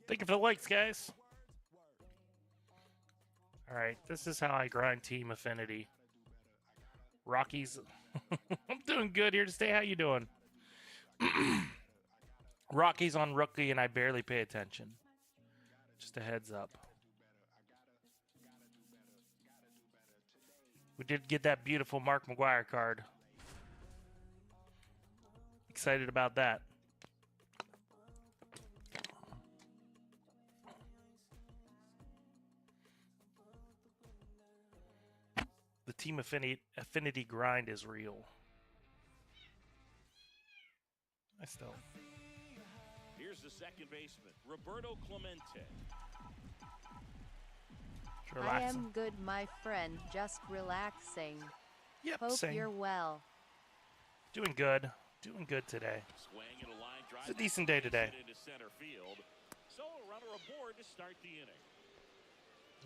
Thank you for the likes, guys. All right, this is how I grind Team Affinity. Rockies, I'm doing good here to stay. How you doing? Rockies on rookie, and I barely pay attention. Just a heads up. We did get that beautiful Mark McGwire card. Excited about that. The Team Affinity grind is real. I still. Here's the second baseman, Roberto Clemente. I am good, my friend. Just relaxing. Yep, Hope same. you're well. Doing good. Doing good today. It's a decent day today. So a runner aboard to start the inning.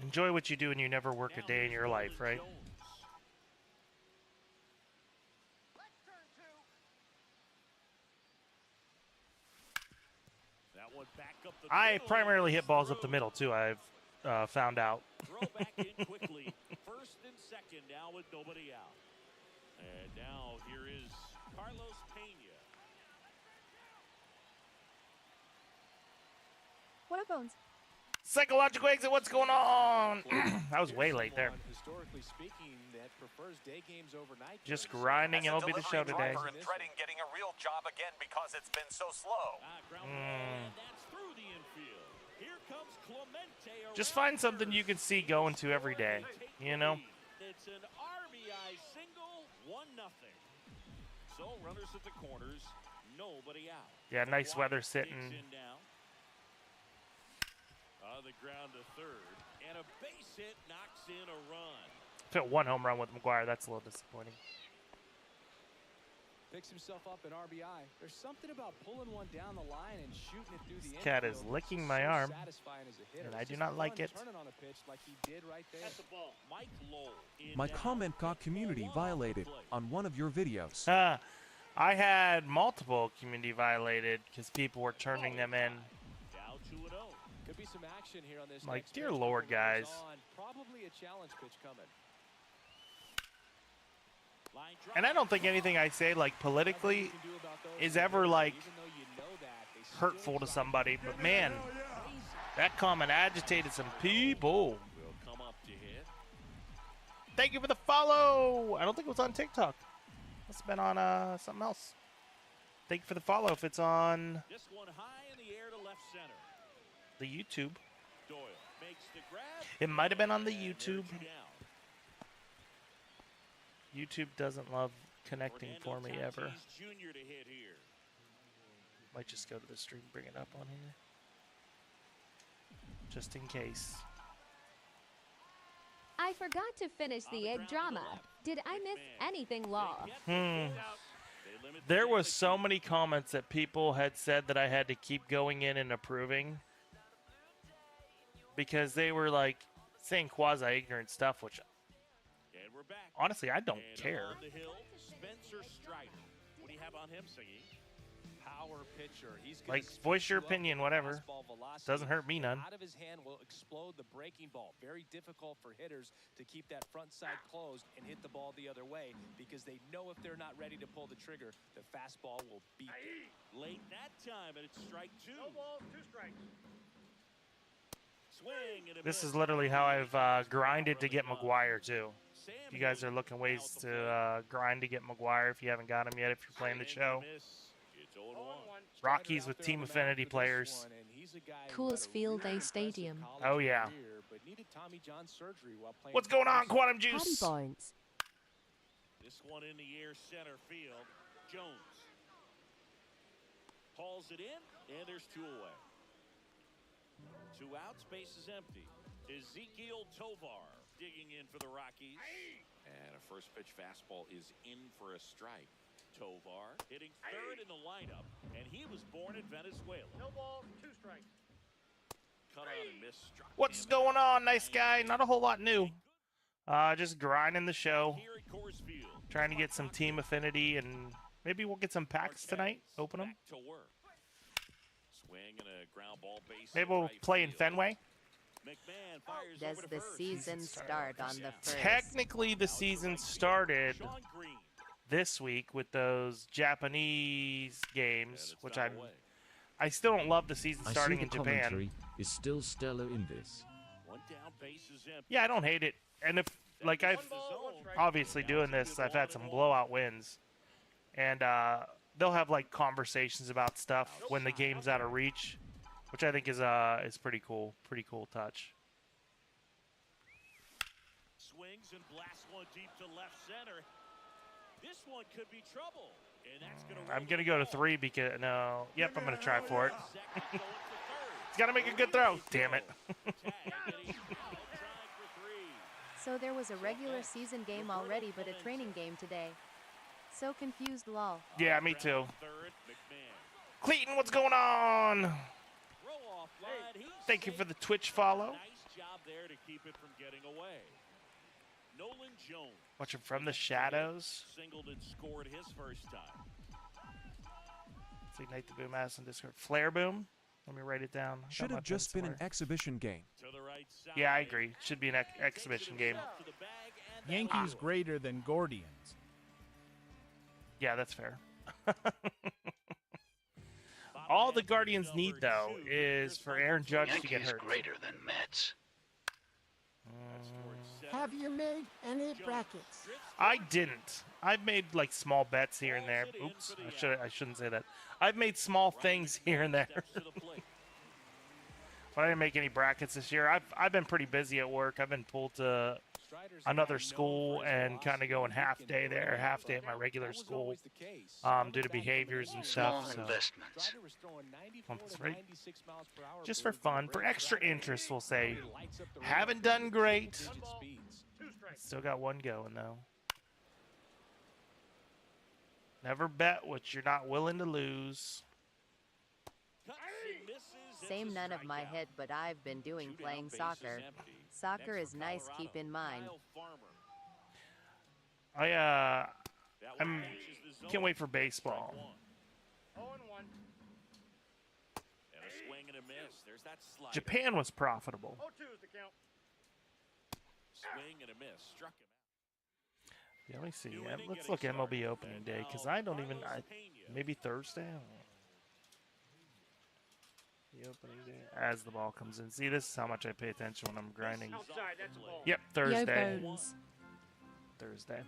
Enjoy what you do and you never work a day in your life, right? That one back up the I middle. primarily hit balls up the middle, too. I've found out. Throw back in quickly. First and second now with nobody out. And now here is Carlos Pena. What up, Bones? Psychological exit, what's going on? I was way late there. Historically speaking, that prefers day games over night. Just grinding MLB The Show today. And threading getting a real job again because it's been so slow. And that's through the infield. Here comes Clemente. Just find something you can see going to every day, you know? It's an RBI single, 1-0. So runners at the corners, nobody out. Yeah, nice weather sitting. On the ground to third, and a base hit knocks in a run. Hit one home run with McGwire. That's a little disappointing. Picks himself up an RBI. There's something about pulling one down the line and shooting it through the This cat is licking my arm, and I do not like it. My comment got community violated on one of your videos. I had multiple community violated because people were turning them in. Down 2-0. Could be some action here on this. Like, dear Lord, guys. Probably a challenge pitch coming. And I don't think anything I say, like, politically is ever, like, hurtful to somebody. But, man, that comment agitated some people. Thank you for the follow. I don't think it was on TikTok. Must have been on something else. Thank you for the follow if it's on This one high in the air to left center. the YouTube. Doyle makes the grab. It might have been on the YouTube. YouTube doesn't love connecting for me ever. Junior to hit here. Might just go to the stream, bring it up on here. Just in case. I forgot to finish the egg drama. Did I miss anything, Law? There was so many comments that people had said that I had to keep going in and approving. Because they were like saying quasi-ignorant stuff, which honestly I don't care. On the hill, Spencer Strider. What do you have on him, Siggy? Power pitcher. He's like voice your opinion, whatever. Doesn't hurt me none. Out of his hand will explode the breaking ball. Very difficult for hitters to keep that front side closed and hit the ball the other way because they know if they're not ready to pull the trigger, the fastball will beat them. Late that time, and it's strike two. No balls, 2 strikes. This is literally how I've grinded to get McGwire too. If you guys are looking ways to grind to get McGwire, if you haven't got him yet, if you're playing the show. Rockies with Team Affinity players. Coors Field Day Stadium. Oh yeah. What's going on, Quantum Patty Juice? Barnes. This one in the air center field. Jones. Hauls it in, and there's 2 away. 2 outs, base is empty. Ezekiel Tovar digging in for the Rockies. And a first pitch fastball is in for a strike. Tovar hitting 3rd in the lineup, and he was born in Venezuela. No balls, 2 strikes. Cut on and miss. What's going on, nice guy? Not a whole lot new. Just grinding the show. Here at Coors Field. Trying to get some team affinity, and maybe we'll get some packs tonight. Open them. Back to work. Swing and a ground ball base. Maybe we'll play in Fenway. McMahon fires Does over to the first. season start on the 1st? Technically, the season started Sean Green. this week with those Japanese games, which foul away. I still don't love the season starting in the Japan. commentary is still stellar in this. 1 down, base is empty. Yeah, I don't hate it. And if, like, I've obviously doing this, I've had some blowout wins. And they'll have, like, conversations about stuff when the game's out of reach, which I think is pretty cool. Pretty cool touch. Swings and blasts one deep to left center. This one could be trouble. And that's I'm going to go to 3 because, no. Yep, I'm going to try for it. He's got to make a good throw. Damn it. So there was a regular season game already, but a training game today. So confused, lol. Yeah, me too. Clayton, what's going on? Thank you for the Twitch follow. Nice job there to keep it from getting away. Nolan Jones. Watching from the shadows. Singled and scored his first time. Let's ignite the boom ass and Discord. Flare boom. Let me write it down. Should have just been an exhibition game. To the right side. Yeah, I agree. Should be an exhibition game. Yankees greater than Gordians. Yeah, that's fair. All the Guardians need, though, is for Aaron Judge to get hurt. Greater than Mets. Have you made any brackets? I didn't. I've made like small bets here and there. Oops, I shouldn't say that. I've made small things here and there. But I didn't make any brackets this year. I've been pretty busy at work. I've been pulled to another school and kind of going half day there, half day at my regular school, due to behaviors and stuff. So. Right? Just for fun, for extra interest, we'll say. Haven't done great. Still got one going though. Never bet what you're not willing to lose. Same none of my head, but I've been doing playing soccer. Soccer is nice, keep in mind. I'm can't wait for baseball. 0-1. Japan was profitable. 0-2 is the count. Swing and a miss. Struck him out. Yeah, let me see. Let's look at MLB opening day because I don't even. Maybe Thursday. I don't know. The opening day as the ball comes in. See, this is how much I pay attention when I'm grinding. Outside, that's a ball. Yep, Thursday. Thursday.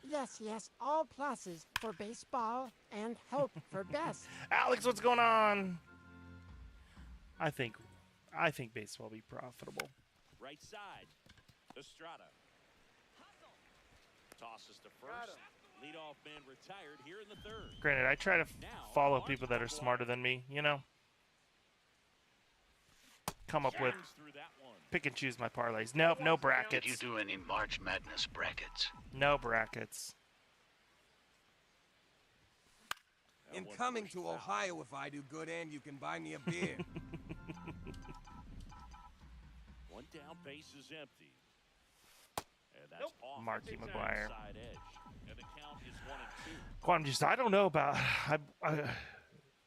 Yes, all pluses for baseball and hope for best. Alex, what's going on? I think baseball will be profitable. Right side. Estrada. Tosses to first. Leadoff man retired here in the 3rd. Granted, I try to follow people that are smarter than me, you know? Come up with, pick and choose my parlays. Nope, no brackets. Did you do any March Madness brackets? No brackets. I'm coming to Ohio if I do good and you can buy me a beer. 1 down, base is empty. And that's off Marky the McGuire. side edge. And the count is 1-2. Quantum, just I don't know about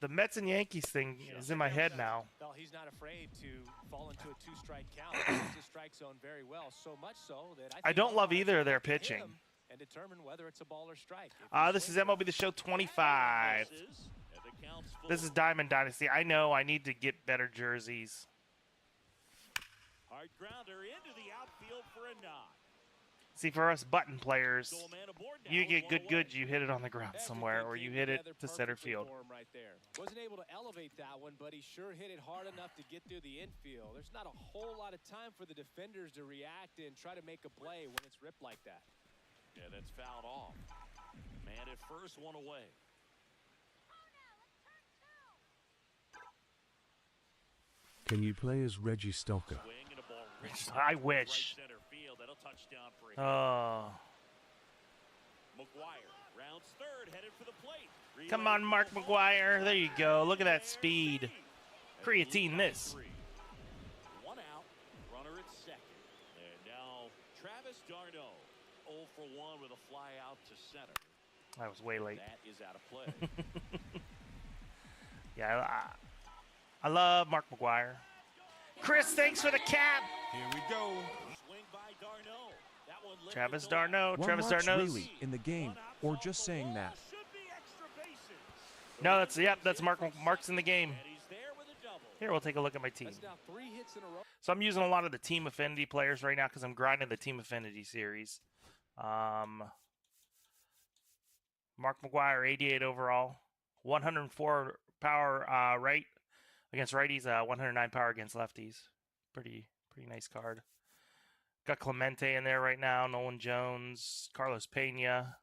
the Mets and Yankees thing is in my head now. Well, he's not afraid to fall into a 2-strike count. He knows the strike zone very well, so much so that I don't love either of their pitching. And determine whether it's a ball or strike. This is MLB The Show 25. This is Diamond Dynasty. I know I need to get better jerseys. Hard grounder into the outfield for a knock. See, for us button players, you get good, you hit it on the ground somewhere, or you hit it to center field. Right there. Wasn't able to elevate that one, but he sure hit it hard enough to get through the infield. There's not a whole lot of time for the defenders to react and try to make a play when it's ripped like that. Yeah, that's fouled off. Man at first, 1 away. Can you play as Reggie Stocker? I wish. Oh. Come on, Mark McGuire. There you go. Look at that speed. Creatine this. One out. Runner at second. And now Travis d'Arnaud. 0 for 1 with a fly out to center. I was way late. That is out of play. Yeah, I love Mark McGuire. Chris, thanks for the cap. Here we go. Swing by d'Arnaud. That one Travis d'Arnaud. Were Travis Marks d'Arnaud's really in the game, or just saying that? No, that's Mark's in the game. Here, we'll take a look at my team. So I'm using a lot of the Team Affinity players right now because I'm grinding the Team Affinity series. Mark McGuire, 88 overall, 104 power right against righties, 109 power against lefties. Pretty nice card. Got Clemente in there right now, Nolan Jones, Carlos Pena,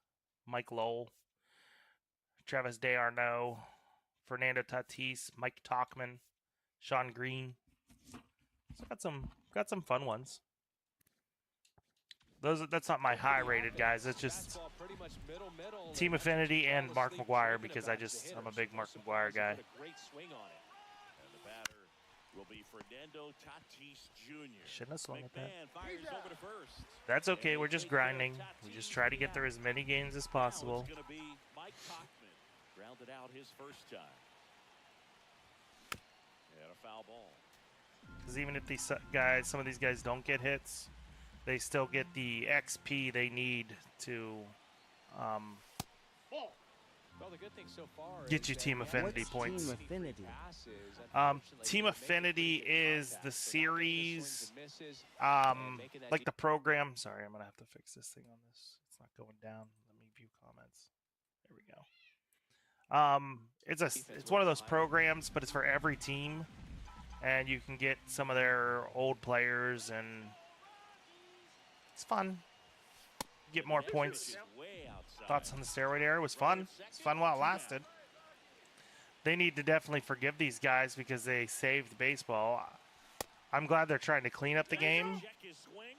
Mike Lowell, Travis d'Arnaud, Fernando Tatis, Mike Tauchman, Sean Green. So got some fun ones. That's not my high rated guys. It's just Team Affinity and Mark McGuire because I'm a big Mark McGuire guy. Will be Fernando Tatis Jr. Shouldn't have swung at that. That's okay. We're just grinding. We just try to get through as many games as possible. It's going to be Mike Tauchman. Grounded out his first time. And a foul ball. Because even if some of these guys don't get hits, they still get the XP they need to get you Team Affinity points. Team Affinity? Team Affinity is the series, like the program. Sorry, I'm going to have to fix this thing on this. It's not going down. Let me view comments. There we go. It's one of those programs, but it's for every team. And you can get some of their old players, and it's fun. Get more points. Thoughts on the steroid era? It was fun. It's fun while it lasted. They need to definitely forgive these guys because they saved baseball. I'm glad they're trying to clean up the game.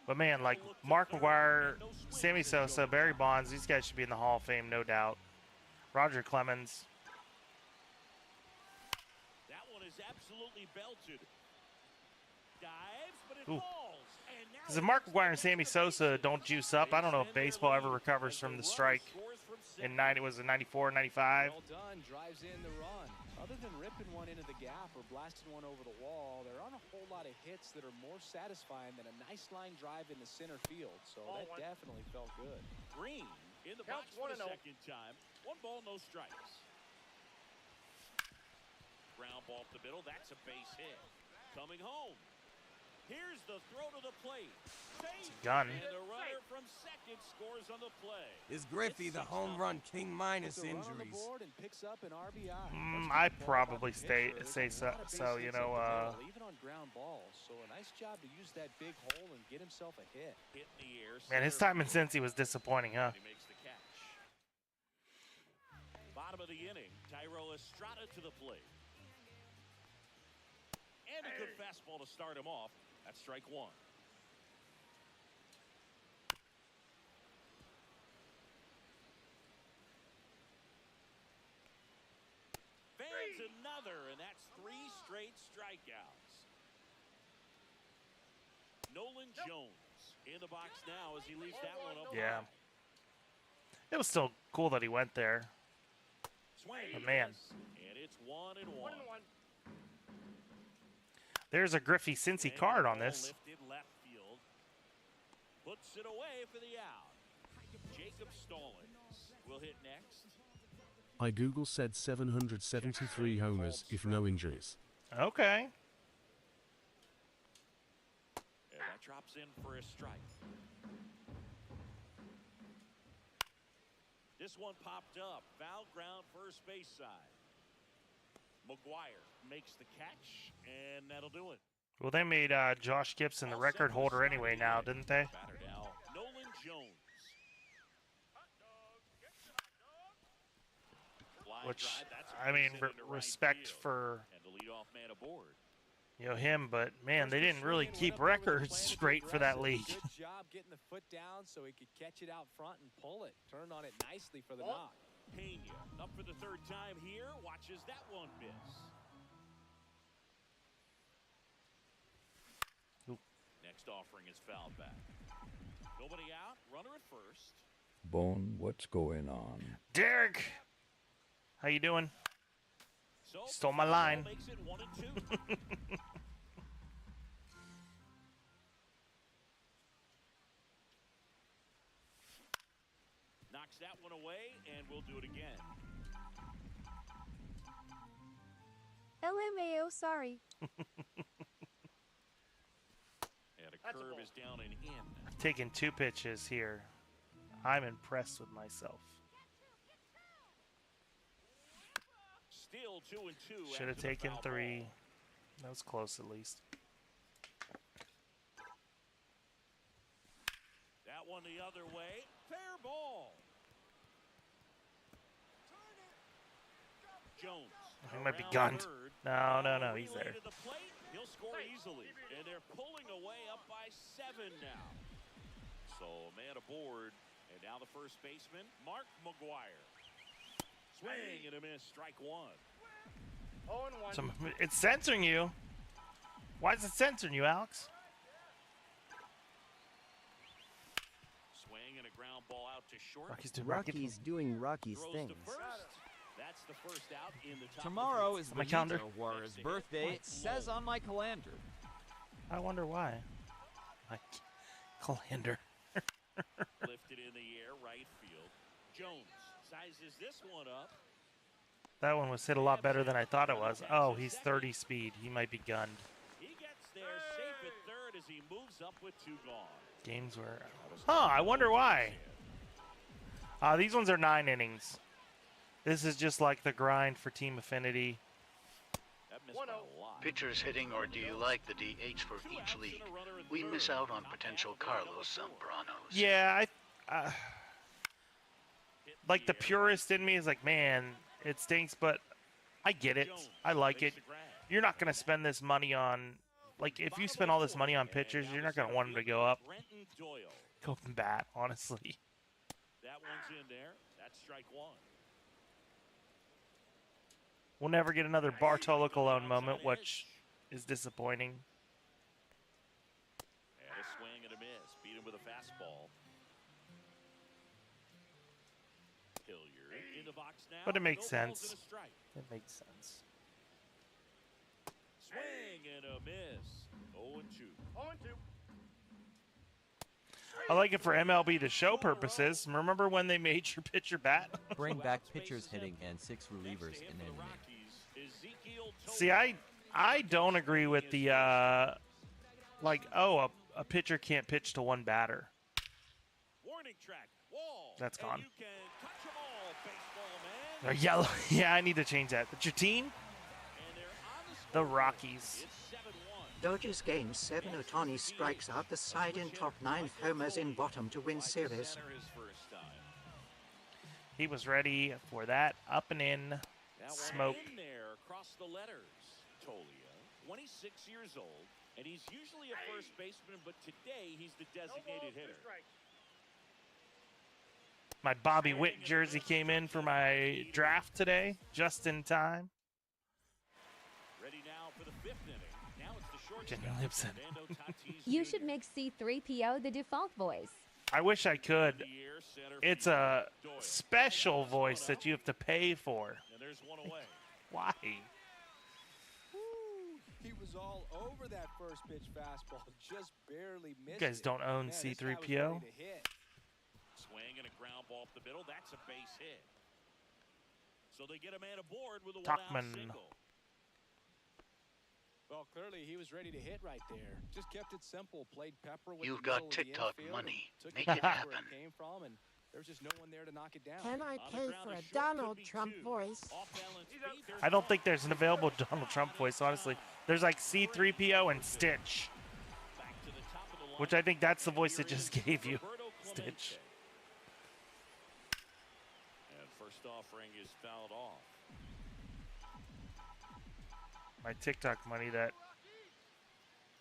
But man, like Mark McGuire, Sammy Sosa, Barry Bonds, these guys should be in the Hall of Fame, no doubt. Roger Clemens. That one is absolutely belted. Dives, but it Ooh. falls. Because if Mark McGuire and Sammy Sosa don't juice up, I don't know if baseball ever recovers from the strike in 94, 95. Well done, drives in the run. Other than ripping one into the gap or blasting one over the wall, there aren't a whole lot of hits that are more satisfying than a nice line drive in the center field. So that definitely felt good. Green in the box for the second time. 1 ball, no strikes. Ground ball up the middle. That's a base hit. Coming home. Here's the throw to the plate. Gun. And the runner from second scores on the play. Is Griffey the home run king minus injuries? I'd probably say so. So you know, even on ground balls. So a nice job to use that big hole and get himself a hit. Hit in the air. Man, his time in Cincy was disappointing, huh? He makes the catch. Bottom of the inning, Thairo Estrada to the plate. And a good fastball to start him off. That's strike 1. Fans another, and that's 3 straight strikeouts. Nolan Jones in the box now as he leaves that one up. Yeah. It was still cool that he went there. But man. And it's 1-1. There's a Griffey Cincy card on this. Lifted left field. Puts it away for the out. Jacob Stallings will hit next. I Google said 773 homers if no injuries. Okay. And that drops in for a strike. This one popped up. Foul ground first base side. McGuire makes the catch, and that'll do it. Well, they made Josh Gibson the record holder anyway now, didn't they? Now, Nolan Jones. Which, I mean, respect for, him, but man, they didn't really keep records straight for that league. Good job getting the foot down so he could catch it out front and pull it. Turned on it nicely for the knock. Pena up for the third time here. Watches that one miss. Oop. Next offering is fouled back. Nobody out. Runner at first. Bone, what's going on? Derek, how you doing? So, stole my line. Makes it 1-2. Knocks that one away, and we'll do it again. LMAO, sorry. And a curve is down and in. I've taken 2 pitches here. I'm impressed with myself. Still 2-2. Should have taken 3. That was close at least. That one the other way. Fair ball. Jones. He might be gunned. No, he's there. To the plate. He'll score easily. And they're pulling away up by 7 now. So a man aboard. And now the first baseman, Mark McGuire. Swing and a miss. Strike 1. 0-1. It's censoring you. Why is it censoring you, Alex? Swing and a ground ball out to short. Rocky's doing Rocky's things. That's the first out in the top. Tomorrow is my calendar. Warrior's birthday. It says on my calendar. I wonder why. My calendar. Lifted in the air, right field. Jones sizes this one up. That one was hit a lot better than I thought it was. Oh, he's 30 speed. He might be gunned. He gets there safe at third as he moves up with 2 gone. Games were... Huh, I wonder why. These ones are 9 innings. This is just like the grind for Team Affinity. Pitchers hitting, or do you like the DH for each league? We miss out on potential Carlos Zambranos. Yeah, like the purist in me is like, man, it stinks, but I get it. I like it. You're not going to spend this money on, like, if you spend all this money on pitchers, you're not going to want them to go up. Go from bat, honestly. That one's in there. That's strike 1. We'll never get another Bartolo Colon moment, which is disappointing. And a swing and a miss. Beat him with a fastball. Hilliard in the box now. But it makes sense. It makes sense. Swing and a miss. 0-2. 0-2. I like it for MLB The Show purposes. Remember when they made your pitcher bat? Bring back pitchers hitting and 6 relievers in an inning. See, I don't agree with the, like, oh, a pitcher can't pitch to 1 batter. Warning track. Wall. That's gone. You can touch 'em all, baseball man. They're yellow. Yeah, I need to change that. But your team? The Rockies. Dodgers game 7. Ohtani strikes out the side in top 9. Homers in bottom to win series. He was ready for that up and in smoke. In there across the letters. Tolia, 26 years old, and he's usually a first baseman, but today he's the designated hitter. My Bobby Witt jersey came in for my draft today, just in time. Ready now for the 5th inning. Now it's the short. Jenny Lipson. You should make C-3PO the default voice. I wish I could. It's a special voice that you have to pay for. And there's one away. Why? He was all over that first pitch fastball, just barely missed. You guys don't own C-3PO? Swing and a ground ball up the middle. That's a base hit. So they get a man aboard with a Tuckman. 1-out single. Well, clearly he was ready to hit right there. Just kept it simple. Played pepper with You've the middle got of the TikTok infield money. Took Make it it where happen. it came from, and there's just no one there to knock it down. Can I pay for a Donald Trump voice? I don't think there's an available Donald Trump voice, honestly. There's like C-3PO and Stitch. Which I think that's the voice it just gave you. Stitch. And first offering is fouled off. My TikTok money that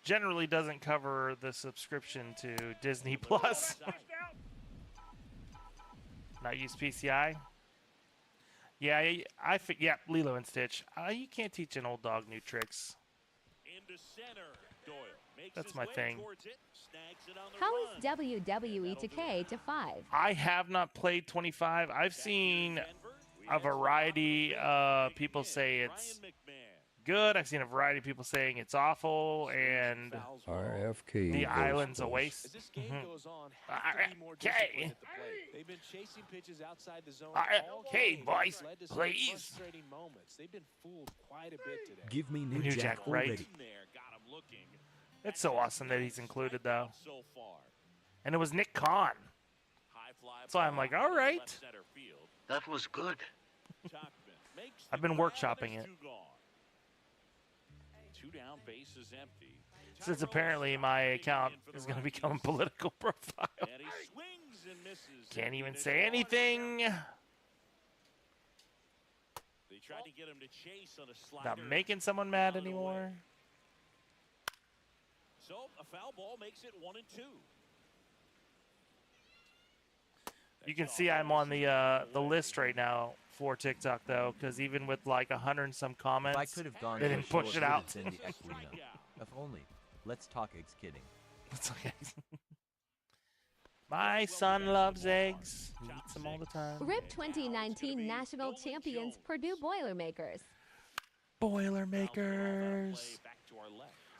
generally doesn't cover the subscription to Disney Plus. Not use PCI. Yeah, yeah, Lilo and Stitch. You can't teach an old dog new tricks. Into center. Doyle makes That's his my way thing. towards it, snags it on the How run. is WWE to K to 5? I have not played 25. I've seen a variety of people say it's good. I've seen a variety of people saying it's awful, and RFK the island's a Ghostbusters. waste. As this game goes on, have to be more disciplined at the plate. They've been chasing pitches outside the zone all RFK, game, boys, which led to some please. frustrating moments. They've been fooled quite a bit today. Give me New, New Jack, Jack, right? already. It's so awesome that he's included, though. So far. And it was Nick Khan. So I'm like, all right. That was good. I've been workshopping it. Two down, base is empty. Since apparently my account is going to become a political profile. And he swings and misses. Can't even say anything. They tried to get him to chase on a slider. Not making someone mad anymore. So a foul ball makes it 1-2. You can see I'm on the list right now for TikTok though, because even with like 100 and some comments, If I could have gone they to a didn't show, push it it would out. have been the Equino. If only. Let's talk eggs kidding. It's okay. My son loves eggs. He eats them all the time. RIP 2019 National Champions Purdue Boilermakers. Boilermakers.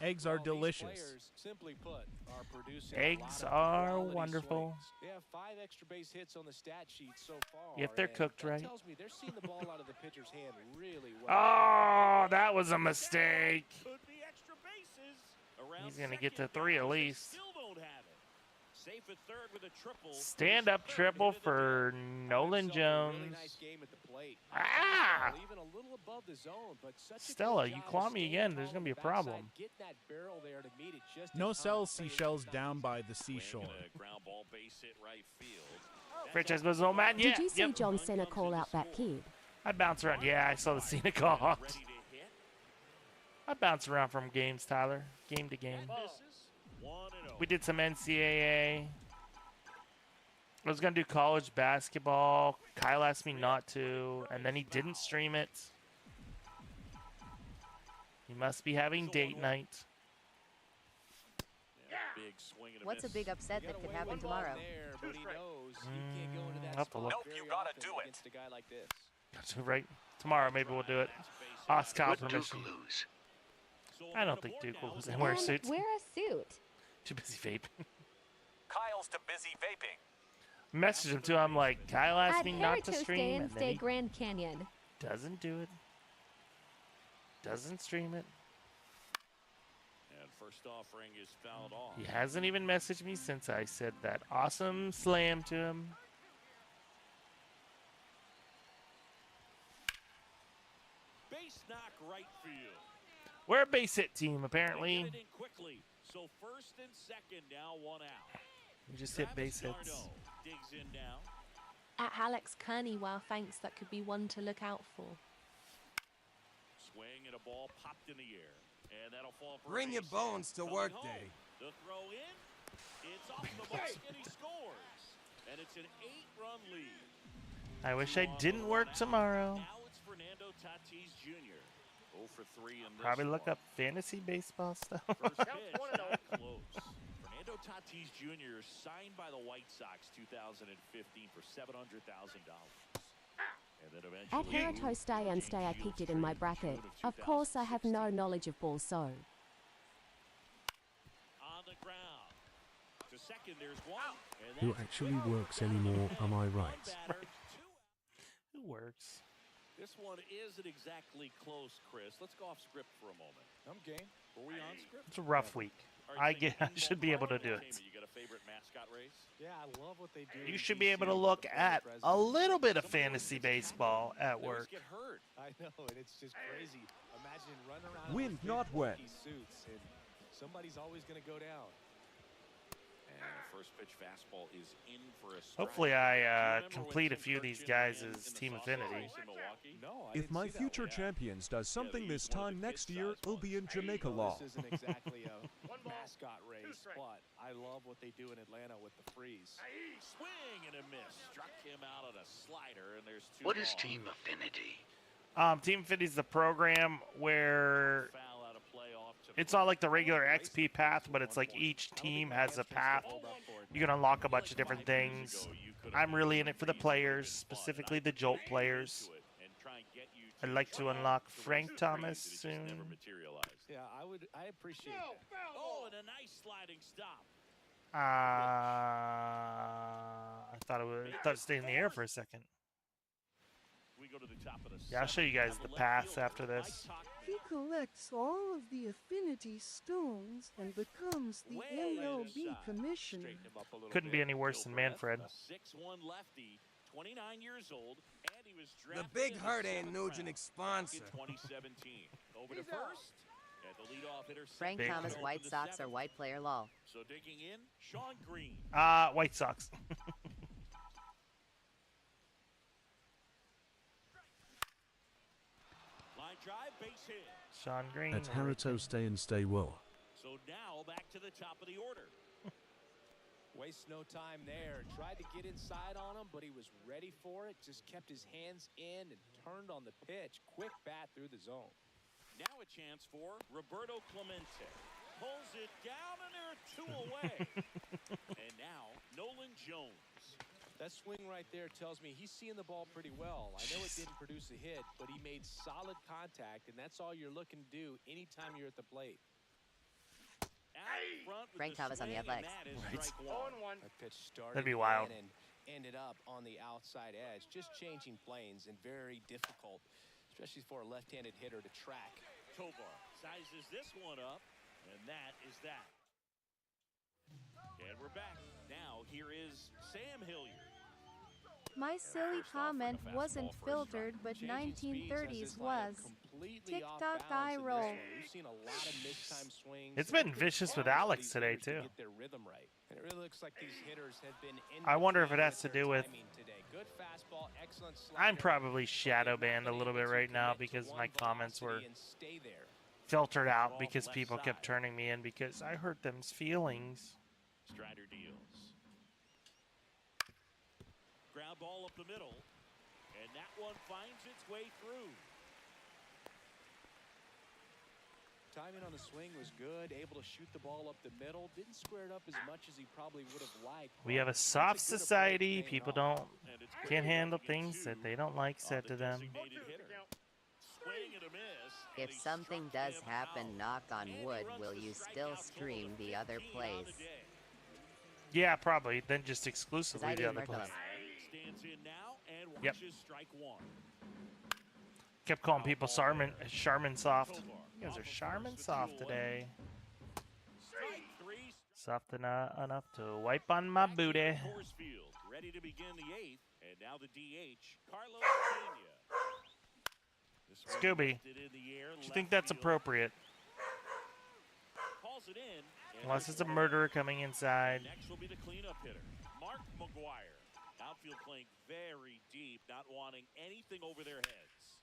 Eggs are delicious. Simply put, are producing Eggs a lot of are quality wonderful. swings. They have 5 extra base hits on the stat sheet so far. If they're and cooked that right. tells me they're seeing the ball out of the pitcher's hand really well. Oh, that was a mistake. Could be extra bases. Around He's gonna get to second, 3 at guys, they least. still don't have it. Safe at third with a triple. Stand up triple for Nolan Jones. Really nice game at the plate. Ah! Even a little above the zone, but such a Stella, good you job claw of me staying again, there's tall gonna be a on the backside, problem. getting that barrel there to meet it just in No time. sell seashells down by the seashore. Ground ball base hit right field. Franchise was no man yet. Did you see Yep. John Cena call out that kid? I bounce around. Yeah, I saw the Cena call out. Ready to hit. I bounce around from games, Tyler. Game to game. Misses. 1-0. We did some NCAA. I was going to do college basketball. Kyle asked me not to, and then he didn't stream it. He must be having date night. Big swing and What's a miss. big upset that could happen tomorrow? I'll have to look. Nope, you gotta do it. Against a guy like this. Right? Tomorrow, maybe we'll do it. Ask Kyle Would Duke permission. lose? I don't think Duke will lose. They wear And suits. wear a suit. Too busy vaping. Kyle's too busy vaping. Message him too. I'm like, Kyle asked At me not to Heritage stream, Day and and then Stay he Grand Canyon. doesn't do it. Doesn't stream it. And first offering is fouled off. He hasn't even messaged me since I said that awesome slam to him. Base knock right field. We're a base hit team, apparently. They get it in quickly. So first and second, now 1 out. We just hit base hits. Darno digs in now. At Alex Kearney, wow, thanks. That could be one to look out for. Swing and a ball popped in the air. And that'll fall for Bring a your base bones to hit. work Coming day. home. The throw in. It's off the mark and he scores. And it's an 8-run lead. I wish I didn't work tomorrow. Now it's Fernando Tatis Jr. 0 for 3 in this Probably look one. up fantasy baseball stuff. First pitch, not close. Fernando Tatis Jr. signed by the White Sox 2015 for $700,000. And then At eventually Heritage Day and Stay I picked it in my bracket. Of course, I have no knowledge of ball, so. on the ground. To second, there's one. And Who that's actually works anymore, am I right? batter, Who works? This one isn't exactly close, Chris. Let's go off script for a moment. I'm game. Were we on script? It's a rough week. I should be able to do it. You got a favorite mascot race? Yeah, I love what they do. You in should be DC able to with look the at president. a little bit of fantasy baseball at They always work. get hurt. I know, and it's just crazy. Imagine running around Wind, in those not big wet. bulky suits, and somebody's always going to go down. And the first pitch fastball is in for a strike. Hopefully I complete a few of these guys' Team Affinity. No, I If didn't my see that future one. champions does something this time next year, it'll be in Jamaica Law. This isn't exactly a grass got raised, but I love what they do in Atlanta with the freeze. Swing and a miss. Struck him out on a slider, and there's 2 What is balls. Team Affinity? Team Affinity is the program where Foul out of play off to it's not like the regular XP path, but it's like each team has a path. You can unlock a bunch of different things. I'm really in it for the players, specifically the Jolt players. I'd like to unlock Frank Thomas soon. Yeah, I appreciate that. Oh, and a nice sliding stop. I thought it'd stay in the air for a second. We go to the top of the Yeah, I'll show you guys the paths after this. He collects all of the affinity stones and becomes the MLB commissioner. Couldn't be any worse than Manfred. 6'1" lefty, 29 years old, and he was The drafted Big in Hurt the ain't 7th Nugent round sponsor. in 2017. Over to first. And the leadoff hitter, Frank second Thomas, over White the Sox, or 7th. White player lol. So digging in, Sean Green. White Sox. Line drive, base hit. Sean Green. At Haruto, stay and stay well. So now back to the top of the order. Waste no time there. Tried to get inside on him, but he was ready for it. Just kept his hands in and turned on the pitch. Quick bat through the zone. Now a chance for Roberto Clemente. Pulls it down, and there are 2 away. And now Nolan Jones. That swing right there tells me he's seeing the ball pretty well. I know it didn't produce a hit, but he made solid contact, and that's all you're looking to do anytime you're at the plate. Frank Thomas on the Athletics. That pitch started That'd be wild. and ended up on the outside edge. Just changing planes and very difficult, especially for a left-handed hitter to track. Tovar sizes this one up, and that is that. And we're back. Now here is Sam Hilliard. My silly comment wasn't filtered, but 1930s was. TikTok eye roll. We've seen a lot of mistimed swings. It's been vicious with Alex today, too. Get their rhythm right. And it really looks like these hitters have been I wonder if it has to do with... Good fastball, excellent I'm probably shadow banned a little bit right now because my comments were filtered out because people kept turning me in because I hurt them's feelings. Strider deals. Ground ball up the middle, and that one finds its way through. Timing on the swing was good, able to shoot the ball up the middle. Didn't square it up as much as he probably would have liked. We have a soft society. People can't handle things that they don't like said to them. If something does happen, knock on wood, will you still stream the other plays? Yeah, probably. Then just exclusively the other plays. Stands in now and Yep. watches strike 1. Kept calling people Charmin soft. You guys are Charmin soft today. Strike 3. Soft enough to wipe on my booty. Coors Field, ready to begin the 8th, and now the DH, Carlos Pena. Scooby, do you think that's appropriate? Calls it in. Unless it's a murderer coming inside. Next will be the cleanup hitter, Mark McGuire. Outfield playing very deep, not wanting anything over their heads.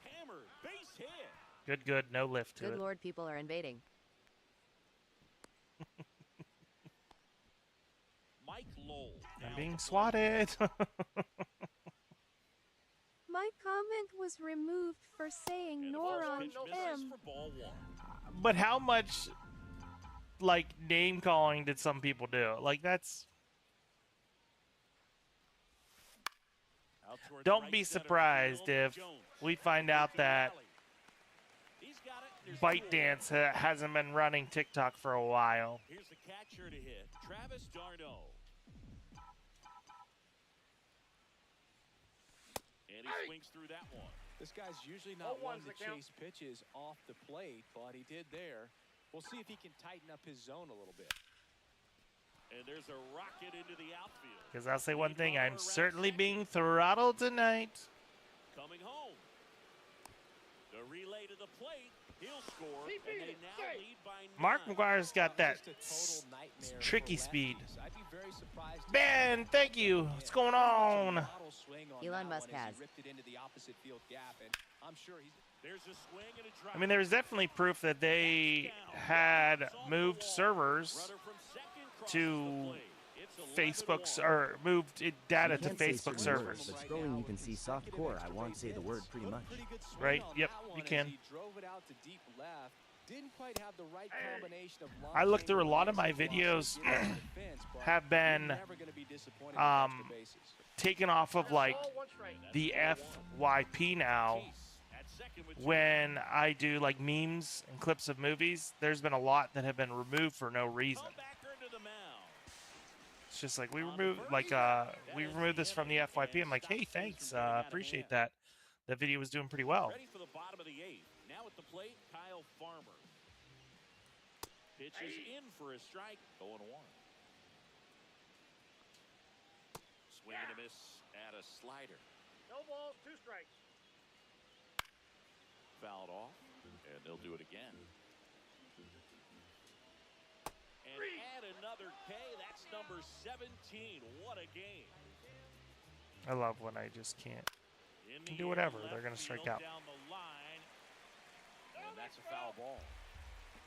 Hammered, base hit. Good. No lift to it. Good Lord, people are invading. Mike Lowell. I'm being swatted. My comment was removed for saying nor on M. But how much, like, name calling did some people do? Like, that's... Don't be surprised if we find out that ByteDance hasn't been running TikTok for a while. Here's the catcher to hit, Travis d'Arnaud. And he swings through that one. This guy's usually not one to chase pitches off the plate, but he did there. We'll see if he can tighten up his zone a little bit. And there's a rocket into the outfield. Because I'll say one thing, I'm certainly being throttled tonight. Coming home. The relay to the plate. He'll score, and they now lead by 9. Mark McGuire's got that tricky speed. Ben, thank you. What's going on? Elon Musk has. I mean, there's definitely proof that they had moved servers to Facebook's, or moved data to Facebook servers. But scrolling, you can see soft core. I won't say the word pretty much. Right? Yep, you can. I looked through a lot of my videos have been taken off of like the FYP now. When I do like memes and clips of movies, there's been a lot that have been removed for no reason. It's just like we removed this from the FYP. I'm like, hey, thanks, appreciate that. That video was doing pretty well. Ready for the bottom of the 8th. Now at the plate, Kyle Farmer. Pitches in for a strike. 0-1. Swing and a miss at a slider. No balls, 2 strikes. Fouled off, and they'll do it again. And add another K. That's number 17. What a game. I love when I just can't do whatever. They're going to strike out. Down the line. And that's a foul ball.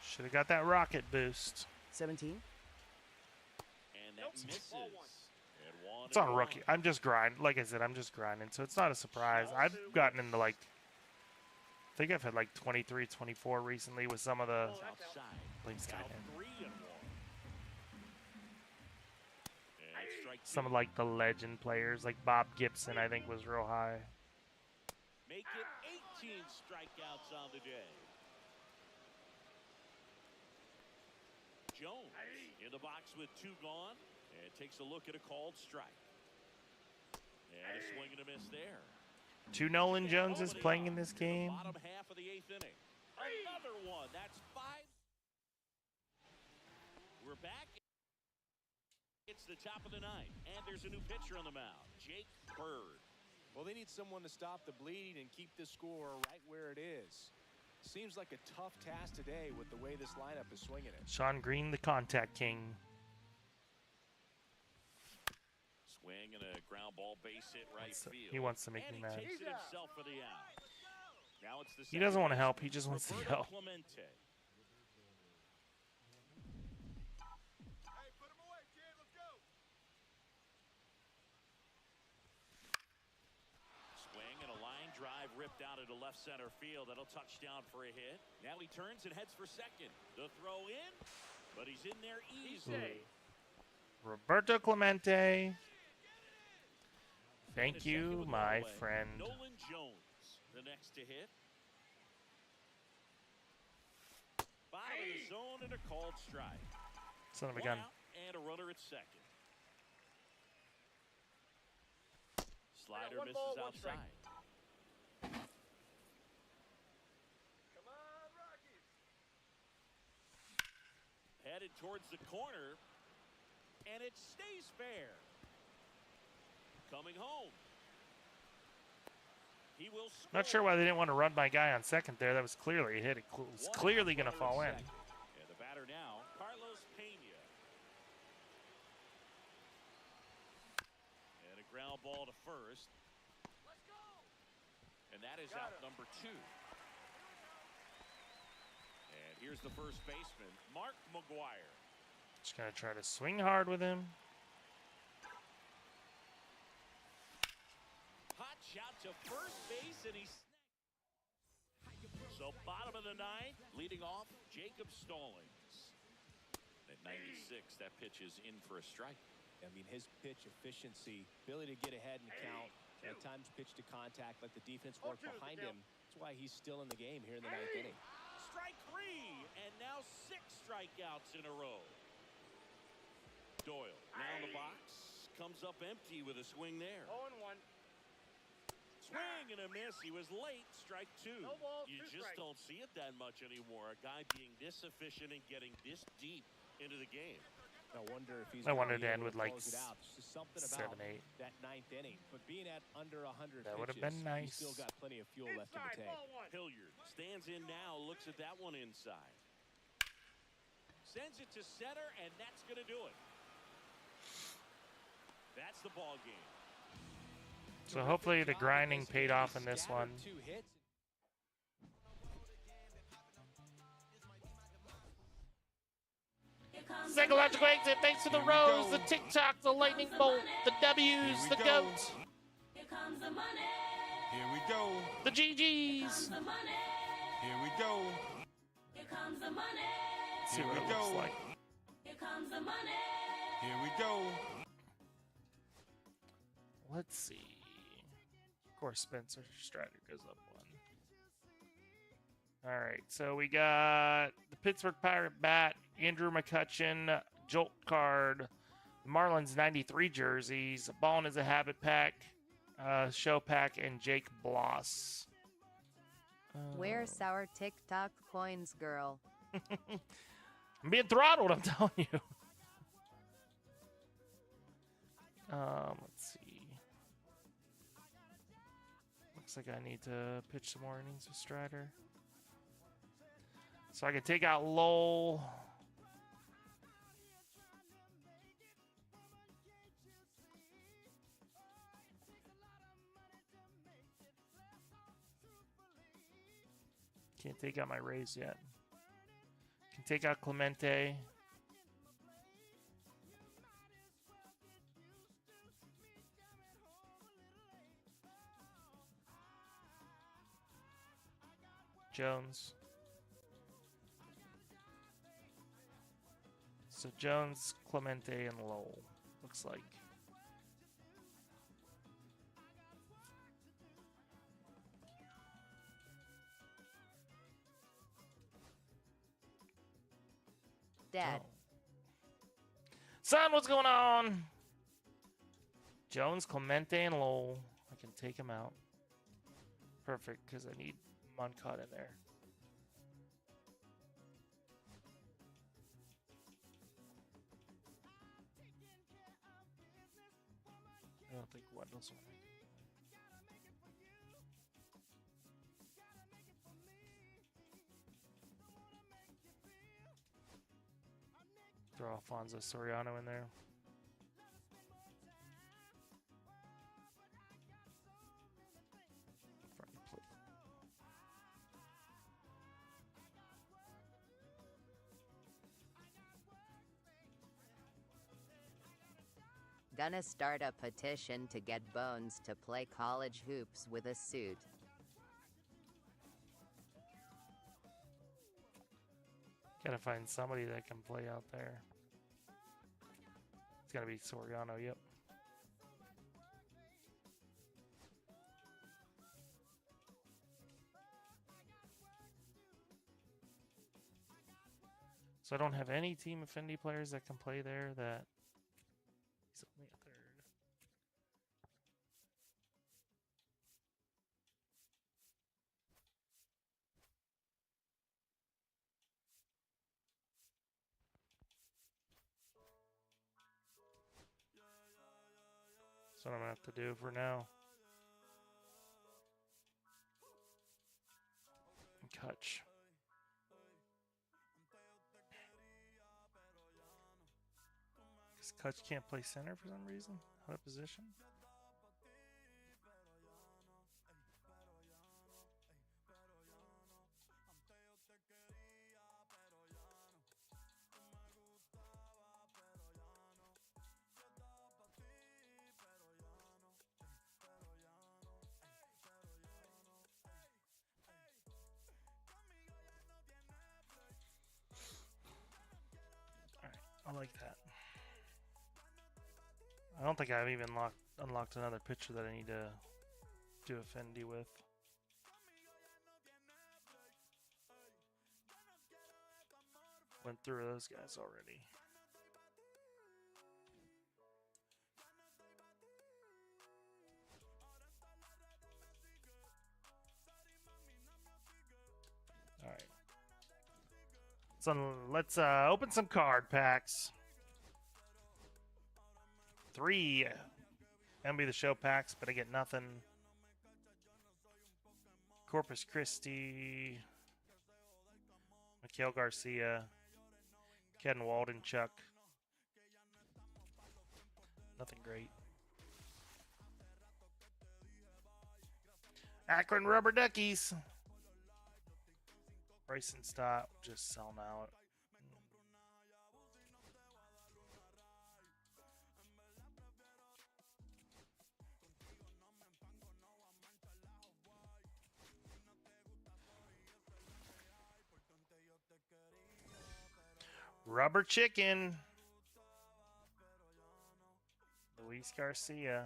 Should have got that rocket boost. 17. And that misses. It's on rookie. I'm just grinding. Like I said, I'm just grinding. So it's not a surprise. I've gotten into like, I think I've had like 23, 24 recently with some of the some of like the legend players, like Bob Gibson, I think was real high. Make it 18 strikeouts on the day. Jones in the box with 2 gone, and takes a look at a called strike. And a swing and a miss there. 2 Nolan Joneses playing in this game. Bottom half of the 8th inning. Another one. That's 5. We're back. It's the top of the 9th, and there's a new pitcher on the mound, Jake Bird. Well, they need someone to stop the bleeding and keep the score right where it is. Seems like a tough task today with the way this lineup is swinging it. Sean Green, the contact king. Swing and a ground ball base hit right field. He wants to make me mad. Takes it himself for the out. Now it's the he doesn't want to help. He just wants to yell. Clemente. Drive ripped out into left center field. That'll touch down for a hit. Now he turns and heads for second. The throw in, but he's in there easy. Roberto Clemente. Thank you, my friend. Nolan Jones, the next to hit. Bottom of the zone and a called strike. Son of a gun. And a runner at second. Slider misses outside. Headed towards the corner, and it stays fair. Coming home. He will score. Not sure why they didn't want to run my guy on second there. That was clearly a hit. It was clearly going to fall in. And the batter now, Carlos Pena. And a ground ball to first. Let's go. And that is out number 2. And here's the first baseman, Mark McGuire. Just going to try to swing hard with him. Hot shot to first base, and he's so bottom of the 9th, leading off, Jacob Stallings. At 96, that pitch is in for a strike. I mean, his pitch efficiency, ability to get ahead in the count, at times pitch to contact, let the defense work behind him. That's why he's still in the game here in the 9th inning. Strike 3, and now 6 strikeouts in a row. Doyle now in the box, comes up empty with a swing there. 0-1. Swing and a miss. He was late. Strike 2. No balls, you 2 just strikes. don't see it that much anymore. A guy being this efficient and getting this deep into the game. I wanted to end with like 7-8. That ninth inning, but being at under 100 that would have been nice. Still got plenty of fuel left in the tank. Hilliard stands in now, looks at that one inside. Sends it to center, and that's going to do it. That's the ball game. So hopefully the grinding paid off in this one. Psychological exit, thanks to the rose, the TikTok, the lightning bolt, the W's, the goat. Here comes the money. Here we go. The GG's. Here we go. Here comes the money. See what it looks like. Here comes the money. Here we go. Let's see. Of course, Spencer Strider goes up one. All right, so we got the Pittsburgh Pirate bat, Andrew McCutcheon, Jolt card, the Marlins 93 jerseys, Ballin' is a Habit pack, show pack, and Jake Bloss. Where's sour TikTok coins, girl? I'm being throttled, I'm telling you. Let's see. Looks like I need to pitch some more innings with Strider. So I can take out Lowell. Can't take out my Rays yet. Can take out Clemente. Jones. So Jones, Clemente, and Lowell, looks like. Dad. Oh. Son, what's going on? Jones, Clemente, and Lowell. I can take him out. Perfect, because I need Moncada in there. I don't think Wendell's on it. Throw Alfonso Soriano in there. Gonna start a petition to get Bones to play college hoops with a suit. Gotta find somebody that can play out there. It's gotta be Soriano, yep. So I don't have any Team Affinity players that can play there that he's only a third. That's what I'm gonna have to do for now. Kutch. Because Kutch can't play center for some reason. Out of position. I like that. I don't think I've even unlocked another picture that I need to do affinity with. Went through those guys already. All right. So let's open some card packs. 3 MLB The Show packs, but I get nothing. Corpus Christi, Miguel Garcia, Ken Waldenchuk. Nothing great. Akron Rubber Duckies. Bryson Stott just selling out. Rubber Chicken. Luis Garcia.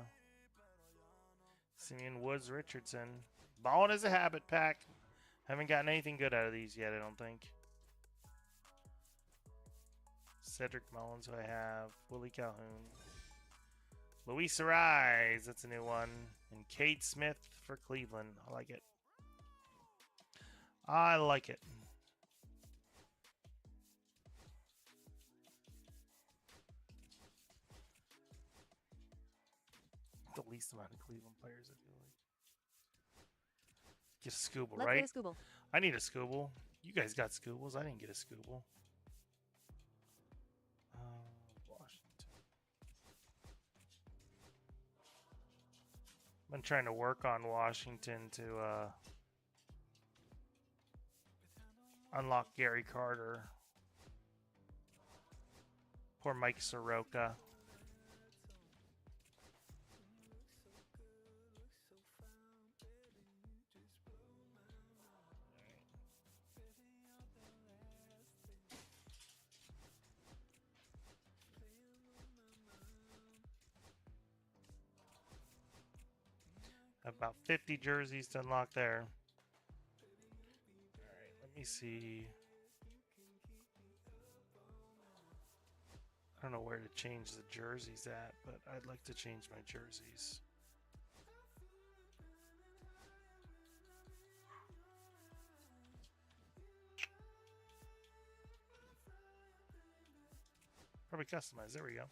Simeon Woods Richardson. Ballin' is a habit pack. Haven't gotten anything good out of these yet, I don't think. Cedric Mullins, who I have. Willie Calhoun. Luis Arise, that's a new one. And Cade Smith for Cleveland. I like it. I like it. The least amount of Cleveland players, I feel like. Get a Scooble, Let's right? get a Scooble. I need a Scooble. You guys got Scoobles. I didn't get a Scooble. Washington. I've been trying to work on Washington to unlock Gary Carter. Poor Mike Soroka. About 50 jerseys to unlock there. Alright, let me see. I don't know where to change the jerseys at, but I'd like to change my jerseys. Probably customize. There we go.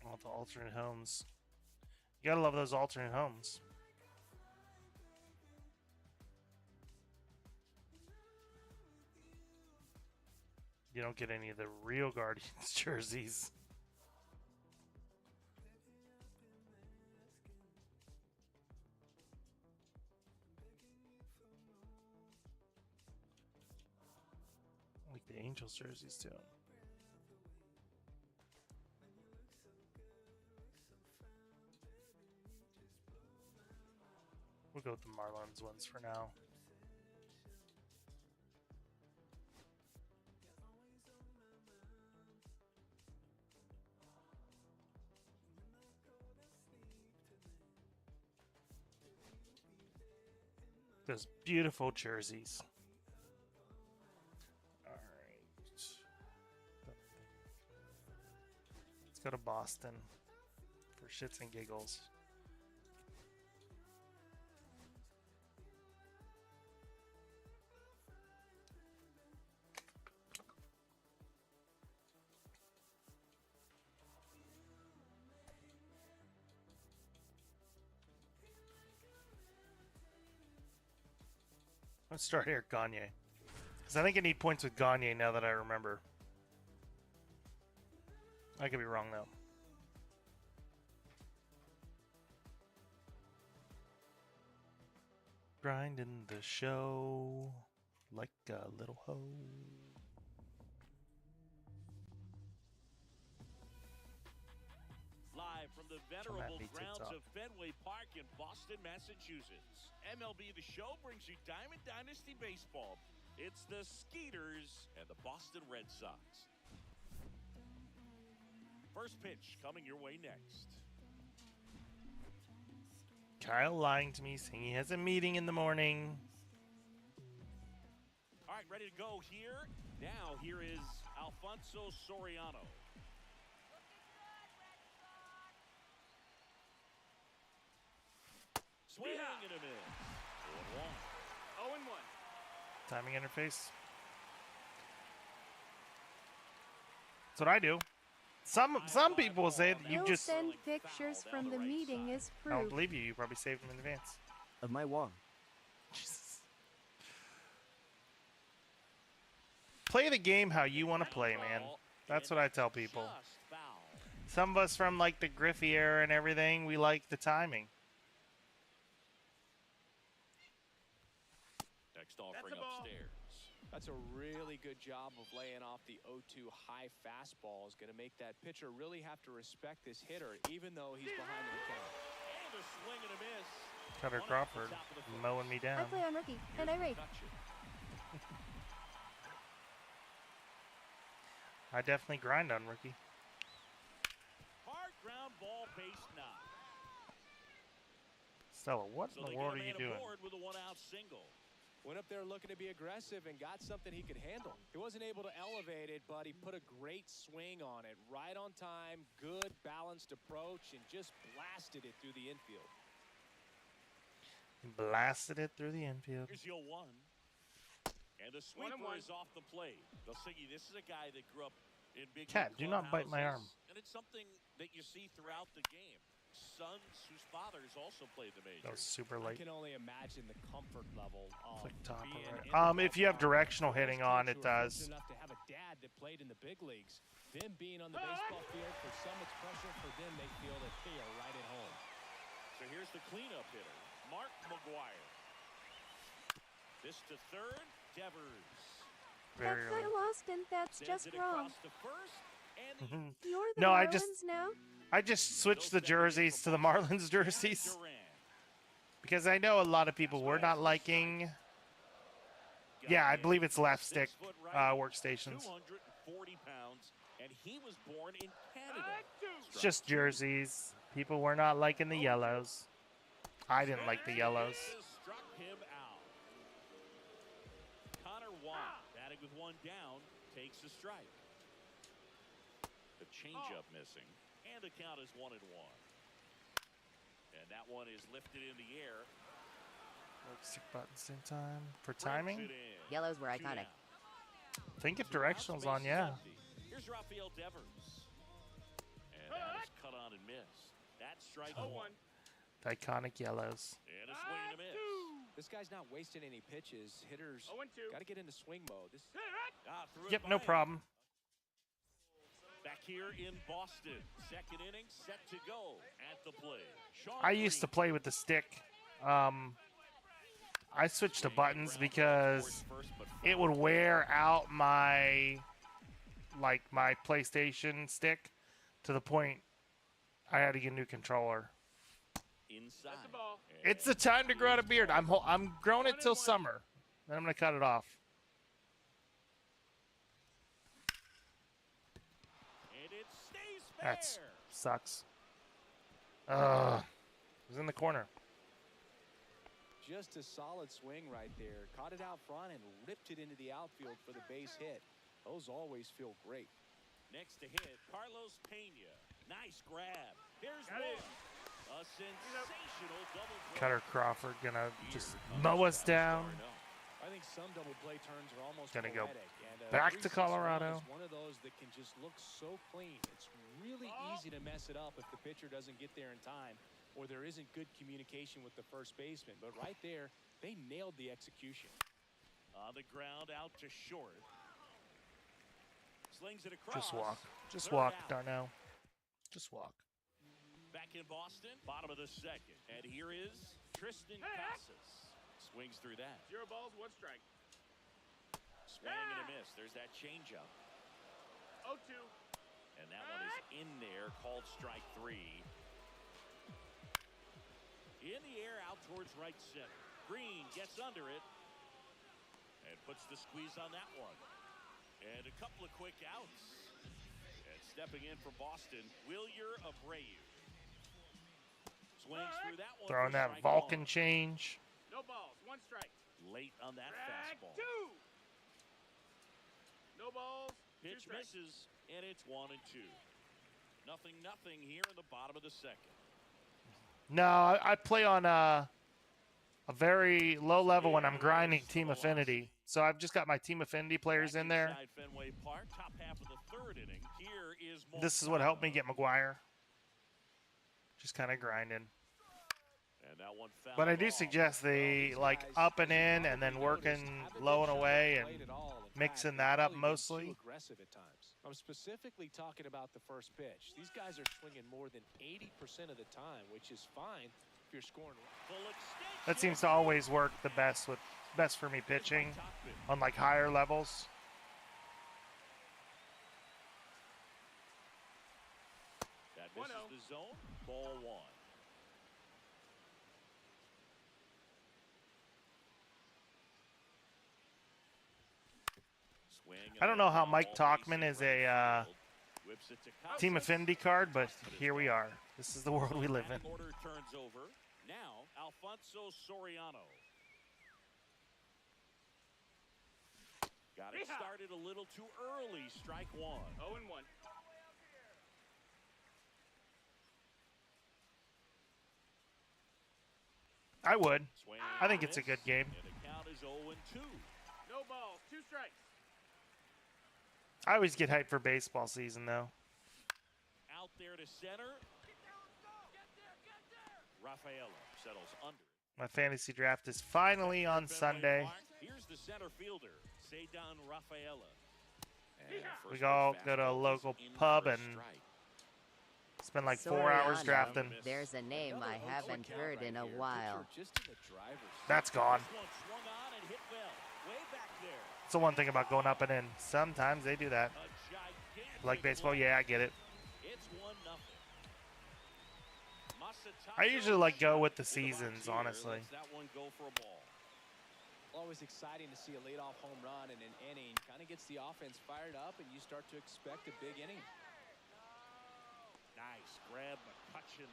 All the alternate homes. You gotta love those alternate homes. You don't get any of the real Guardians jerseys. I like the Angels jerseys too. We'll go with the Marlins ones for now. Those beautiful jerseys. All right. Let's go to Boston for shits and giggles. Let's start here, Gagne. Because I think I need points with Gagne now that I remember. I could be wrong, though. Grinding the show like a little hoe. Live from the venerable grounds of Fenway Park in Boston, Massachusetts. MLB The Show brings you Diamond Dynasty Baseball. It's the Skeeters and the Boston Red Sox. First pitch coming your way next. Kyle lying to me, saying he has a meeting in the morning. All right, ready to go here. Now, here is Alfonso Soriano. Swing and a miss. 0-1. 0-1. Timing interface. That's what I do. Some people will say that you He'll just. send pictures from the meeting as I don't proof. believe you. You probably saved them in advance. Of my wall. Jesus. Play the game how you want to play, man. That's what I tell people. Some of us from like the Griffey era and everything, we like the timing. Next offering upstairs. That's a really good job of laying off the 0-2 high fastball. Is going to make that pitcher really have to respect this hitter, even though he's behind in the count. And a swing and a miss. Cutter Crawford mowing me down. I play on rookie, and I rate. I definitely grind on rookie. Hard ground ball, base knock. Stella, what in the world are you doing? With a one-out single. Went up there looking to be aggressive and got something he could handle. He wasn't able to elevate it, but he put a great swing on it. Right on time, good balanced approach, and just blasted it through the infield. Blasted it through the infield. Here's your one. And the sweeper is off the plate. Silsigi, this is a guy that grew up in big Cat, do not bite my arm. And it's something that you see throughout the game. Sons whose fathers also played the majors. That was super late. I can only imagine the comfort level of Click top being right. If you have directional hitting on, it does. Enough to have a dad that played in the big leagues. Them being on the baseball field, for some it's pressure. For them, they feel that they are right at home. So here's the cleanup hitter, Mark McGuire. This to third, Devers. Very That's not lost, and that's just wrong. You're the No, Marlins now? I just switched the jerseys to the Marlins jerseys because I know a lot of people were not liking. Yeah, I believe it's left stick workstations. 240 pounds, and he was born in Canada. It's just jerseys. People were not liking the yellows. I didn't like the yellows. Struck him out. Connor Watt, batting with one down, takes a strike. The changeup missing. And the count is 1-1. And that one is lifted in the air. Stick button same time for timing. Yellows were iconic. Think if directional's on, yeah. Here's Rafael Devers. And that is cut on and missed. That's strike one. The iconic yellows. And a swing and a miss. This guy's not wasting any pitches. Hitters got to get into swing mode. Yep, no problem. Back here in Boston, second inning set to go at the plate. I used to play with the stick. I switched to buttons because it would wear out my PlayStation stick to the point I had to get a new controller. Inside. It's the time to grow out a beard. I'm growing it till summer. Then I'm gonna cut it off. That sucks. It was in the corner. Just a solid swing right there. Caught it out front and ripped it into the outfield for the base hit. Those always feel great. Next to hit, Carlos Pena. Nice grab. Here's one. A sensational double play. Cutter Crawford gonna just mow us down. I think some double play turns are almost gonna go poetic, and back to Colorado. one of those that can just look so clean. It's really easy to mess it up if the pitcher doesn't get there in time or there isn't good communication with the first baseman. But right there, they nailed the execution. On the ground out to short. Slings it across. Just walk. Just walk, Darnell. Just walk. Back in Boston, bottom of the second. And here is Tristan Casas. Swings through that. 0 balls, 1 strike. Swing and a miss. There's that changeup. 0-2. And that one is in there, called strike 3. In the air, out towards right center. Green gets under it and puts the squeeze on that one. And a couple of quick outs. And stepping in for Boston, Wilyer Abreu. Swings through that one. Throwing that Vulcan change. No balls, 1 strike. Late on that fastball. 2. No balls. Pitch misses, and it's 1-2. 0-0 here in the bottom of the second. No, I play on a a very low level when I'm grinding Team Affinity. So I've just got my Team Affinity players in there. This is what helped me get McGuire. Just kind of grinding. But I do suggest they like up and in and then working low and away and mixing that up mostly. I'm specifically talking about the first pitch. These guys are swinging more than 80% of the time, which is fine if you're scoring. That seems to always work the best for me pitching on like higher levels. That misses the zone. Ball one. I don't know how Mike Talkman is a Team Affinity card, but here we are. This is the world we live in. Order turns over. Now, Alfonso Soriano. Got it started a little too early. Strike one. 0-1. I would. I think it's a good game. And the count is 0-2. No balls. 2 strikes. I always get hyped for baseball season, though. Out there to center. Rafaela settles under. My fantasy draft is finally on Sunday. Here's the center fielder, Cedar Rafaela. We all go to a local pub and spend like 4 hours drafting. There's a name I haven't heard in a while. That's gone. It's the one thing about going up and in. Sometimes they do that. Like baseball, yeah, I get it. I usually like go with the seasons, honestly. Always exciting to see a leadoff home run in an inning. Kind of gets the offense fired up, and you start to expect a big inning. Nice grab, McCutcheon.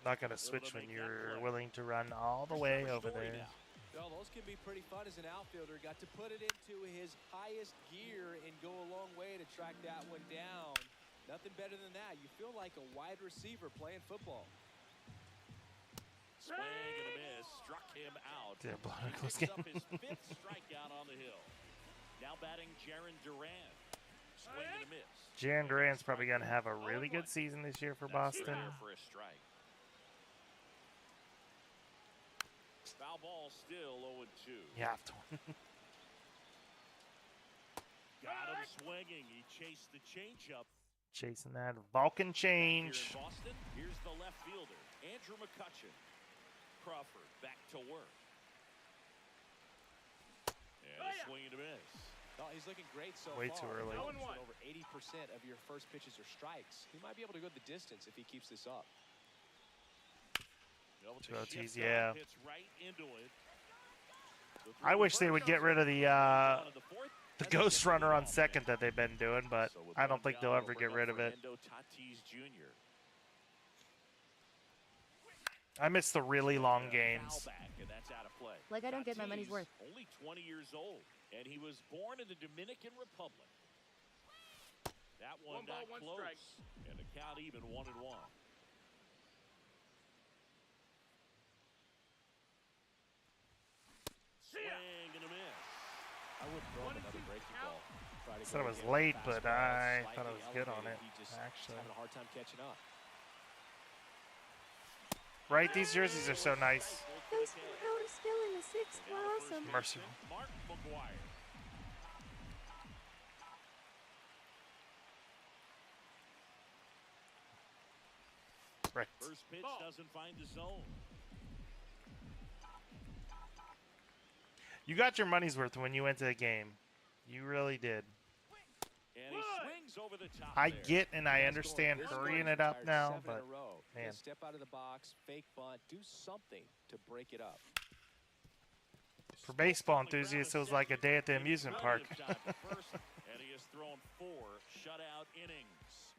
Not going to switch when you're willing to run all the way over there. Well, those can be pretty fun as an outfielder. Got to put it into his highest gear and go a long way to track that one down. Nothing better than that. You feel like a wide receiver playing football. Swing and a miss. Struck him out. Yeah, he picks up his 5th strikeout on the hill. Now batting Jaron Duran. Swing and a miss. Jaron Duran's probably going to have a really good season this year for Boston. For a strike. Foul ball still 0-2. You have to. Got him swinging. He chased the changeup. Chasing that Vulcan change. Here in Boston, here's the left fielder, Andrew McCutcheon. Crawford back to work. And a swing and a miss. Oh, he's looking great so Way far. too early. Over 80% of your first pitches are strikes. He might be able to go the distance if he keeps this up. 2 OTs, yeah. Right into it. I wish they would get rid of the ghost runner on second that they've been doing, but I don't think they'll ever get rid of it. I miss the really long games. Like I don't get my money's worth. Only 20 years old, and he was born in the Dominican Republic. That one not close, and the count even 1-1. Swing and a miss. I would throw him another breaking ball. Said it was late, but I thought I was good on it. Actually, having a hard time catching up. Right, these jerseys are so nice. Those who still in the 6th were awesome. Mercy. Mark McGuire. Right. First pitch doesn't find the zone. You got your money's worth when you went to the game. You really did. And he swings over the top I there. get and I understand hurrying it up now, but man. Step out of the box, fake bunt, do something to break it up. For baseball enthusiasts, it was like a day at the amusement park. And he has thrown 4 shutout innings.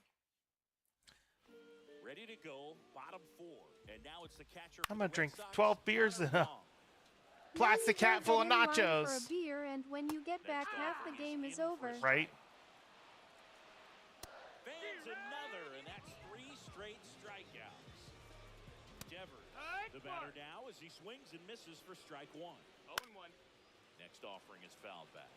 Ready to go, bottom 4. And now it's the catcher. I'm going to drink 12 beers and a plastic hat full of nachos. For a beer, and when you get back, half the game is over. Right? Fans another, and that's 3 straight strikeouts. The batter now as he swings and misses for strike one. 0-1. Next offering is fouled back.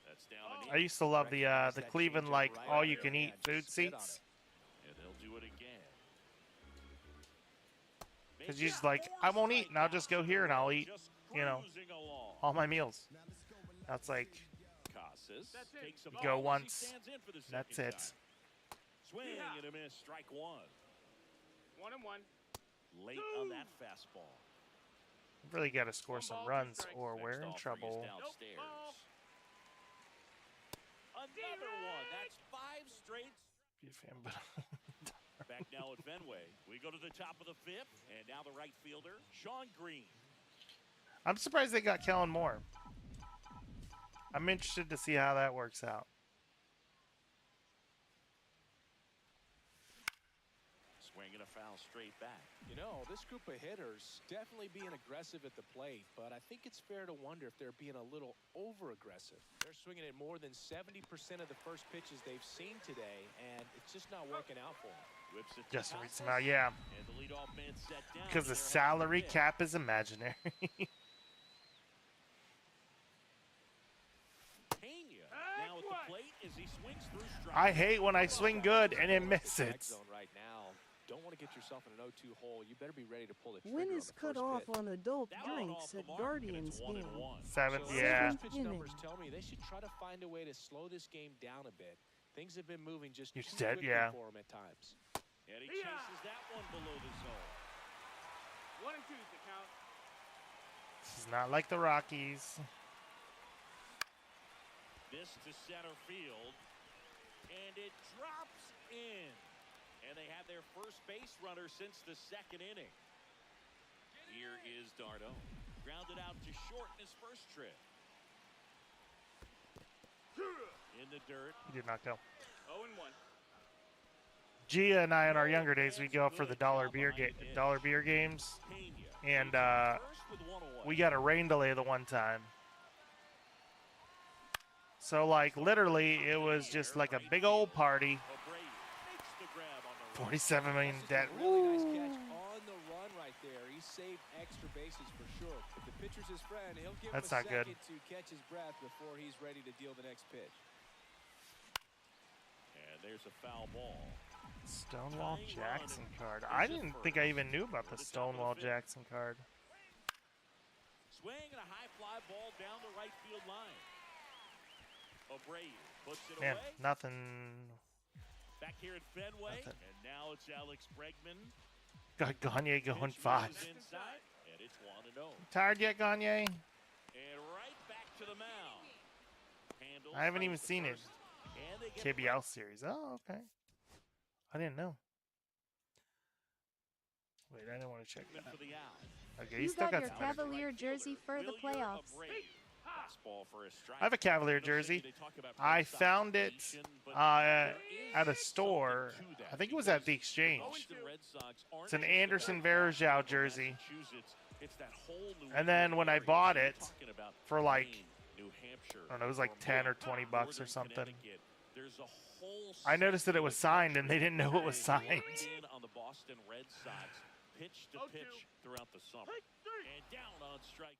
That's down. I used to love the Cleveland like all-you-can-eat food seats. And they'll do it again. Because you're just like, I won't eat, and I'll just go here and I'll eat, you know, all my meals. That's like, you go once, that's it. Swing and a miss, strike one. 1-1. Late on that fastball. Really got to score some runs or we're in trouble. Another one. That's 5 straight. Be a fan, but back now at Fenway. We go to the top of the 5th, and now the right fielder, Sean Green. I'm surprised they got Kellen Moore. I'm interested to see how that works out. Swinging a foul straight back. You know, this group of hitters definitely being aggressive at the plate, but I think it's fair to wonder if they're being a little over-aggressive. They're swinging at more than 70% of the first pitches they've seen today, and it's just not working out for them. Just to reach them out, yeah. Because the salary cap is imaginary. Now at the plate as he swings through strike. I hate when I swing good and it misses. Right now, don't want to get yourself in an 0-2 hole. You better be ready to pull it. When is cut off on adult drinks at Guardians game? 7th, yeah. Pitch numbers tell me they should try to find a way to slow this game down a bit. Things have been moving just too quickly for him at times. And he chases that one below the zone. 1-2 to count. This is not like the Rockies. This to center field, and it drops in. And they have their first base runner since the 2nd inning. Here is Darno. Grounded out to short in his first trip. In the dirt. He did not go. 0-1. Gia and I in our younger days, we go up for the dollar beer games, and we got a rain delay the one time. So like literally, it was just like a big old party. 47 million debt. Really nice catch on the run right there. He saved extra bases for sure. If the pitcher's his friend, he'll give him a second to catch his breath before he's ready to deal the next pitch. And there's a foul ball. Stonewall Jackson card. I didn't think I even knew about the Stonewall Jackson card. Swing and a high fly ball down the right field line. Abreu puts it Man, away. nothing. Back here at Fenway, and now it's Alex Bregman. Got Gagne going 5. Inside, and it's 1-0. Tired yet, Gagne? And right back to the mound. Handles I haven't even seen it. And they KBL series. Oh, okay. I didn't know. Wait, I didn't want to check that. Okay, You still got got your Cavalier jersey for the playoffs. I have a Cavalier jersey. I found it at a store. I think it was at the Exchange. It's an Anderson Varejao jersey. And then when I bought it for like, I don't know, it was like 10 or 20 bucks or something. I noticed that it was signed and they didn't know it was signed. On the Boston Red Sox, pitch to pitch throughout the summer, and down on strike.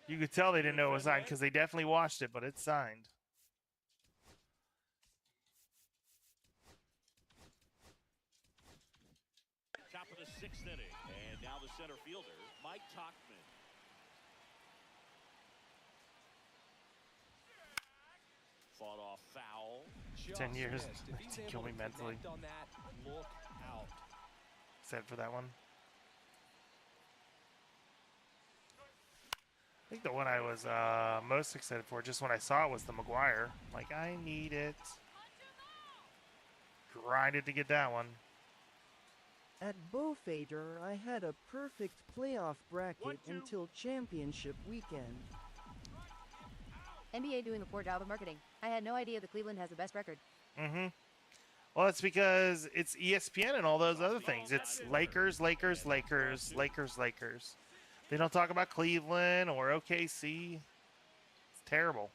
You could tell they didn't know it was signed because they definitely watched it, but it's signed. Top of the 6th inning, and now the center fielder, Mike Tauchman. Fought off foul. 10 years to kill me mentally. Excited for that one. I think the one I was most excited for, just when I saw it, was the McGuire. Like, I need it. Grinded to get that one. At Beaufader, I had a perfect playoff bracket until championship weekend. NBA doing a poor job of marketing. I had no idea that Cleveland has the best record. Mm-hmm. Well, it's because it's ESPN and all those other things. It's Lakers, Lakers, Lakers, Lakers, Lakers. They don't talk about Cleveland or OKC. It's terrible.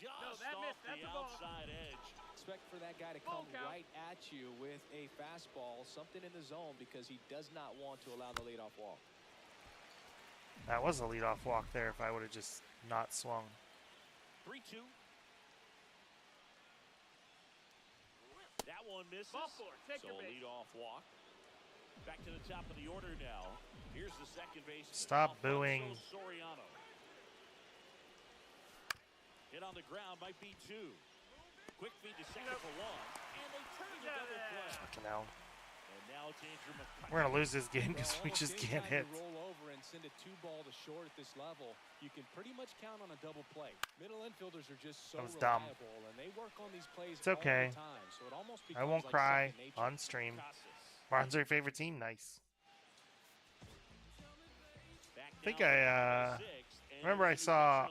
Just off the outside edge. expect for that guy to come right at you with a fastball, something in the zone, because he does not want to allow the leadoff walk. That was a leadoff walk there if I would have just not swung. 3-2. That one misses. So a leadoff walk. Back to the top of the order now. Here's the second base. Stop booing. Soriano. Hit on the ground might be 2. Quick feed to second for 1. And they turn the double play. Fucking hell. And now it's Andrew McCutcheon. We're gonna lose this game because we just can't hit. Roll over and send a 2-ball to short at this level. You can pretty much count on a double play. Middle infielders are just so reliable, and they work on these plays it's okay. all the time. So it almost I won't like cry on stream. Barnes are your favorite team. Nice. I think I remember I saw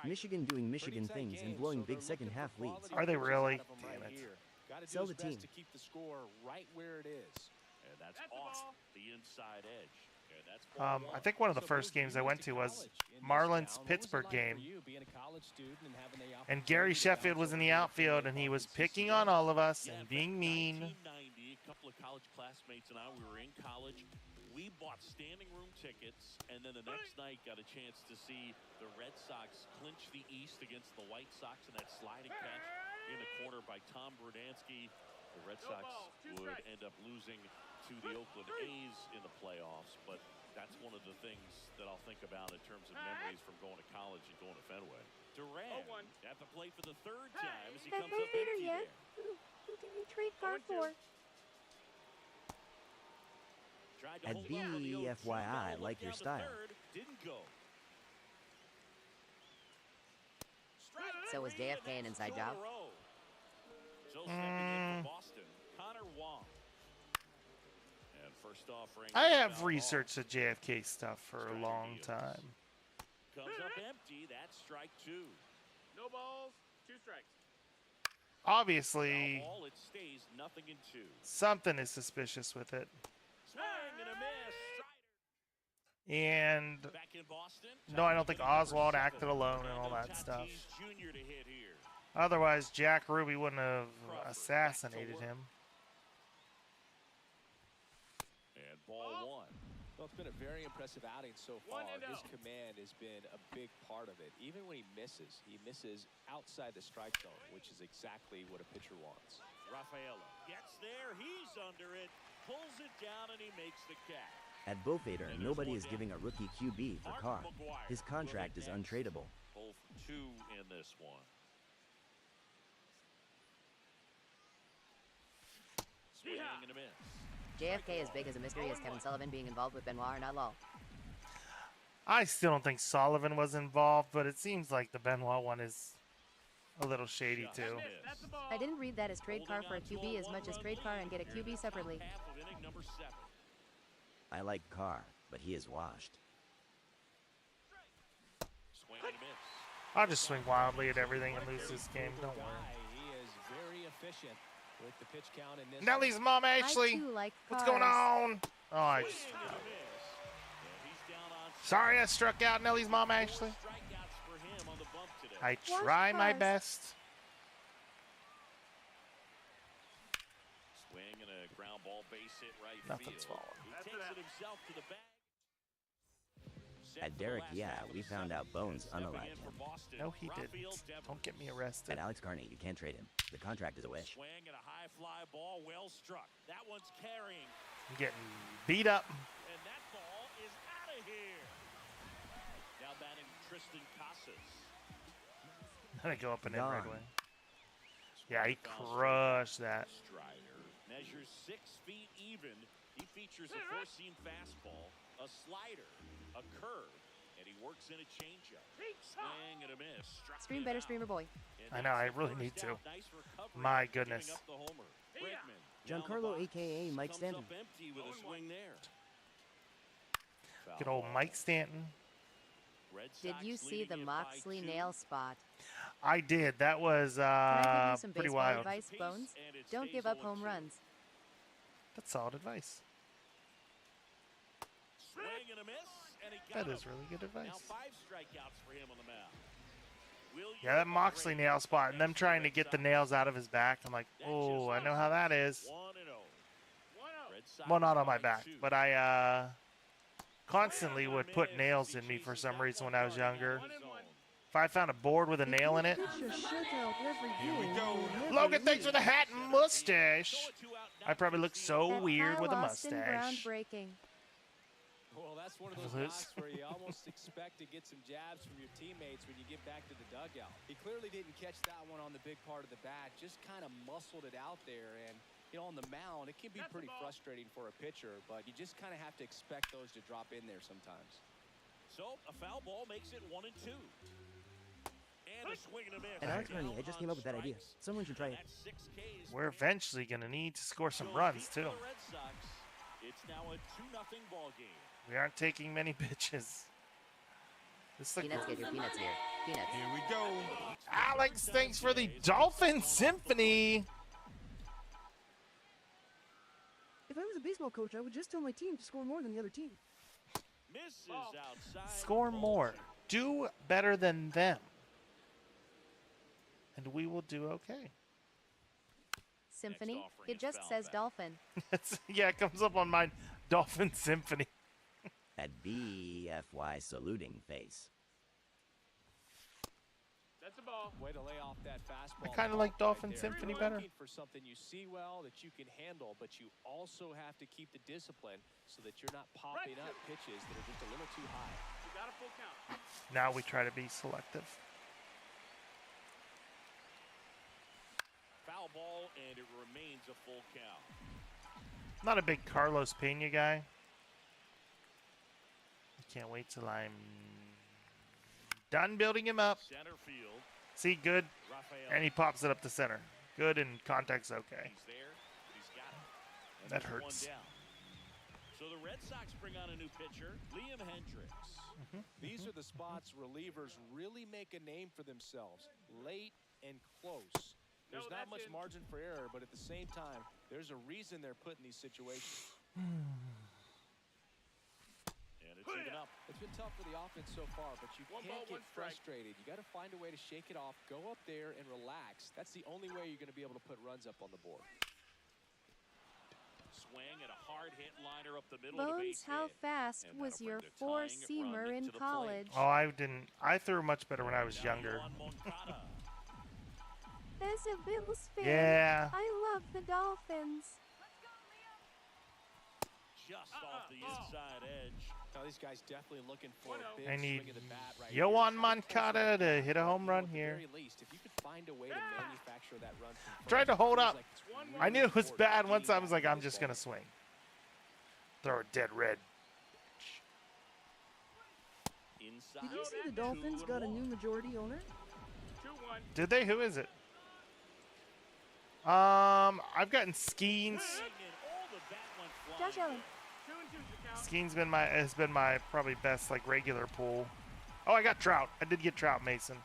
Michigan doing Michigan things and blowing big second half leads. Are they really? Damn it. Sell the team. To keep the score right where it is. And that's off the inside edge. I think one of the first games I went to was Marlins Pittsburgh game. And Gary Sheffield was in the outfield and he was picking on all of us and being mean. 1990, a couple of college classmates and I, we were in college. We bought standing room tickets, and then the next night got a chance to see the Red Sox clinch the East against the White Sox in that sliding catch in the corner by Tom Brudansky. The Red Sox would end up losing to the Oakland A's in the playoffs, but that's one of the things that I'll think about in terms of memories from going to college and going to Fenway. Durant at the plate for the 3rd time as he comes up empty there. Who can you trade car for? At BEFYI, like your style. Didn't go. So was JFK an inside job? So stepping in for Boston, Connor Wong. And first off, I have researched the JFK stuff for a long time. Comes up empty. That's strike 2. No balls, 2 strikes. Obviously, ball, it stays nothing in 2. Something is suspicious with it. Swing and a miss. And back in Boston, no, I don't think Oswald acted alone and all that stuff. Otherwise, Jack Ruby wouldn't have assassinated him. And ball 1. Well, it's been a very impressive outing so far. His command has been a big part of it. Even when he misses outside the strike zone, which is exactly what a pitcher wants. Rafaela gets there. He's under it. Pulls it down, and he makes the catch. At Beaufader, nobody is giving a rookie QB for Carr. His contract is untradeable. 0 for 2 in this one. Swing and a miss. JFK as big as a mystery as Kevin Sullivan being involved with Benoit or not law. I still don't think Sullivan was involved, but it seems like the Benoit one is a little shady too. I didn't read that as trade car for a QB as much as trade car and get a QB separately. I like Carr, but he is washed. I'll just swing wildly at everything and lose this game. Don't worry. He is very efficient with the pitch count in this. Nellie's mom, Ashley. What's going on? Oh, I just. Sorry, I struck out Nellie's mom, Ashley. I try my best. Swing and a ground ball base hit right Nothing's field. falling. He takes it himself to the bag. At Derek, yeah, we found out Bones unalived him. No, he didn't. Don't get me arrested. At Alex Carney, you can't trade him. The contract is a wish. Swing and a high fly ball, well struck. That one's carrying. I'm getting beat up. And that ball is out of here. Now batting Tristan Casas. Let it go up and in right away. Yeah, he crushed that. Strider measures 6 feet even. He features a 4-seam fastball, a slider, a curve, and he works in a changeup. Swing and a miss. Stream better, streamer boy. I know, I really need to. My goodness. Giancarlo, a.k.a. Mike Stanton. Good old Mike Stanton. Did you see the Moxley nail spot? I did. That was Can I give you some pretty baseball wild. advice, Bones? Don't give up home runs. That's solid advice. Swing and a miss, and he That got is really good advice. Now 5 strikeouts for him on the mound. Yeah, that Moxley nail spot and them trying to get the nails out of his back. I'm like, oh, I know how that is. Well, not on my back, but I constantly would put nails in me for some reason when I was younger. If I found a board with a nail in it. Logan, thanks for the hat and mustache. I probably look so weird with a mustache. Groundbreaking. Well, that's one of those knocks where you almost expect to get some jabs from your teammates when you get back to the dugout. He clearly didn't catch that one on the big part of the bat, just kind of muscled it out there. And, you know, on the mound, it can be pretty frustrating for a pitcher, but you just kind of have to expect those to drop in there sometimes. So, a foul ball makes it 1-2. And a swing and a miss. And Alex Bernie, I just came up with that idea. Someone should try it. We're eventually going to need to score some runs, too. It's now a 2-0 ball game. We aren't taking many pitches. Peanuts, get your peanuts here. Peanuts. Here we go. Alex, thanks for the Dolphin Symphony. If I was a baseball coach, I would just tell my team to score more than the other team. Misses outside. Score more. Do better than them. And we will do okay. Symphony? It just says dolphin. Yeah, it comes up on my Dolphin Symphony. That BFY saluting face. That's a ball. Way to lay off that fastball. I kind of like Dolphin Symphony better. Looking for something you see well that you can handle, but you also have to keep the discipline so that you're not popping up pitches that are just a little too high. You got a full count. Now we try to be selective. Foul ball, and it remains a full count. Not a big Carlos Pena guy. I can't wait till I'm done building him up. Center field. See, good. Rafael. And he pops it up to center. Good, and contact's okay. He's there, but he's got it. And That there's hurts. one down. So the Red Sox bring on a new pitcher, Liam Hendricks. These are the spots relievers really make a name for themselves. Late and close. There's not much margin for error, but at the same time, there's a reason they're put in these situations. And it's even up. It's been tough for the offense so far, but you can't get frustrated. You got to find a way to shake it off, go up there and relax. That's the only way you're going to be able to put runs up on the board. Swing and a hard hit liner up the middle of the Bones, base how hit. fast And was that'll your bring the tying four-seamer run in to the plate. college? Oh, I didn't. I threw much better when I was younger. As a Bills fan, Yeah. I love the Dolphins. Just off the inside edge. Now these guys definitely looking for a big I need swing of the bat right Yoan here. Moncada to hit a home run At the here. very least, if you could find a way to manufacture that run from Tried to first, hold it feels up. like it's really I knew it was important bad. to Once keep I was like, that I'm just going to baseball. swing. Throw a dead red. Inside. Did you see the Dolphins got a new majority owner? 2-1. Did they? Who is it? I've gotten Skeens. Josh Allen. 2-2's the count. Skeens has been my probably best like regular pool. Oh, I got Trout. I did get Trout, Mason.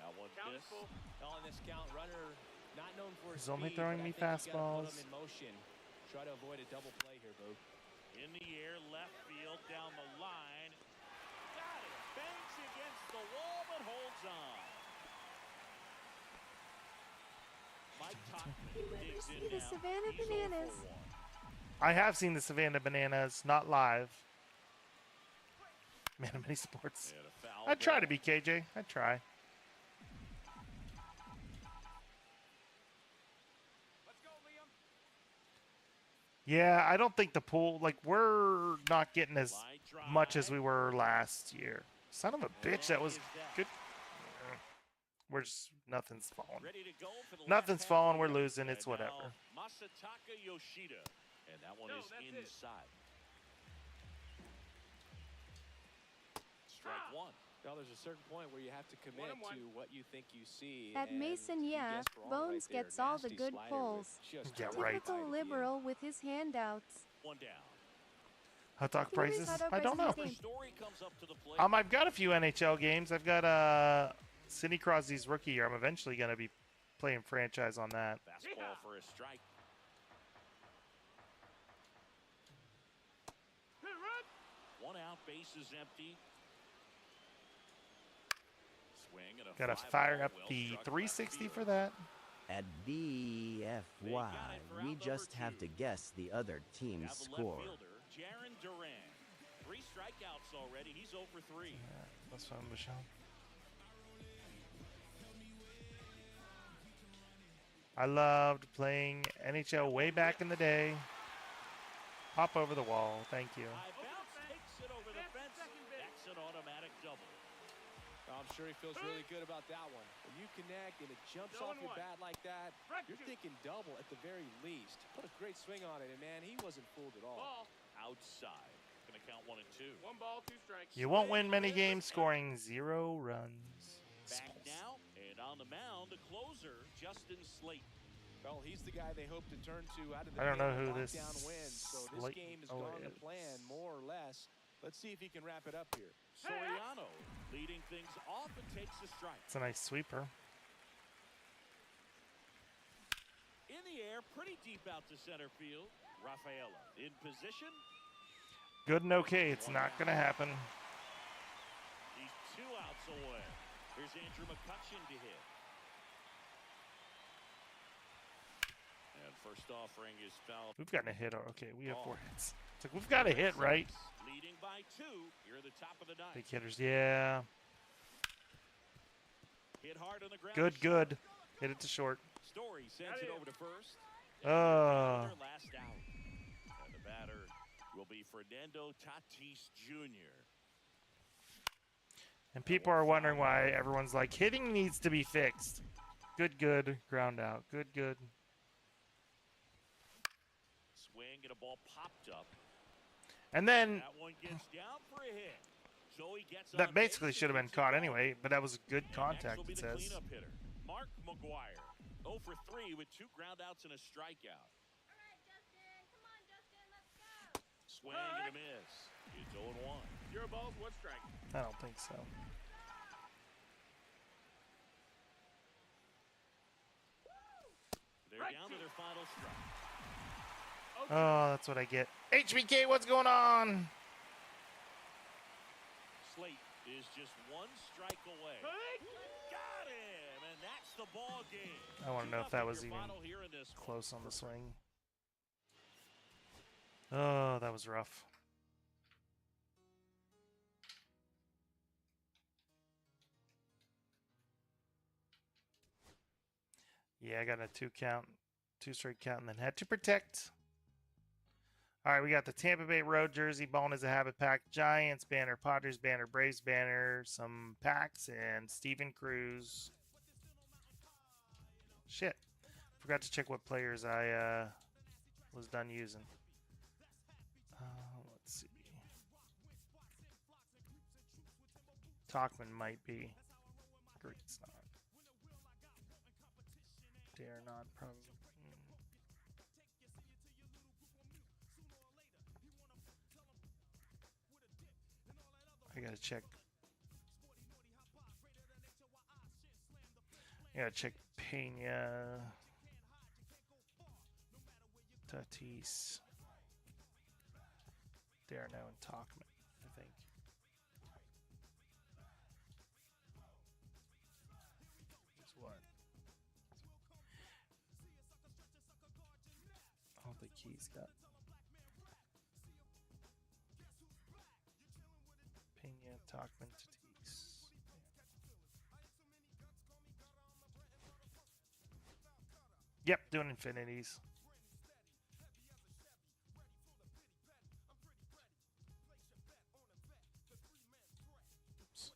Now one Count is miss. full. On this count, runner not known for He's only speed, throwing but I me think you gotta put fastballs. him in motion. Try to avoid a double play here, Boo. In the air, left field, down the line. Got it. Banks against the wall, but holds on. Mike Tauchman digs See in the now. Savannah He's 0 Bananas. for 1. I have seen the Savannah Bananas, not live. Man of many sports. And a foul I try ball. to be KJ. I try. Yeah, I don't think the pool, like, we're not getting as much as we were last year. Son of a bitch, that was good. We're just, nothing's falling. Ready to go for the Nothing's last falling, half we're of the losing, game. it's And whatever. now Masataka Yoshida. And that one is inside. Strike one. Well, there's a certain point where you have to commit to what you think you see. At and Mason, you yeah, guessed wrong Bones right there. gets all the Nasty good slider pulls. with just Yeah, the right. Typical idea. liberal with his handouts. One down. Hot dog Who is prices? hot dog I don't know. prices? Story comes up to the plate. I've got a few NHL games. I've got Sidney Crosby's rookie year. I'm eventually going to be playing franchise on that. Fastball for a strike. One out, base is empty. Swing and a Gotta fly fire ball up well the struck by 360 fielder. for that. At BFY, we just have to guess the other team's Now the score. left fielder, Jaron Duran. 3 strikeouts already. He's 0 for 3. That's fine, Michelle. I loved playing NHL way back in the day. Hop over the wall. Thank you. High bounce takes it over the fence. That's an automatic double. I'm sure he feels really good about that one. When you connect and it jumps off your bat like that, you're thinking double at the very least. What a great swing on it, and man, he wasn't fooled at all. Ball. Outside. Going to count 1 and 2. 1 ball, 2 strikes. You won't win many games scoring 0 runs. Back now, and on the mound, the closer, Justin Slate. Well, he's the guy they hope to turn to out of the I don't know game who with this lockdown wins. So this Slate- game has oh, gone it to plan, more or less. Let's see if he can wrap it up here. Soriano leading things off and takes a strike. It's a nice sweeper. In the air, pretty deep out to center field. Rafaela in position. Good and okay. It's not going to happen. He's 2 outs away. Here's Andrew McCutcheon to hit. And first offering is fouled. We've gotten a hit. Okay, we have 4 hits. It's like we've got a hit, right? Leading by 2. You're the top of the 9th. Big hitters, yeah. Hit hard on the ground. Good, good. Hit it to short. Story sends it over to first. Oh. Last out. And the batter will be Fernando Tatis Jr. And people are wondering why everyone's like, hitting needs to be fixed. Good, good. Ground out. Good, good. Swing and a ball popped up. And then That one gets down for a hit. So he gets that on basically base should have and been gets caught it anyway, but that was good And contact, next will be it the says. cleanup hitter, Mark McGuire. 0 for 3 with 2 groundouts and a strikeout. Swing and a miss. It's 0 and 1. 0 balls, 1 strike. I don't think so. They're down to their final strike. Oh, that's what I get. HBK, what's going on? Slate is just 1 strike away. Got him, and that's the ball game. I want to know if that was Your even final here in this one. close on the swing. Oh, that was rough. Yeah, I got a 2 count, 2 straight count, and then had to protect. All right, we got the Tampa Bay Road jersey, Bone is a Habit pack, Giants banner, Padres banner, Braves banner, some packs, and Steven Cruz. Shit. Forgot to check what players I was done using. Let's see. Talkman might be. Great's not. Dare not, probably. I gotta check. I gotta check Pena, Tatis, Darno, and Talkman, I think. Is what? I don't think he's got. Pena, Talkman, Tatis. Yep, doing infinities. Oops.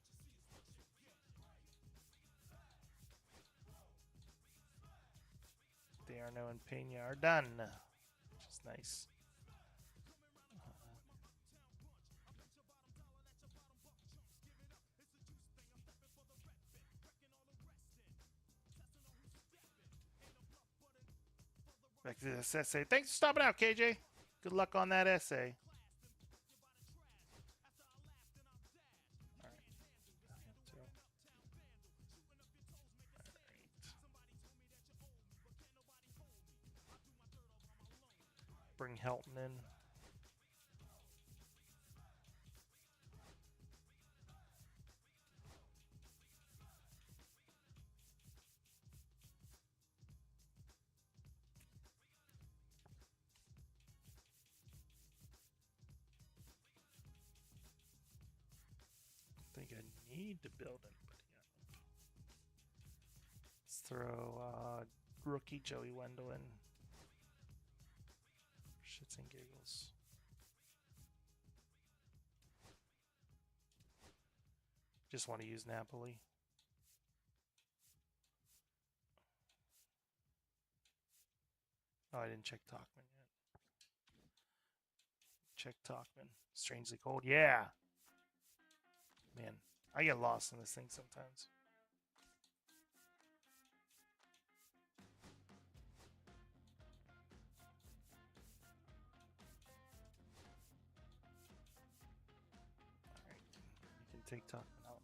Darno and Pena are done, which is nice. Back to this essay. Thanks for stopping out, KJ. Good luck on that essay. All right. Bring Helton in. need to build it. Let's throw rookie Joey Wendell in. Shits and giggles. Just want to use Napoli. Oh, I didn't check Talkman yet. Check Talkman. Strangely cold. Yeah. Man, I get lost in this thing sometimes. Alright. You can take Talkman out.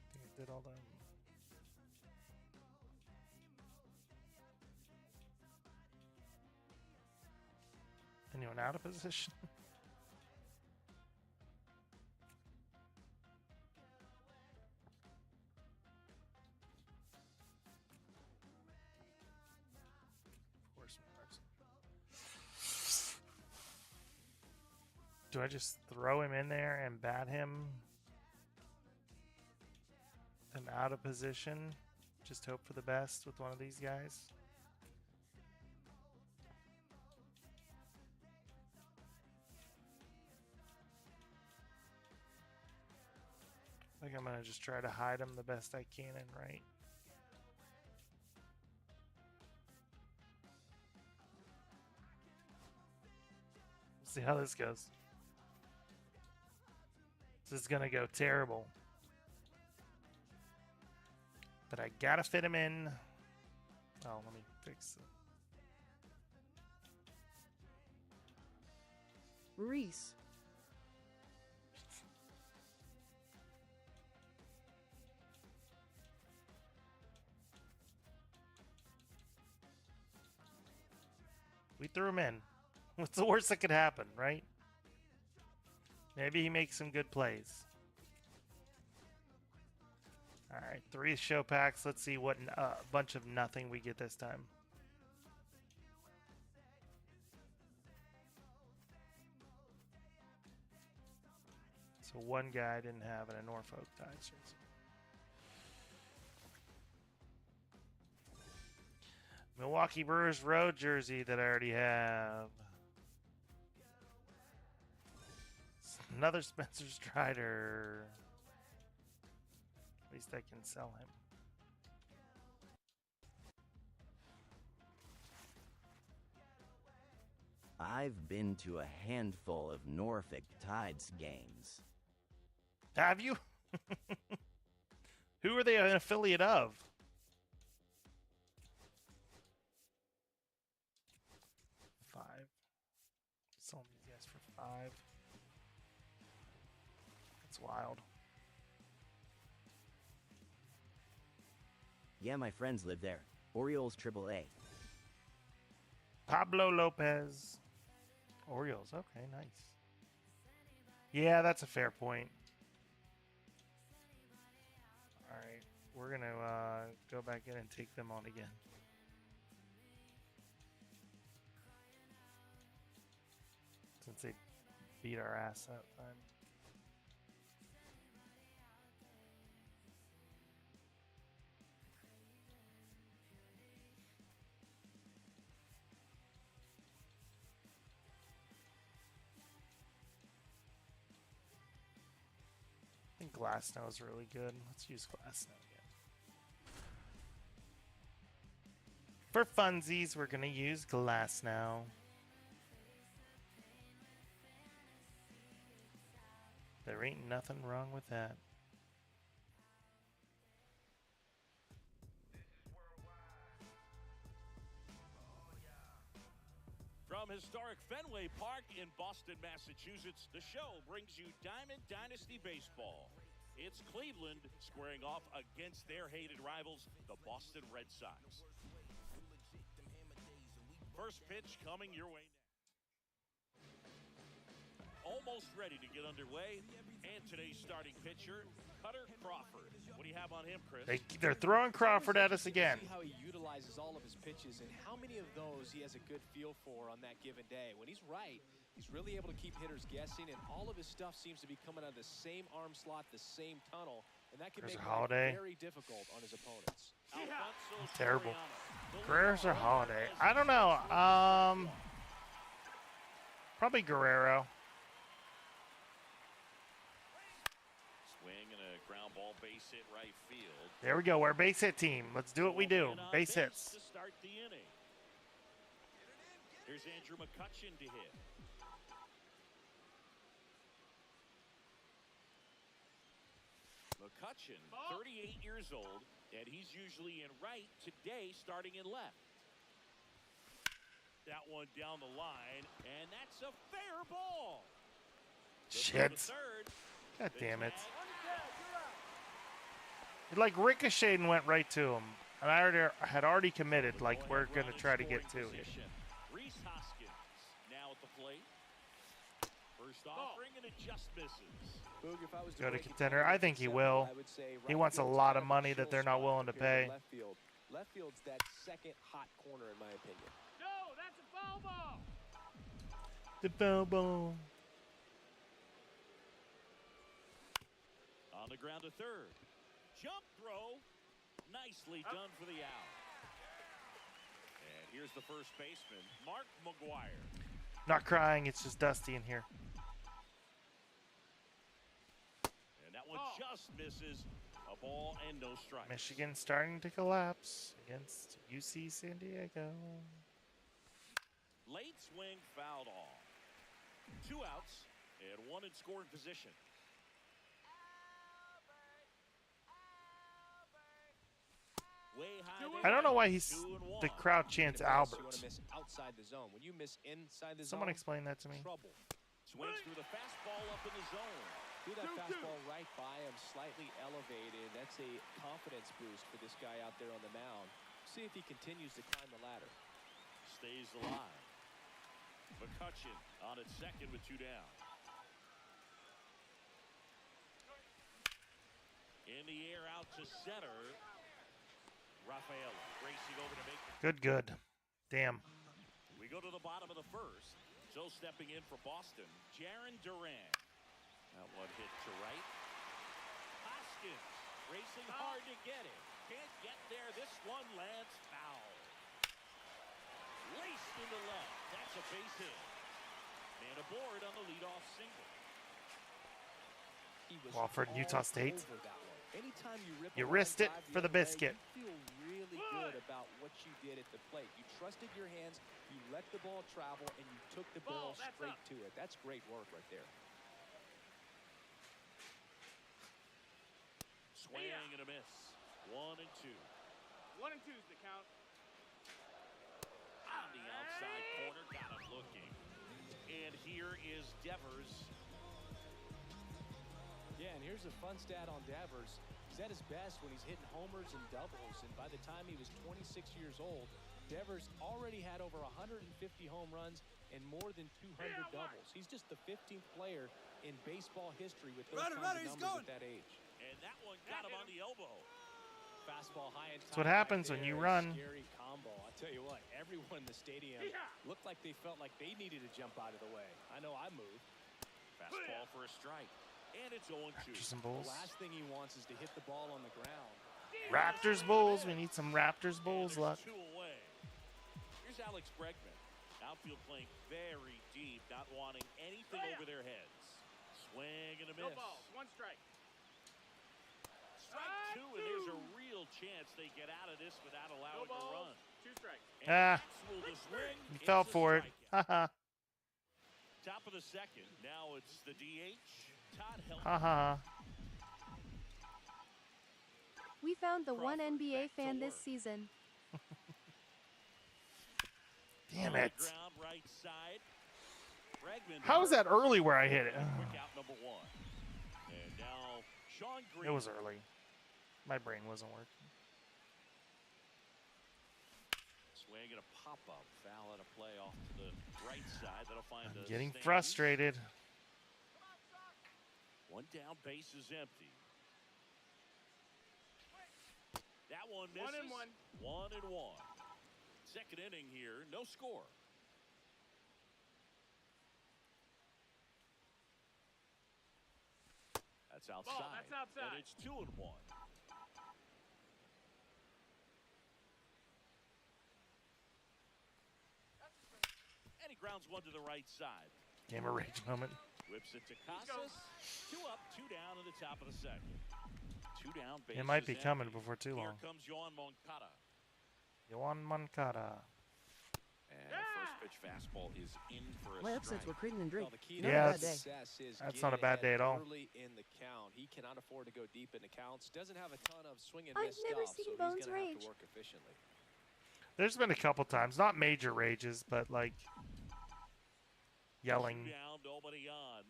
I think I did all them. Anyone out of position? Of course, do I just throw him in there and bat him? And out of position? Just hope for the best with one of these guys? I think I'm going to just try to hide him the best I can and right. We'll see how this goes. This is going to go terrible. But I got to fit him in. Oh, let me fix it. Reese. We threw him in. What's the worst that could happen, right? Maybe he makes some good plays. All right, 3 show packs. Let's see what bunch of nothing we get this time. So one guy didn't have in a Norfolk Tides jersey. Milwaukee Brewers road jersey that I already have. Another Spencer Strider. At least I can sell him. I've been to a handful of Norfolk Tides games. Have you? Who are they an affiliate of? $5. Selling these guys for $5. That's wild. Yeah, my friends live there. Orioles AAA. Pablo Lopez. Orioles. Okay, nice. Yeah, that's a fair point. All right, we're going to go back in and take them on again. Since they beat our ass that time. I think Glass Now is really good. Let's use Glass Now again. For funsies, we're going to use Glass Now. There ain't nothing wrong with that. From historic Fenway Park in Boston, Massachusetts, the show brings you Diamond Dynasty Baseball. It's Cleveland squaring off against their hated rivals, the Boston Red Sox. First pitch coming your way now. almost ready to get underway. And today's starting pitcher, Cutter Crawford. What do you have on him, Chris? They're throwing Crawford at us again. See how he utilizes all of his pitches and how many of those he has a good feel for on that given day. When he's right, he's really able to keep hitters guessing, and all of his stuff seems to be coming out of the same arm slot, the same tunnel, and that can make it very difficult on his opponents. Terrible. Guerrero's or Holiday? I don't know. Probably Guerrero. Swing and a ground ball, base hit right field. There we go. We're a base hit team. Let's do what we do. Base hits. To start the inning. Here's Andrew McCutchen to hit. McCutchen, 38 years old, and he's usually in right, today starting in left. That one down the line, and that's a fair ball. Shit. God damn it. It like ricocheted and went right to him. And I had already committed, like we're going to try to get to it. Reese Hoskins now at the plate. First offering, and it just misses. Go to contender. I think he will. He wants a lot of money that they're not willing to pay. Left field's that second hot corner, in my opinion. No, that's a foul ball. The foul ball. On the ground to third. Jump throw. Nicely done for the out. And here's the first baseman, Mark McGuire. Not crying. It's just dusty in here. And that one just misses. A ball and no strike. Michigan starting to collapse against UC San Diego. Late swing fouled off. 2 outs and 1 in scoring position. Way high. I don't know why the crowd chants Albert. You want to miss outside the zone. When you miss inside the Someone zone, explain that to me. Trouble. Swings through the fastball up in the zone. Threw that fastball right by him, slightly elevated. That's a confidence boost for this guy out there on the mound. See if he continues to climb the ladder. Stays alive. McCutchen on at second with 2 down. In the air out to center. Rafaela racing over to make it. Good. Damn. We go to the bottom of the first. So stepping in for Boston, Jaron Duran. That one hit to right. Hoskins racing hard to get it. Can't get there. This one lands foul. Laced into left. That's a base hit. Man aboard on the leadoff single. Wofford, Utah State. Anytime You risked it for the biscuit. You feel really good about what you did at the plate. You trusted your hands, you let the ball travel, and you took the ball straight to it. That's great work right there. Swing and a miss. 1 and 2. 1 and 2's the count. On the outside corner, got him looking. And here is Devers. Yeah, and here's a fun stat on Devers. He's at his best when he's hitting homers and doubles, and by the time he was 26 years old, Devers already had over 150 home runs and more than 200 doubles. He's just the 15th player in baseball history with those kinds of numbers at that age. And that one got him on the elbow. Fastball high and That's what happens when you run. Scary combo. I tell you what, everyone in the stadium looked like they felt like they needed to jump out of the way. I know I moved. Fastball for a strike. And it's 0-2. The last thing he wants is to hit the ball on the ground. Raptors Bulls. We need some Raptors Bulls luck. 2 away. Here's Alex Bregman. Outfield playing very deep, not wanting anything over their heads. Swing and a miss. No ball. 1 strike. Strike 2, and there's a real chance they get out of this without allowing a run. 2 strikes. He fell for it. Haha. Top of the second. Now it's the DH. Todd Helton. Haha. We found the one NBA fan this season. Damn it. Ground right side. How was that early where I hit it? Quick out number 1. And now Sean Green. It was early. My brain wasn't working. Swing and a pop-up. Foul and a play off to the right side. That'll find I'm getting frustrated. One down, base is empty. That one misses. 1-1. Second inning here, no score. That's outside. And it's 2-1. And he grounds one to the right side. Game of rage moment. Whips it to Casas. 2 up, 2 down in the top of the second. 2 down. It might be coming before too long. Here comes Yoan Moncada. Yoan Moncada. And the first pitch fastball is in for a My upsets were Creighton and Drake. Yeah, that's not a bad day at all. Early in the count, he cannot afford to go deep into counts. Doesn't have a ton of swing and I've miss never stuff, seen so Bones he's gonna have rage. to work efficiently. There's been a couple times, not major rages, but like yelling. 2 down, nobody on.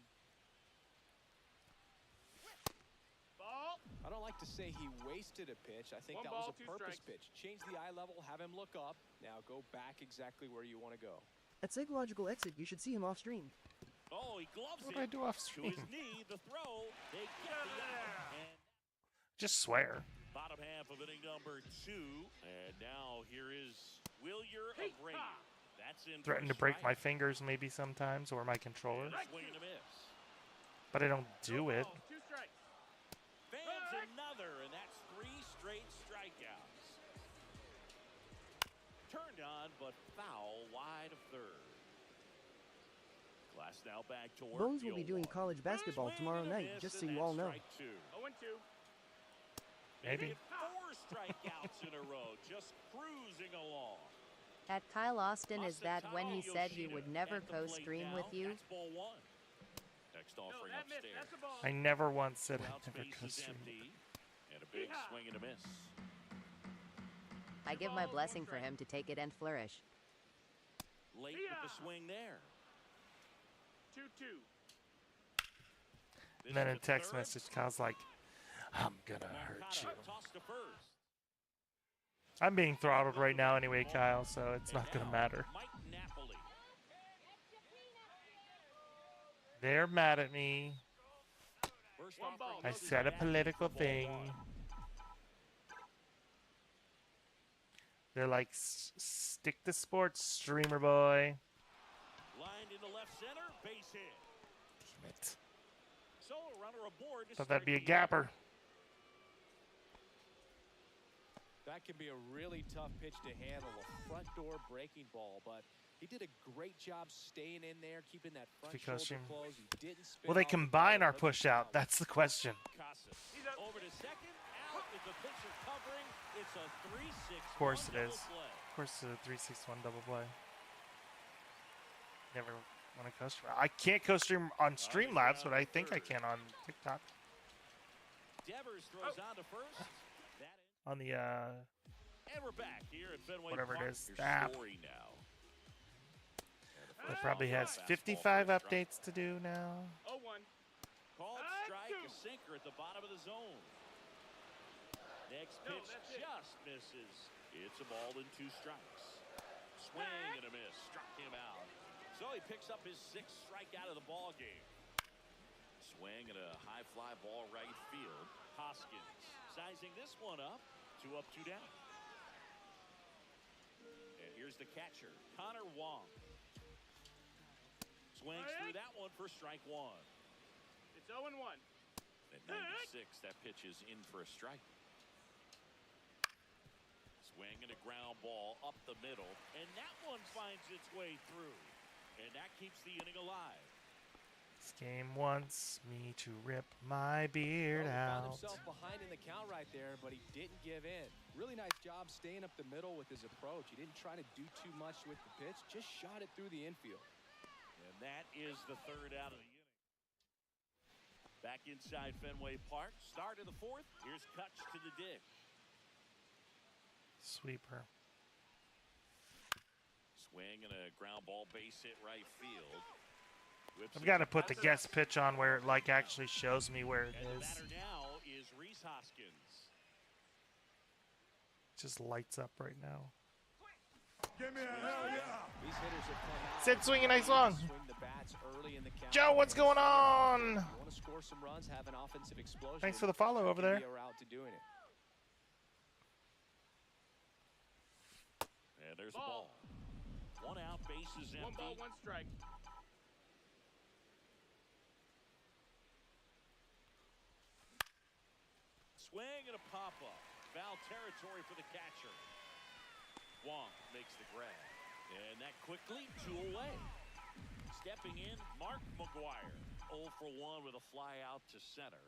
I don't like to say he wasted a pitch. I think that was a purpose pitch. Change the eye level, have him look up. Now go back exactly where you want to go. At psychological exit, you should see him off stream. Oh, he gloves What it. did I do off To stream? his knee, the throw. They get the out. And Just swear. bottom half of inning number 2. And now here is Wilyer Abreu. That's in. Threaten to break my fingers maybe sometimes, or my controller. Swing and a miss. But I don't do it. 2 strikes. Fans another, and that's 3 straight strikeouts. Turned on, but foul wide of third. Glass now back to work. Bones will be doing college basketball tomorrow night, just so you all know. 0-2. Maybe. 4 strikeouts in a row, just cruising along. At Kyle Austin, is that when he said he would never co-stream with you? That's ball 1. Next offering upstairs. I never once said Crowd I'd never space go is stream. empty, and a big swing and a miss. I give my blessing for him to take it and flourish. Late with the swing there. 2-2. And then in text message, Kyle's like, I'm gonna hurt you. Toss to first. I'm being throttled right now anyway, Kyle, so it's not gonna matter. Mike Napoli. They're mad at me. First I said a political thing. They're like, stick to sports, streamer boy. Lined into left center, base hit. Damn it. So a runner aboard. Thought that'd be a gapper. That can be a really tough pitch to handle, a front door breaking ball, but he did a great job staying in there, keeping that front shoulder closed. He didn't spin. Will they combine our push out? That's the question. He's over to second. Out with the pitcher covering. It's a 3-6. Of course it is. Of course it's a 3-6-1 double play. Never want to co-stream. I can't co-stream on Streamlabs, but I think I can on TikTok. Devers throws on to first. On the And we're back here at Fenway whatever Park. it is, Your app. story now. It probably has 55 updates to do now. 0-1. Called strike, a sinker at the bottom of the zone. Next pitch just misses. It's a ball and 2 strikes. Swing and a miss. Struck him out. So he picks up his 6th strikeout of the ball game. Swing and a high fly ball right field. Hoskins sizing this one up. 2 up, 2 down. And here's the catcher, Connor Wong. Swings through that one for strike 1. It's 0-1. At 96, that pitch is in for a strike. Swing and a ground ball up the middle, and that one finds its way through. And that keeps the inning alive. This game wants me to rip my beard He found out. himself behind in the count right there, but he didn't give in. Really nice job staying up the middle with his approach. He didn't try to do too much with the pitch, just shot it through the infield. And that is the 3rd out of the inning. Back inside Fenway Park. Start of the 4th. Here's Kutch to the dig. Sweeper. Swing and a ground ball base hit right field. Whips I've it got to put the guest pitch on where it like actually shows me where it And the is. batter now is Reese Hoskins. Just lights up right now. Give me a hell yeah. These hitters have come out. Sid swinging nice long. Swing the bats early in the count. Joe, what's going on? You want to score score some runs, have an offensive explosion. Thanks for the follow over there. Be a route to doing it. And there's the ball. 1 out, bases empty. 1 ball, 1 strike. Swing and a pop-up. Foul territory for the catcher. Wong makes the grab. And that quickly 2 away. Stepping in, Mark McGuire. 0 for 1 with a fly out to center.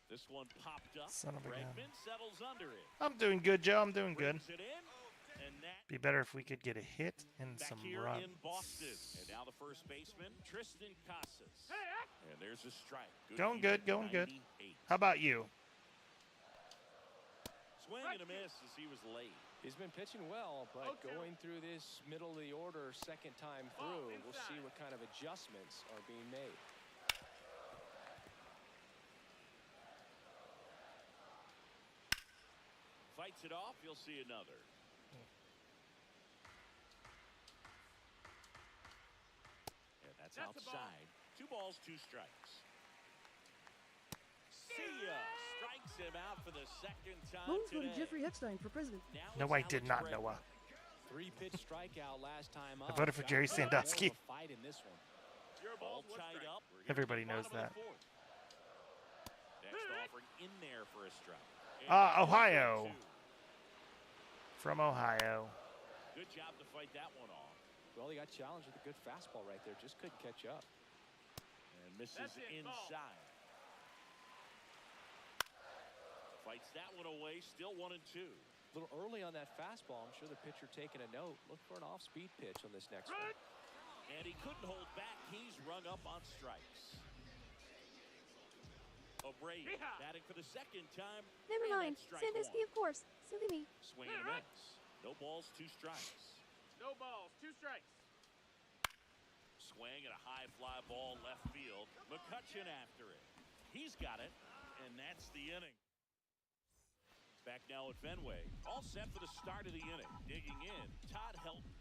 This one popped up. Son of a gun. Bregman settles under it. I'm doing good, Joe. I'm doing good. Brings it in, and that Be better if we could get a hit and back some here runs. in Boston. And now the first baseman, Tristan Casas. And there's a strike. Going good, going good. 98. How about you? Swing and a miss as he was late. He's been pitching well, but going through this middle of the order second time through, we'll see what kind of adjustments are being made. Fights it off, you'll see another. And that's outside. 2 balls, 2 strikes. See ya! Strikes him out for the second time Who today. voted Jeffrey Epstein for president? No, I did not, Noah. 3-pitch strikeout last time up. I voted for Jerry Sandusky. Fight in this one. Ball tied up. Everybody knows that. Next offering in there for a strike. Ohio. From Ohio. Good job to fight that one off. Well, he got challenged with a good fastball right there. Just couldn't catch up. And misses inside. Fights that one away. Still 1-2. A little early on that fastball. I'm sure the pitcher taking a note. Look for an off-speed pitch on this next one. And he couldn't hold back. He's rung up on strikes. O'Brien batting for the second time. Never mind. Sandusky, of course. Silly me. Swing and a miss. No balls, 2 strikes. No balls, 2 strikes. Swing and a high fly ball left field. McCutcheon after it. He's got it, and that's the inning. Back now at Fenway. All set for the start of the inning. Digging in, Todd Helton.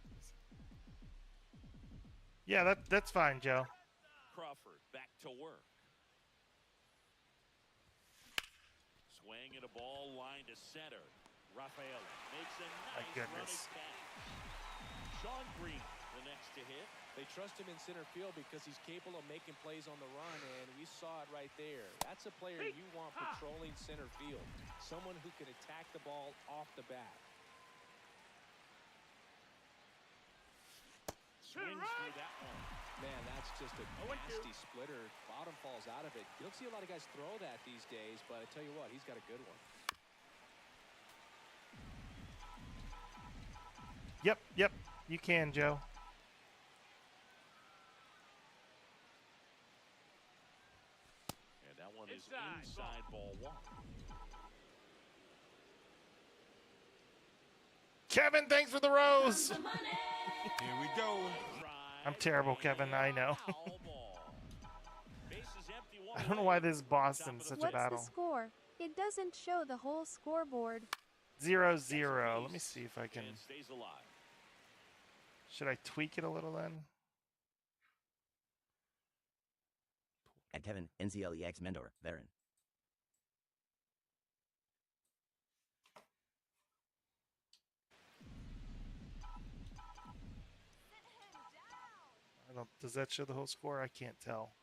Yeah, that's fine, Joe. Crawford back to work. Swing and a ball line to center. Rafael makes a nice running catch. Sean Green, the next to hit. They trust him in center field because he's capable of making plays on the run, and we saw it right there. That's a player you want patrolling center field. Someone who can attack the ball off the bat. Swings through that one. Man, that's just a nasty splitter. Bottom falls out of it. You don't see a lot of guys throw that these days, but I tell you what, he's got a good one. Yep. You can, Joe. And that one is inside ball 1. Kevin, thanks for the rose. Here we go. I'm terrible, Kevin. I know. I don't know why this is Boston's such a battle. What's the score? It doesn't show the whole scoreboard. 0-0. Let me see if I can. Stays alive. Should I tweak it a little then? At Kevin, NCLEX Mendor, Varen. Does that show the whole score? I can't tell.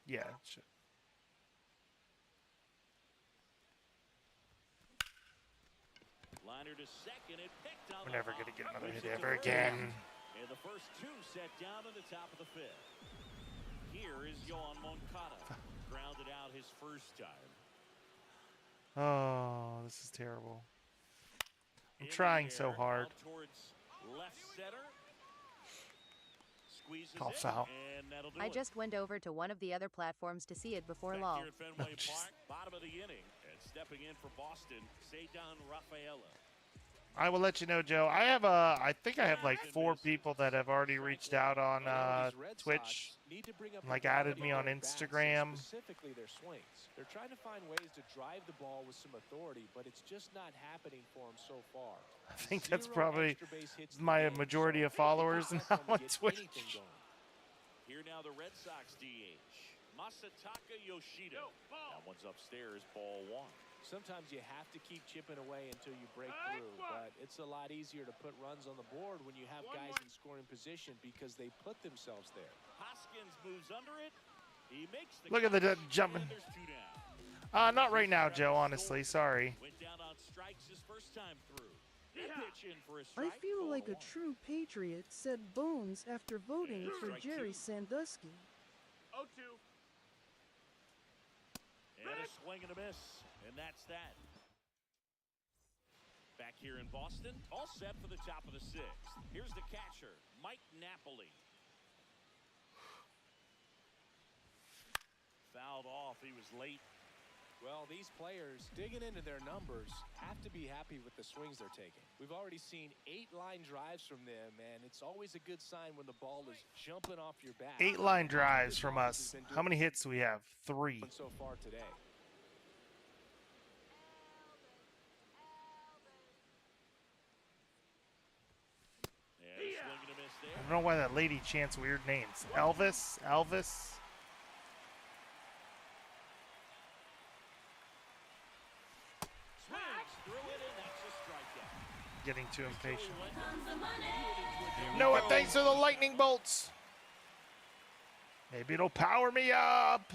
Yeah, it should. Liner to second. It picked on. We're never going to get another hit ever again. And the first 2 set down in the top of the 5th. Here is Yohan Moncada. Grounded out his first time. Oh, this is terrible. I'm trying so hard. Towards left center. Call foul. I just went over to one of the other platforms to see it before long. Here at Fenway Park, bottom of the inning, and stepping in for Boston, Cedar Rafaela. I will let you know, Joe. I think I have like 4 people that have already reached out on Twitch, like added me on Instagram. Specifically their swings. They're trying to find ways to drive the ball with some authority, but it's just not happening for them so far. I think that's probably my majority of followers now on Twitch. Here now the Red Sox DH, Masataka Yoshida. That one's upstairs, ball 1. Sometimes you have to keep chipping away until you break through, but it's a lot easier to put runs on the board when you have guys in scoring position because they put themselves there. Hoskins moves under it. He makes the Look at the jumping. Not right now, Joe, honestly. Sorry. Went down on strikes his first time through. Pitch in for a I strike. feel like a true patriot, said Bones after voting for Jerry Sandusky. 0-2. And a swing and a miss. And that's that. Back here in Boston, all set for the top of the 6th. Here's the catcher, Mike Napoli. Fouled off. He was late. Well, these players digging into their numbers have to be happy with the swings they're taking. We've already seen 8 line drives from them, and it's always a good sign when the ball is jumping off your bat. 8 line drives from us. How many hits do we have? 3. So far today. I don't know why that lady chants weird names. Elvis? Getting too impatient. Noah, thanks for the lightning bolts. Maybe it'll power me up.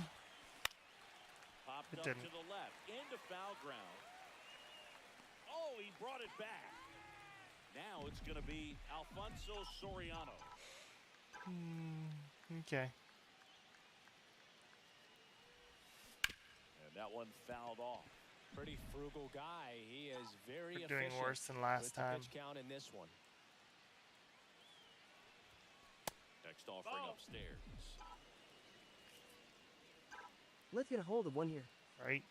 Popped It up didn't. to the left into foul ground. Oh, he brought it back. Now it's going to be Alfonso Soriano. Okay. And that one fouled off. Pretty frugal guy. He is very We're efficient. doing worse than last with the time. pitch count in this one. Next offering upstairs. Let's get a hold of one here. Right.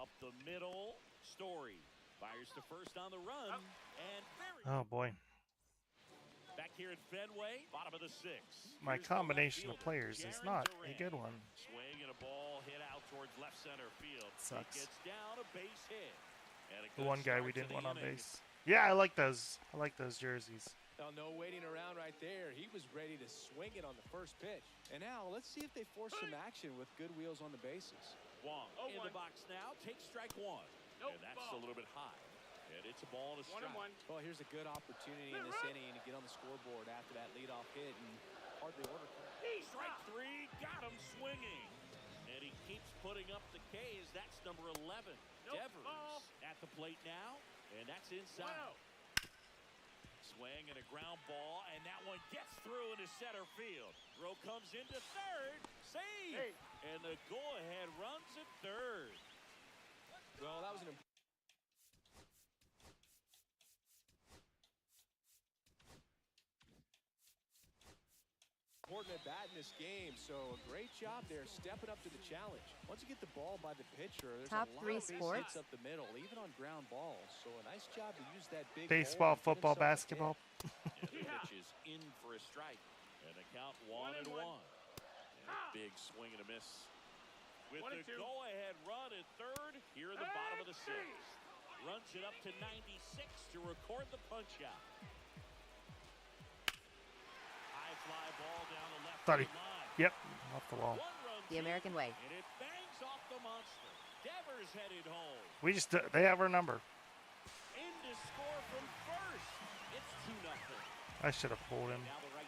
Up the middle, Story fires to first on the run, and very Oh boy. back here at Fenway, bottom of the 6th. My Here's the combination left of players fielder, is Jarren not a Duran. good one. Swing and a ball hit out towards left center field. Sucks. It gets down a base hit. And a The good one guy start we to didn't the want on inning. base. Yeah, I like those. I like those jerseys. Now, no waiting around right there. He was ready to swing it on the first pitch. And now let's see if they force some action with good wheels on the bases. Wong in the box now. Takes strike 1. And that's a little bit high. And it's a ball and a strike. 1-1. Well, here's a good opportunity in this inning to get on the scoreboard after that leadoff hit and hardly order. Strike 3, got him swinging. And he keeps putting up the K's. That's number 11. Devers at the plate now. And that's inside. Swing and a ground ball. And that one gets through into center field. Throw comes into third. Save. And the go-ahead runs at third. Well, that was an important at bat in this game, so a great job there stepping up to the challenge. Once you get the ball by the pitcher, there's Top a lot 3 of base sports. hits up the middle, even on ground balls. So a nice job to use that big Baseball, hole and get football, himself a hit. basketball. And the pitch is in for a strike. And the count 1-1. And a big swing and a miss. With the go-ahead run at third, here in the bottom of the 6th. Runs it up to 96 to record the punch-out. High fly ball down the left Thought he, field line. yep, off the wall. The American way. And it bangs off the monster. Devers headed home. We just, they have our number. In to score from first. It's 2-0. I should have pulled him.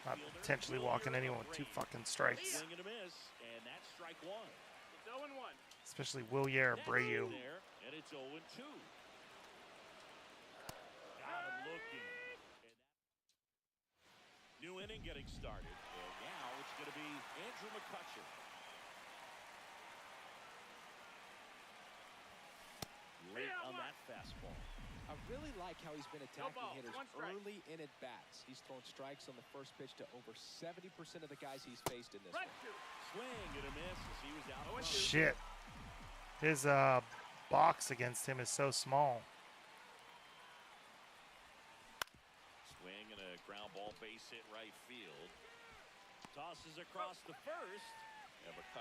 Not potentially walking anyone with 2 fucking strikes. Swing and a miss, and that's strike 1. It's 0-1. Especially Willier Abreu. There, and it's 0-2. Got him looking. New inning getting started, and now it's going to be Andrew McCutcheon. Late on that fastball. I really like how he's been attacking hitters early in at bats. He's thrown strikes on the first pitch to over 70% of the guys he's faced in this one. Swing and a miss as he was out front. Shit. His box against him is so small. Swing and a ground ball base hit right field. Tosses across the first.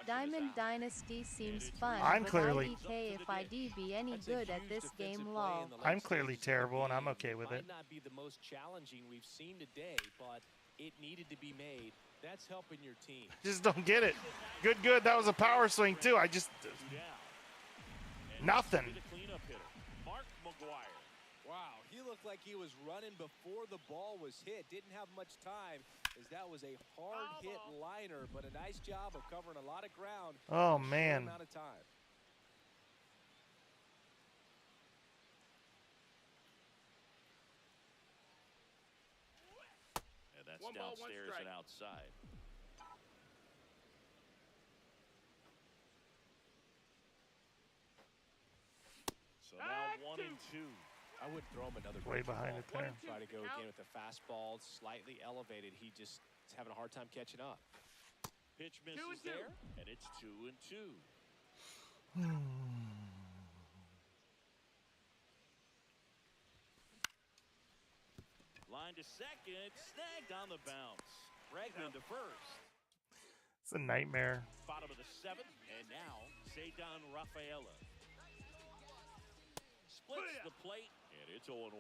Diamond Dynasty seems fun. I'm but clearly- IDK if ID be any good at this game, lol. I'm clearly terrible, and I'm okay with it. Might not be the most challenging we've seen today, but it needed to be made. That's helping your team. Just don't get it. Good, good. That was a power swing, too. I just... Nothing. Mark McGuire. Wow, he looked like he was running before the ball was hit. Didn't have much time, as that was a hard-hit liner, but a nice job of covering a lot of ground. Oh, in a short man. amount of time. And that's One ball, one downstairs strike. and outside. So now 1 and 2. I wouldn't throw him another Way breaking behind ball. it there. Try to go again with the fastball, slightly elevated. He just is having a hard time catching up. Pitch misses there, and it's 2 and 2. Line to second, snagged on the bounce. Bregman to first. It's a nightmare. Bottom of the 7th, and now Cedar Rafaela. Splits the plate, and it's 0-1.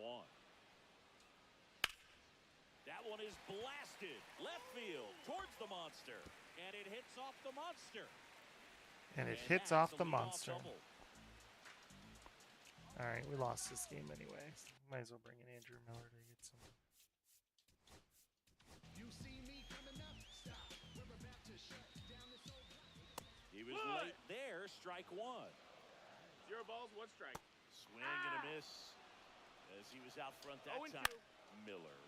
That one is blasted. Left field towards the monster. And it hits off the monster. And it hits off the monster. All right, we lost this game anyway. Might as well bring in Andrew Miller to get some. He was late there. Strike 1. 0 balls, 1 strike. Swing and a miss as he was out front that time. Miller.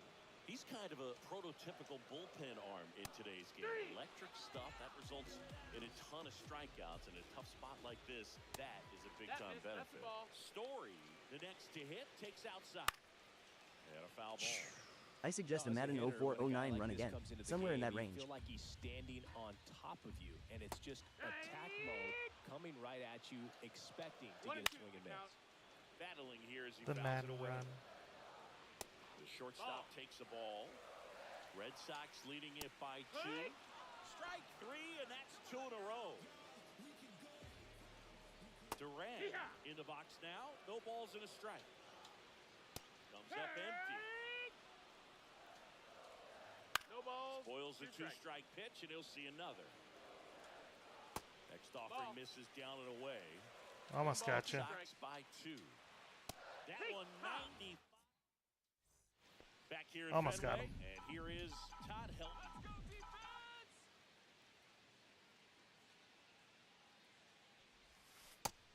He's kind of a prototypical bullpen arm in today's game. Electric stuff that results in a ton of strikeouts in a tough spot like this. That is a big-time benefit. Story, the next to hit, takes outside. And a foul ball. I suggest a Madden 04-09 run again, somewhere in that range. You feel like he's standing on top of you, and it's just attack mode coming right at you, expecting to get a swing and miss. Battling here as he The fouls it Madden away. run. The shortstop takes the ball. Red Sox leading it by 2. Strike 3, and that's 2 in a row. Duran in the box now. No balls and a strike. Comes up empty. No balls. Spoils the 2-strike pitch, and he'll see another. Next offering misses down and away. Almost got you. Sox by 2. That one 90. Back here in Almost Fenway, got him. and here is Todd Helton.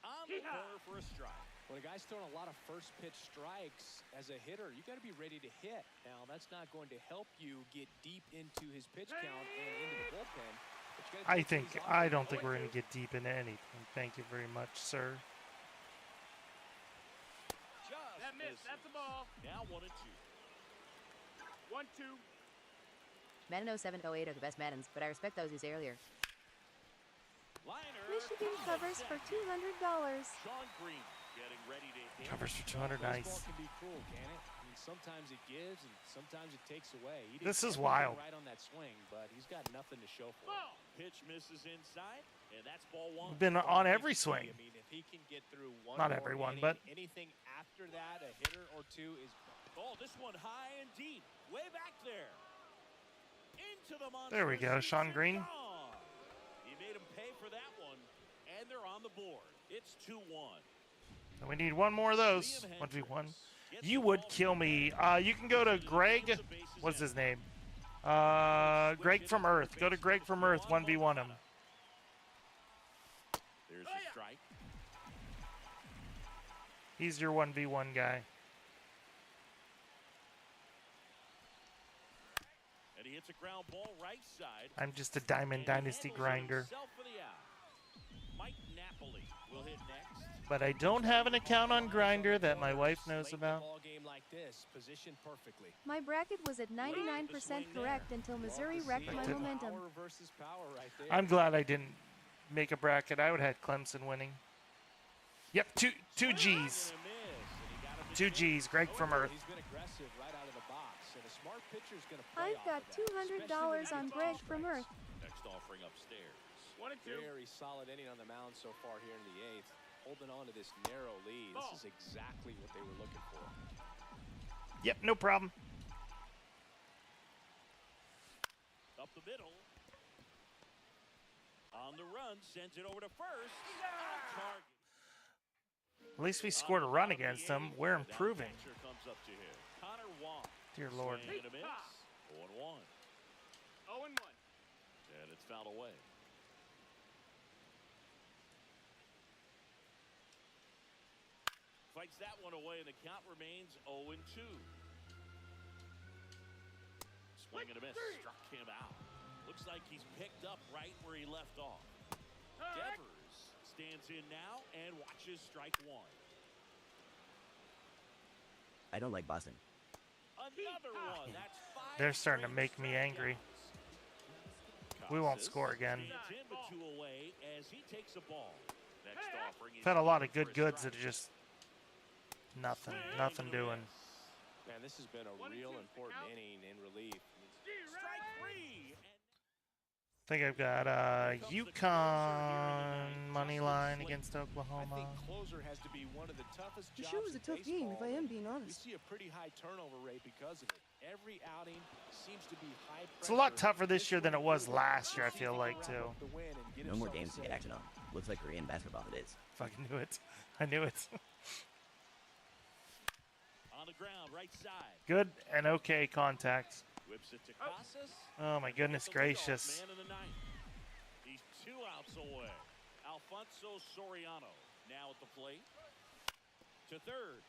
On the corner for a strike. When a guy's throwing a lot of first pitch strikes as a hitter, you got to be ready to hit. Now, that's not going to help you get deep into his pitch count and into the bullpen. But you gotta take things off. I don't think we're going to get deep into anything. Thank you very much, sir. That missed. That's a ball. Now 1 and 2. 1-2. Madden 07-08 are the best Maddens, but I respect those you say earlier. Liner. Michigan covers for $200. Sean Green getting ready to hit. Covers for 200. Nice. Baseball can be cruel, can it? I mean, sometimes it gives and sometimes it takes away. He This is didn't wild. right on that swing, but he's got nothing to show for it. Pitch misses inside, and that's ball 1. Been on every swing. I mean, if he can get through one Not more everyone, inning, but anything after that, a hitter or two is. Oh, this one high and deep, way back there. Into the monster. there we go. Sean Green. He made him pay for that one, and they're on the board. It's 2-1. We need one more of those. 1v1. You would kill me. You can go to Greg. What's his name? Greg from Earth. Go to Greg from Earth. 1v1 him. There's a strike. He's your 1v1 guy. And he hits a ground ball right side. I'm just a Diamond Dynasty grinder. Mike Napoli will hit next. But I don't have an account on Grindr that my wife knows about. My bracket was at 99% correct until Missouri wrecked my momentum. I'm glad I didn't make a bracket. I would have had Clemson winning. Yep, two G's. 2 G's, Greg from Earth. I've got $200 on Greg from Earth. Next offering upstairs. 1 and 2. Very solid inning on the mound so far here in the 8th. Holding on to this narrow lead. Ball. This is exactly what they were looking for. Yep, no problem. Up the middle. On the run, sends it over to first. On target. At least we scored a run against them. We're improving. Comes up to him. Connor Wong. Dear Lord. Swing and a miss. 0-1. 0-1. And it's fouled away. Fights that one away, and the count remains 0-2. Swing and a miss. Struck him out. Looks like he's picked up right where he left off. Devers stands in now and watches strike 1. I don't like Boston. Another one. That's 5. They're starting to make me angry. We won't score again. Away as he takes a ball. Next offering is We've had a lot of good goods that are just nothing doing. Man, this has been a real important inning in relief. Strike 3. I think I've got UConn money line against Oklahoma. I think closer has to be one of the toughest The jobs show was a in tough game, if I am being We honest. see a pretty high turnover rate because of it. Every outing seems to be high pressure. It's a lot tougher this year than it was last year, I feel like, too. No more games to get action on. Looks like Korean basketball it is. Fucking knew it. I knew it. On the ground, right side. Good and okay contact. Whips it to Casas. Oh my goodness gracious. Man of the 9th. He's 2 outs away. Alfonso Soriano now at the plate. To third.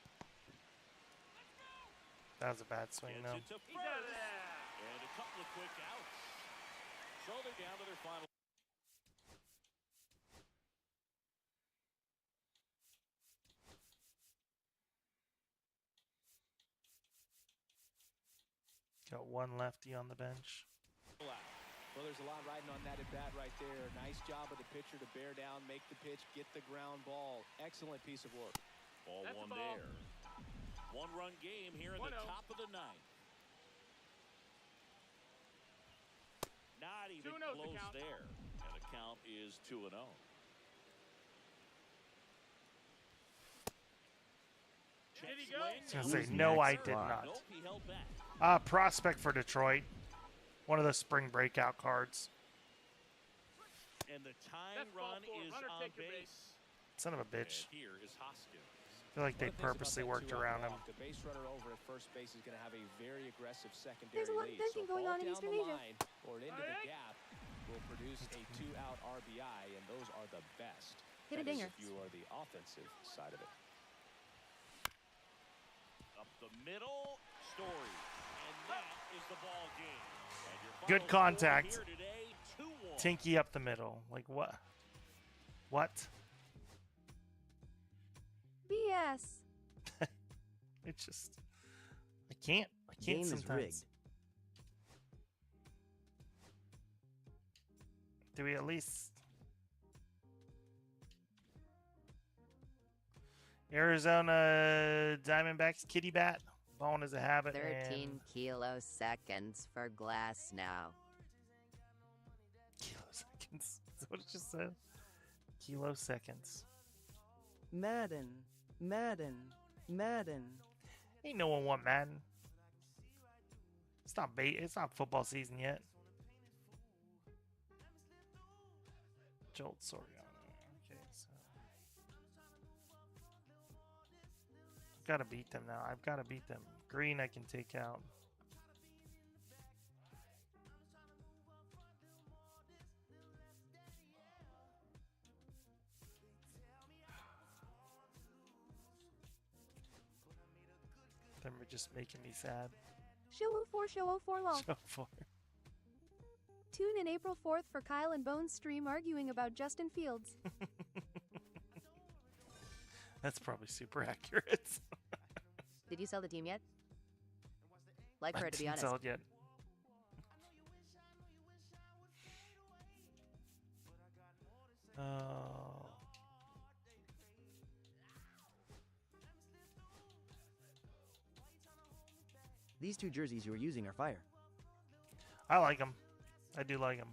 That was a bad swing, though. He's out of there. And a couple of quick outs. So they're down to their final. Got one lefty on the bench. Well, there's a lot riding on that at bat right there. Nice job of the pitcher to bear down, make the pitch, get the ground ball. Excellent piece of work. Ball one there. 1-run game here in the top of the 9th. Not even close there. And the count is 2-0. Did he go? I was going to say, no, I did not. Nope, he held back. Prospect for Detroit. One of the spring breakout cards. And the tying run is on base. Son of a bitch. And here is Hoskins. I feel like they purposely worked around him. The base runner over at first base is going to have a very aggressive secondary There's a lot of lead. dunking going on in Eastern Asia. Or into the gap will produce a 2-out RBI, and those are the best. Hit a That is dinger. if you are the offensive side of it. Up the middle, Story. And that is the ball game. And your Good final score contact. here today, 2-1. Tinky up the middle. Like what? What? BS. It's just I can't Game is sometimes. rigged. Do we at least Arizona Diamondbacks kitty bat? Bone is a habit. 13 kiloseconds for glass now. Kiloseconds. Is that what it just said? Kiloseconds. Madden. Madden. Madden. Ain't no one want Madden. It's not It's not football season yet. Jolt Soriano. Okay, so I've got to beat them now. I've got to beat them. Green I can take out. Them are just making me sad. Show 04, show 04 lol. So far. Tune in April 4th for Kyle and Bones stream arguing about Justin Fields. That's probably super accurate. Did you sell the team yet? Like I for her to be didn't honest. sell it yet. Oh. These two jerseys you are using are fire. I like them. I do like them.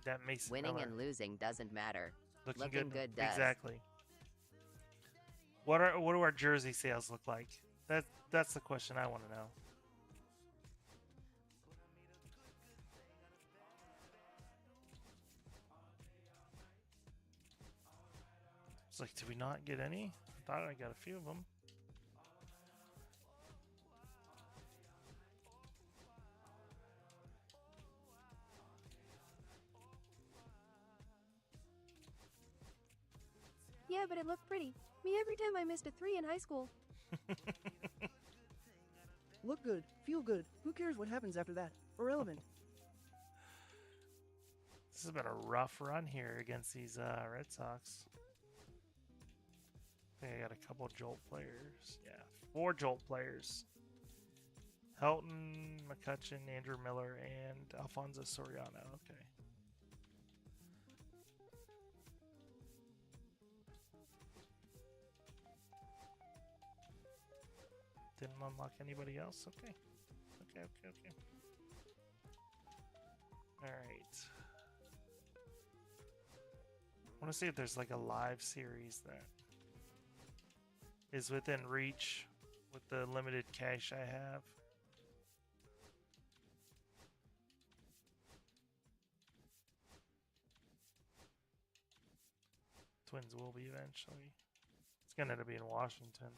that Mason Winning Miller. and losing doesn't matter. Looking good does. Exactly. What do our jersey sales look like? That's the question I want to know. It's like, did we not get any? I thought I got a few of them. Yeah, but it looked pretty. Me every time I missed a 3 in high school. Look good, feel good. Who cares what happens after that? Irrelevant. This has been a rough run here against these Red Sox. I think I got a couple Jolt players. Yeah, 4 Jolt players. Helton, McCutcheon, Andrew Miller, and Alfonso Soriano. Okay. Didn't unlock anybody else? Okay. Okay. Alright. I want to see if there's like a live series that is within reach with the limited cash I have. Twins will be eventually. It's going to end up being Washington.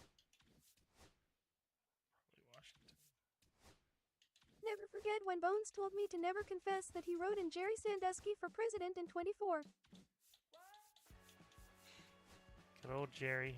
Never forget when Bones told me to never confess that he wrote in Jerry Sandusky for president in 24. Good old Jerry.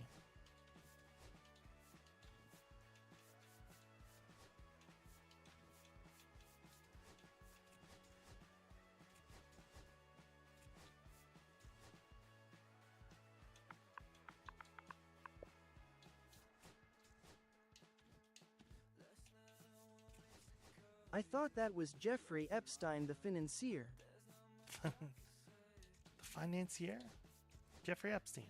I thought that was Jeffrey Epstein, the financier. The financier? Jeffrey Epstein.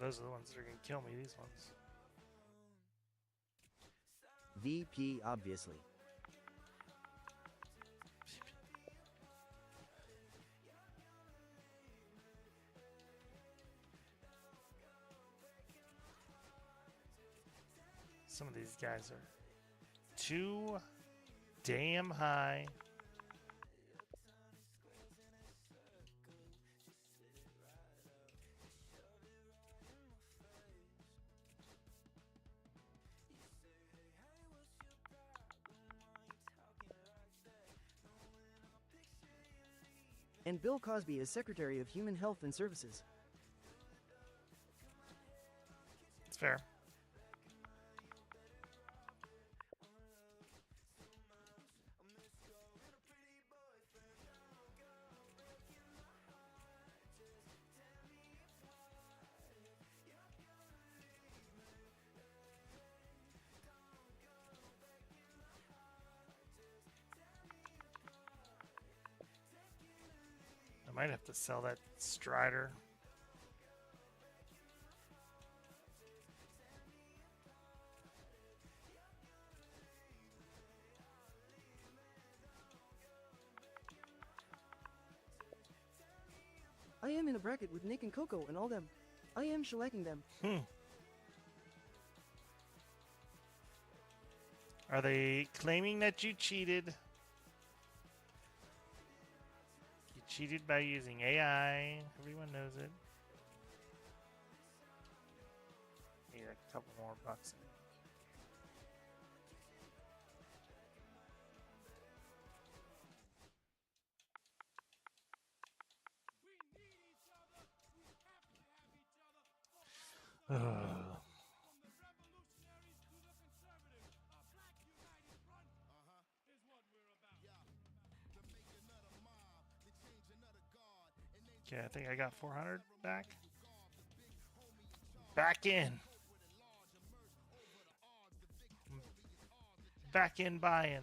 Those are the ones that are going to kill me, these ones. VP, obviously. Some of these guys are too damn high. And Bill Cosby is Secretary of Human Health and Services. It's fair. I might have to sell that Strider. I am in a bracket with Nick and Coco and all them. I am shellacking them. Are they claiming that you cheated? You cheated by using AI. Everyone knows it. Need a couple more bucks. Okay, I think I got 400 back. Back in. Back in buying.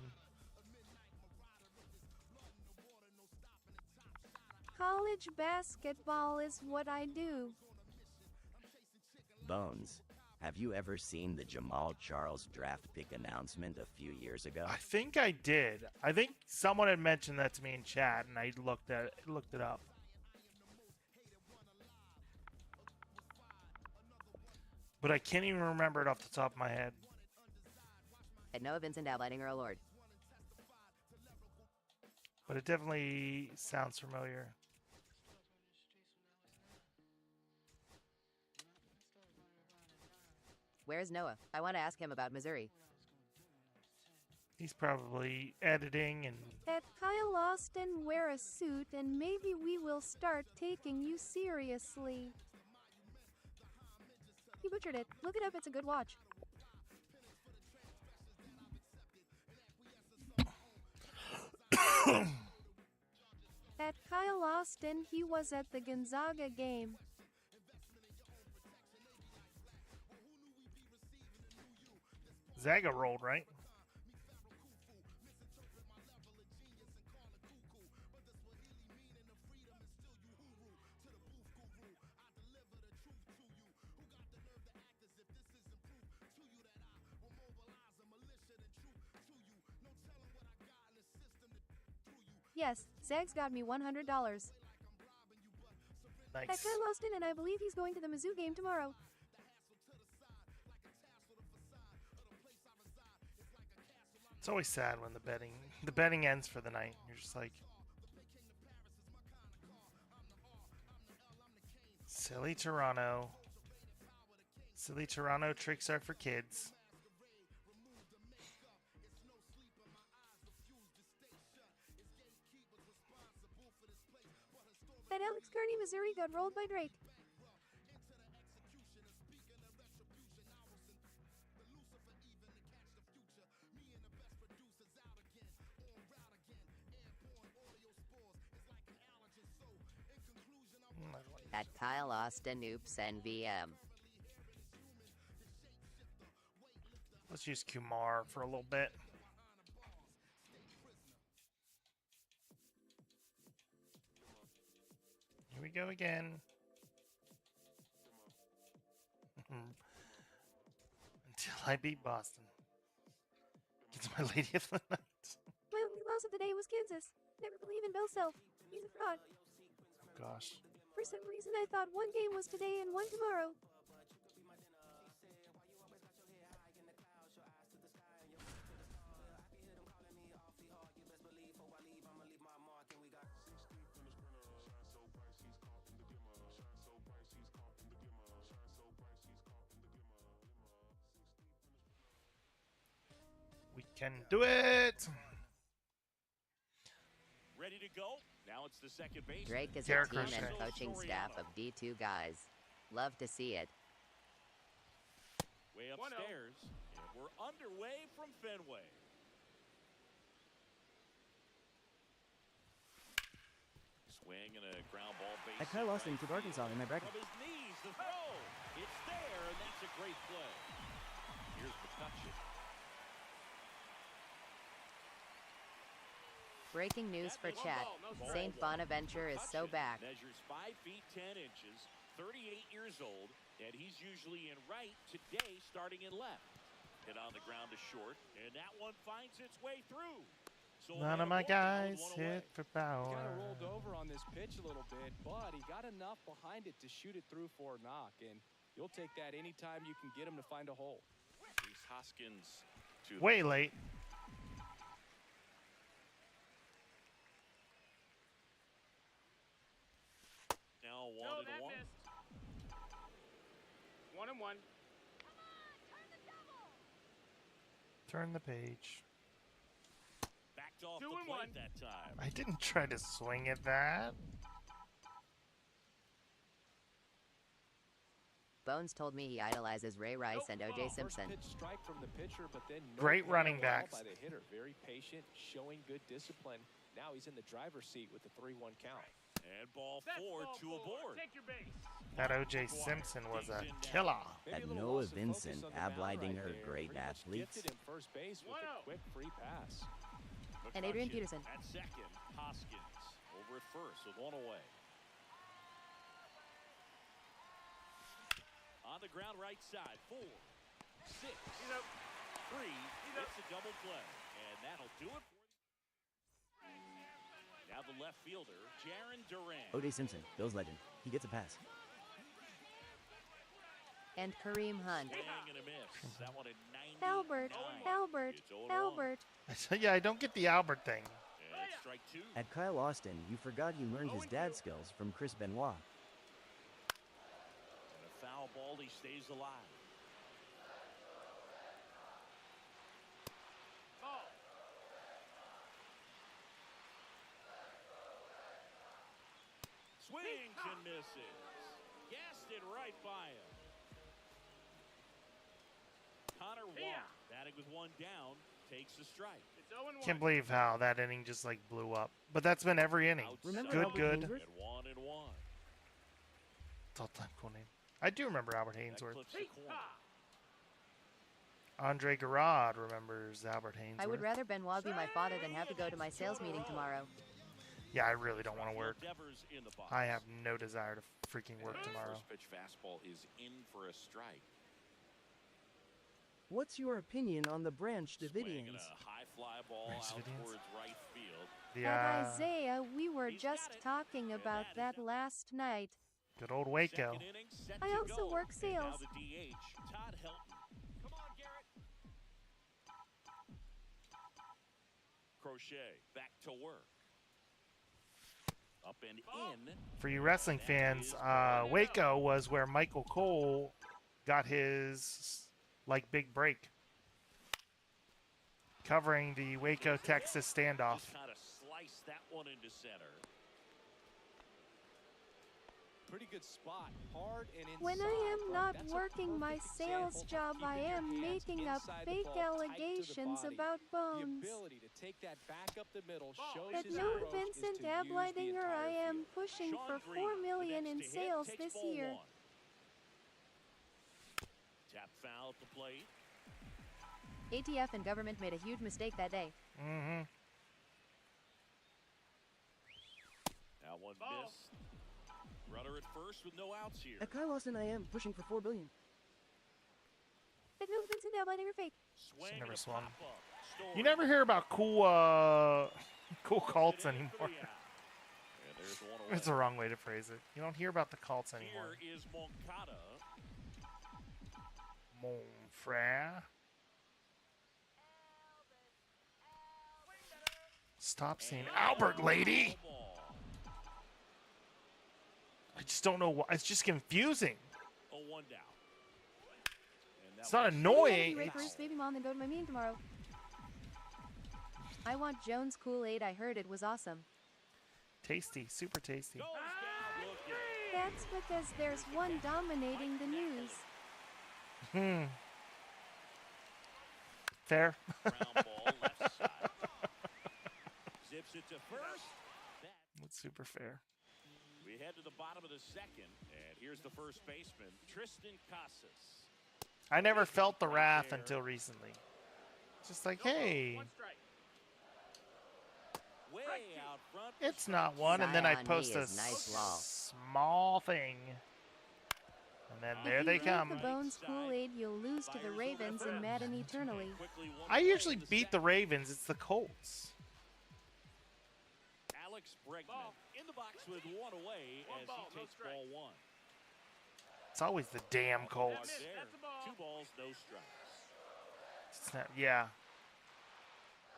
College College basketball is what I do. Bones, have you ever seen the Jamal Charles draft pick announcement a few years ago? I think I did. I think someone had mentioned that to me in chat, and I looked it up. But I can't even remember it off the top of my head. At Noah Vincent outlining Earl Lord. But it definitely sounds familiar. Where's Noah? I want to ask him about Missouri. He's probably editing and... At Kyle Austin, wear a suit and maybe we will start taking you seriously. He butchered it. Look it up, it's a good watch. At Kyle Austin, he was at the Gonzaga game. Zaga rolled, right? Yes, Zag's got me $100. Nice. At Kyle Austin, and I believe he's going to the Mizzou game tomorrow. It's always sad when the betting ends for the night. You're just like, silly Toronto. Silly Toronto tricks are for kids. At Alex Kearney, Missouri got rolled by Drake. At Kyle Austin, oops, NVM. Let's use Kumar for a little bit. Here we go again. Until I beat Boston. It's my lady of the night. My only loss of the day was Kansas. Never believe in Bill Self. He's a fraud. Oh, gosh. For some reason, I thought one game was today and one tomorrow. We can do it! Ready to go? Now it's the second base. Drake is Derek a team Crochet. and coaching staff of D2 guys. Love to see it. Way upstairs, and we're underway from Fenway. Swing and a ground ball base. At Kyle Austin to Arkansas in my bracket. From his knees, the throw. It's there, and that's a great play. Here's McCutcheon. Breaking news for chat. St. Bonaventure is so back. Measures 5 feet 10 inches, 38 years old, and he's usually in right today, starting in left. Hit on the ground to short, and that one finds its way through. So None of my guys hit for power. He kind of rolled over on this pitch a little bit, but he got enough behind it to shoot it through for a knock, and you'll take that anytime you can get him to find a hole. Reese Hoskins to Way late. now 1-1. 1-1. Turn the page. Backed off 2-1. the plate that time. I didn't try to swing at that. Bones told me he idolizes Ray Rice and O.J. Simpson. First pitch strike from the pitcher, but then no Great hit running at all backs. by the hitter. Very patient, showing good discipline. Now he's in the driver's seat with the 3-1 count. And ball 4, 2 aboard. Take your base. That O.J. Simpson was a killer. At Noah Vincent, Ableidinger, great athletes. Gifted in first base with a quick free pass. And Adrian McCutcheon Peterson. At second, Hoskins over at first with one away. On the ground right side. 4, 6, 3. It's a double play. And that'll do it for now the left fielder, Jaron Duran. O.J. Simpson, Bills legend. He gets a pass. And Kareem Hunt. Swing and a miss. That one at 99. Albert. Yeah, I don't get the Albert thing. And strike 2. At Kyle Austin, you forgot he learned his dad's skills from Chris Benoit. And a foul ball, he stays alive. Swings and misses. Gassed it right by him. Connor Wong, batting with 1 down, takes the strike. Can't believe how that inning just like blew up. But that's been every inning. Remember Good, Albert good. Hainsworth? At 1 and 1. It's all-time cool name. I do remember Albert Hainsworth. Clips the corner. Andre Garrod remembers Albert Hainsworth. I would rather Benoit be my father than have to go to my sales meeting tomorrow. Yeah, I really don't want to work. Devers in the box. I have no desire to freaking work tomorrow. First pitch fastball is in for a strike. What's your opinion on the Branch Swinging Davidians? a high fly ball Branch out Davidians? towards right field. At Isaiah, we were just talking about that last night. Good old Waco. Second inning, set I to also go. work And now sales. the DH, Todd Helton. Come on, Garrett. Crochet back to work. Up and in. For you wrestling fans, Waco was where Michael Cole got his like big break, covering the Waco, Texas standoff. Just kind of slice that one into center. Pretty good spot. Hard and inside. When I am not That's a working my perfect sales example job, of I keeping your am hands making up inside the fake ball, tight to the allegations body. about Bones. The ability to take that back up the middle shows But his no approach is Vincent to use the Ablidinger, I entire am field. pushing Sean for Green, $4 million the in next to hit, sales takes this ball year. 1. Tap foul at the plate. ATF and government made a huge mistake that day. Mm-hmm. That one missed. Runner at first with no outs here. At Kyle Austin, I am pushing for $4 billion. But no Vincent Ablidinger fake. Swing never and a swung. pop-up. Story. You never hear about cool cool cults anymore. And there's one away. That's the wrong way to phrase it. You don't hear about the cults anymore. Here is Moncada. Mon frere. Stop saying Albert, lady. I just don't know why. It's just confusing. 0-1 down. And that It's not was- annoying. Ray Bruce, baby mom, and go to my meeting tomorrow. I want Jones Kool-Aid. I heard it was awesome. Tasty, super tasty. Goes down looking. That's because there's one dominating the news. Fair. Ground ball left side. Zips it to first. That's super fair. We head to the bottom of the second, and here's the first baseman, Tristan Casas. I never felt the wrath until recently. Just like, hey, Way out front. it's not one, and then I Zion, post he a is nice ball. small thing, and then there If they you drink come. the Bones Kool-Aid, you'll lose to the Ravens in Madden Eternally. Quickly one I away usually in the beat the second. Ravens. It's the Colts. Alex Bregman in the box with one away as he takes ball 1. It's always the damn Colts. There. 2 balls, no strikes. It's not, yeah.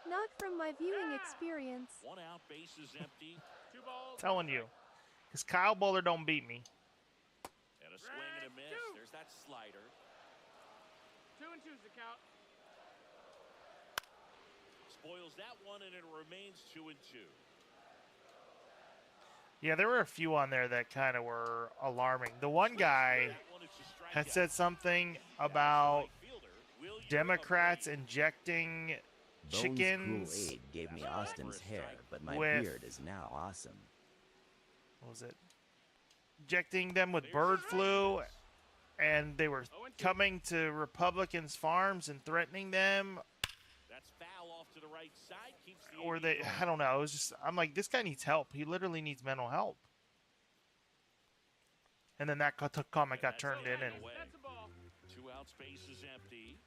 Not from my viewing experience. 1 out, base is empty. 2 balls. Telling you, because Kyle Buller don't beat me. And a swing and a miss. There's that slider. 2 and 2's the count. Spoils that one, and it remains 2 and 2. Yeah, there were a few on there that kind of were alarming. The one guy had said something about Democrats injecting Bones chickens. Kool-Aid gave me Austin's hair, but my with- beard is now awesome. What was it? Injecting them with bird flu, and they were coming to Republicans' farms and threatening them. That's foul off to the right side. Keeps the Or they, I don't know. It was just, I'm like, this guy needs help. He literally needs mental help. And then that comment got turned in, and Outfield space is empty.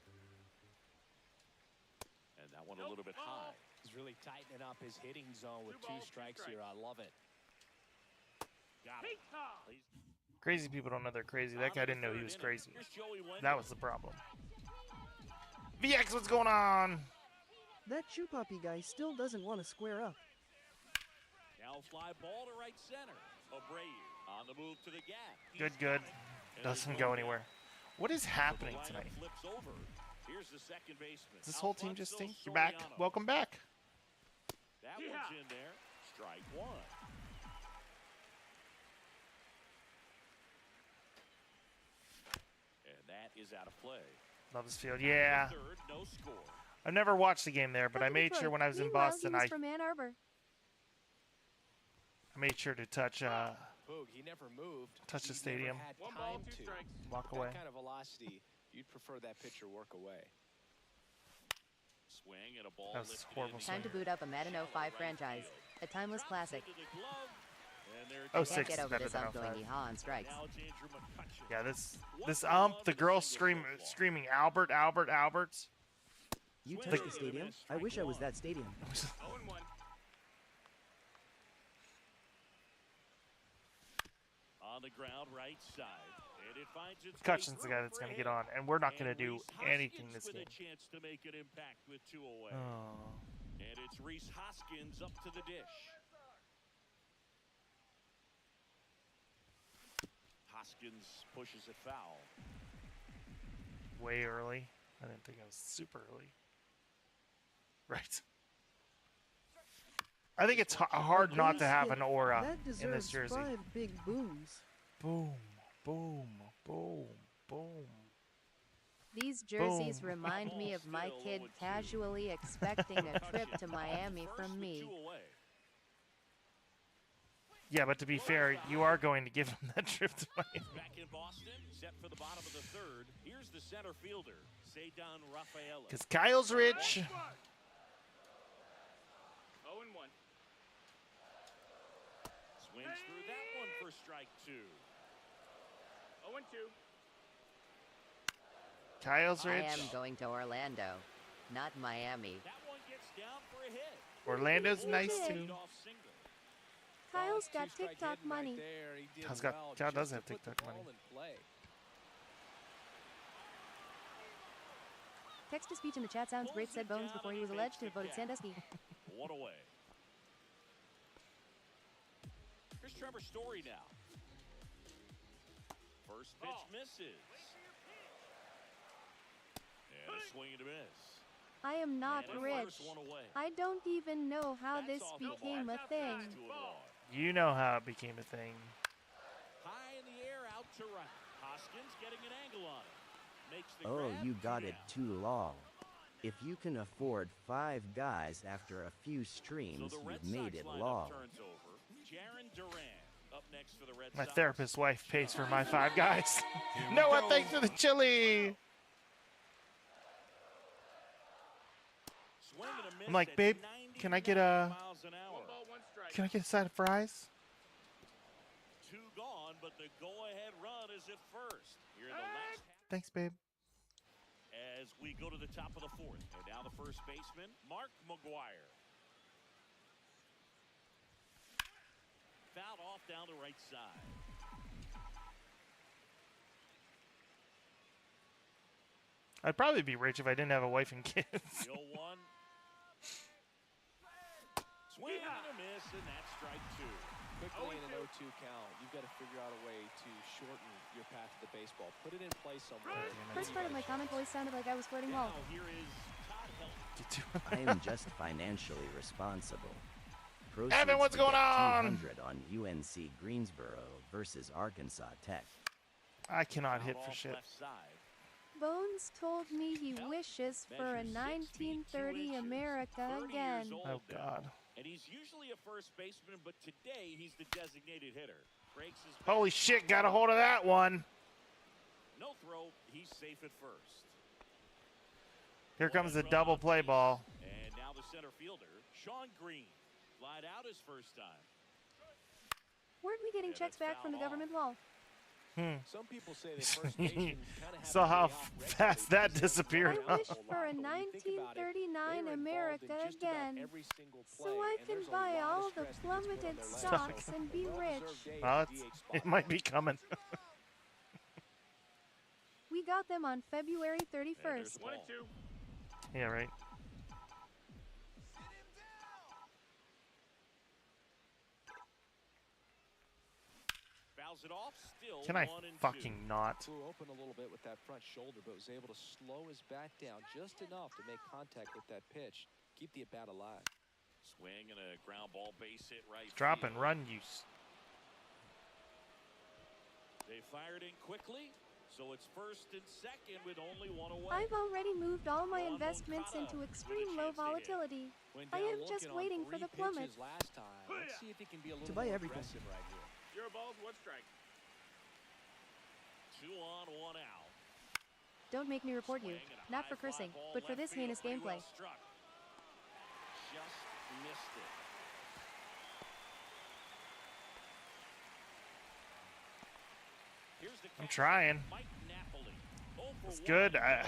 And that one a little bit high. He's really tightening up his hitting zone with two strikes here. I love it. Got it. Crazy people don't know they're crazy. That guy didn't know he was crazy. That was the problem. VX, what's going on? That Chupapi guy still doesn't want to square up. Now fly ball to right center. Abreu on the move to the gap. Good, good. Doesn't go anywhere. What is happening tonight? Flips over. Here's the second baseman. Does this whole team just stink? You're back. Welcome back. That one's in there. Strike one. And that is out of play. Love this field. Yeah. Third, no score. I've never watched the game there, but I made sure when I was in Boston, I from Ann Arbor. made sure to touch he never moved. touch the stadium. One ball, two strikes. Walk away. That kind of velocity, you'd prefer that pitcher work away. Swing and a ball. That was horrible. Time to boot up a Madden 05 franchise. A timeless classic. Oh, Can't 6 get is over better this than outgoing 05. yeehaw on strikes. Yeah, this the girl screaming Alberts. You touched the stadium? I wish I was that stadium. On the ground, right side. And it finds its McCutcheon's the guy that's going to get on, and we're not going to do anything this game. With a chance to make an impact with 2 away. Oh. And it's Rhys Hoskins up to the dish. Hoskins pushes it foul. Way early. I didn't think I was super early. Right. I think it's hard not to have an aura in this jersey. 5 big booms. Boom, boom, boom, boom. These jerseys remind me of my kid casually expecting a trip to Miami from me. Yeah, but to be fair, you are going to give him that trip to Miami. Back in Boston, set for the bottom of the third. Here's the center fielder, Cedar Rafaela. Because Kyle's rich. 0-1. Swings through that one for strike 2. 0-2. Kyle's rich. I am going to Orlando, not Miami. That one gets down for a hit. Orlando's nice too. Kyle's got TikTok money. Kyle does have TikTok money. Text-to-speech in the chat sounds great, said Bones before he was alleged to have voted Sandusky. 1 away. Here's Trevor Story now. First pitch misses. And a swing and a miss. I am not rich. I don't even know how this became a thing. You know how it became a thing. High in the air, out to right. Hoskins getting an angle on it. Makes the Oh, grab, you got 2 it down. too long. If you can afford 5 guys after a few streams, So the Red you've made Sox it lineup long. turns over. Jaron Duran up next for the Red My Sox. therapist's wife pays for my 5 guys. Noah, thanks for the chili. Swing and a miss I'm like, at babe, can I get a 99 miles an hour. 1 ball, 1 strike. can I get a side of fries? 2 gone, but the go-ahead run is at first. Here in the last half Thanks, babe. as we go to the top of the 4th. And now the first baseman, Mark McGuire. Fouled off down the right side. I'd probably be rich if I didn't have a wife and kids. The 0-1. Swing and a miss, and that's strike 2. Quickly in an 0-2 count, you've got to figure out a way to shorten your path to the baseball. Put it in play somewhere. First part of my comment voice sounded like I was flirting well. Now here is Todd Helton. I am just financially responsible. Proceeds Evan, what's to going get on? 200 on UNC Greensboro versus Arkansas Tech. I cannot hit Fouled for off shit. left side. Bones told me he wishes for a 1930 America 30 again. years old Oh, now. God. And he's usually a first baseman, but today he's the designated hitter. Breaks his Holy shit, got a hold of that one. no throw. He's safe at first. Here comes the double play ball. And now the center fielder, Sean Green, flied out his first time. Weren't we getting checks back from the government wall? Some people say that first basemen kind of Saw how fast that disappeared. I wish for a 1939 America again, so I can buy all the plummeted stocks and be rich. Well, it might be coming. We got them on February 31st. 1 and 2. Yeah, right. Fouls it off, still Can I 1 and 2. fucking not? Flew open a little bit with that front shoulder, but was able to slow his bat down just enough to make contact with that pitch. Keep the at-bat alive. Swing and a ground ball base hit right. Drop field. and run use. They fired in quickly, so it's first and second with only one away. I've already moved all my investments into extreme low volatility. I am just waiting for the plummet. Last time. Let's see if he can be a little To buy more everything. aggressive right here. 0 balls, 1 strike. 2 on, 1 out. Don't make me report you. Not for cursing, but for this heinous gameplay. Just missed it. Here's the I'm trying. Mike Napoli. It's good. I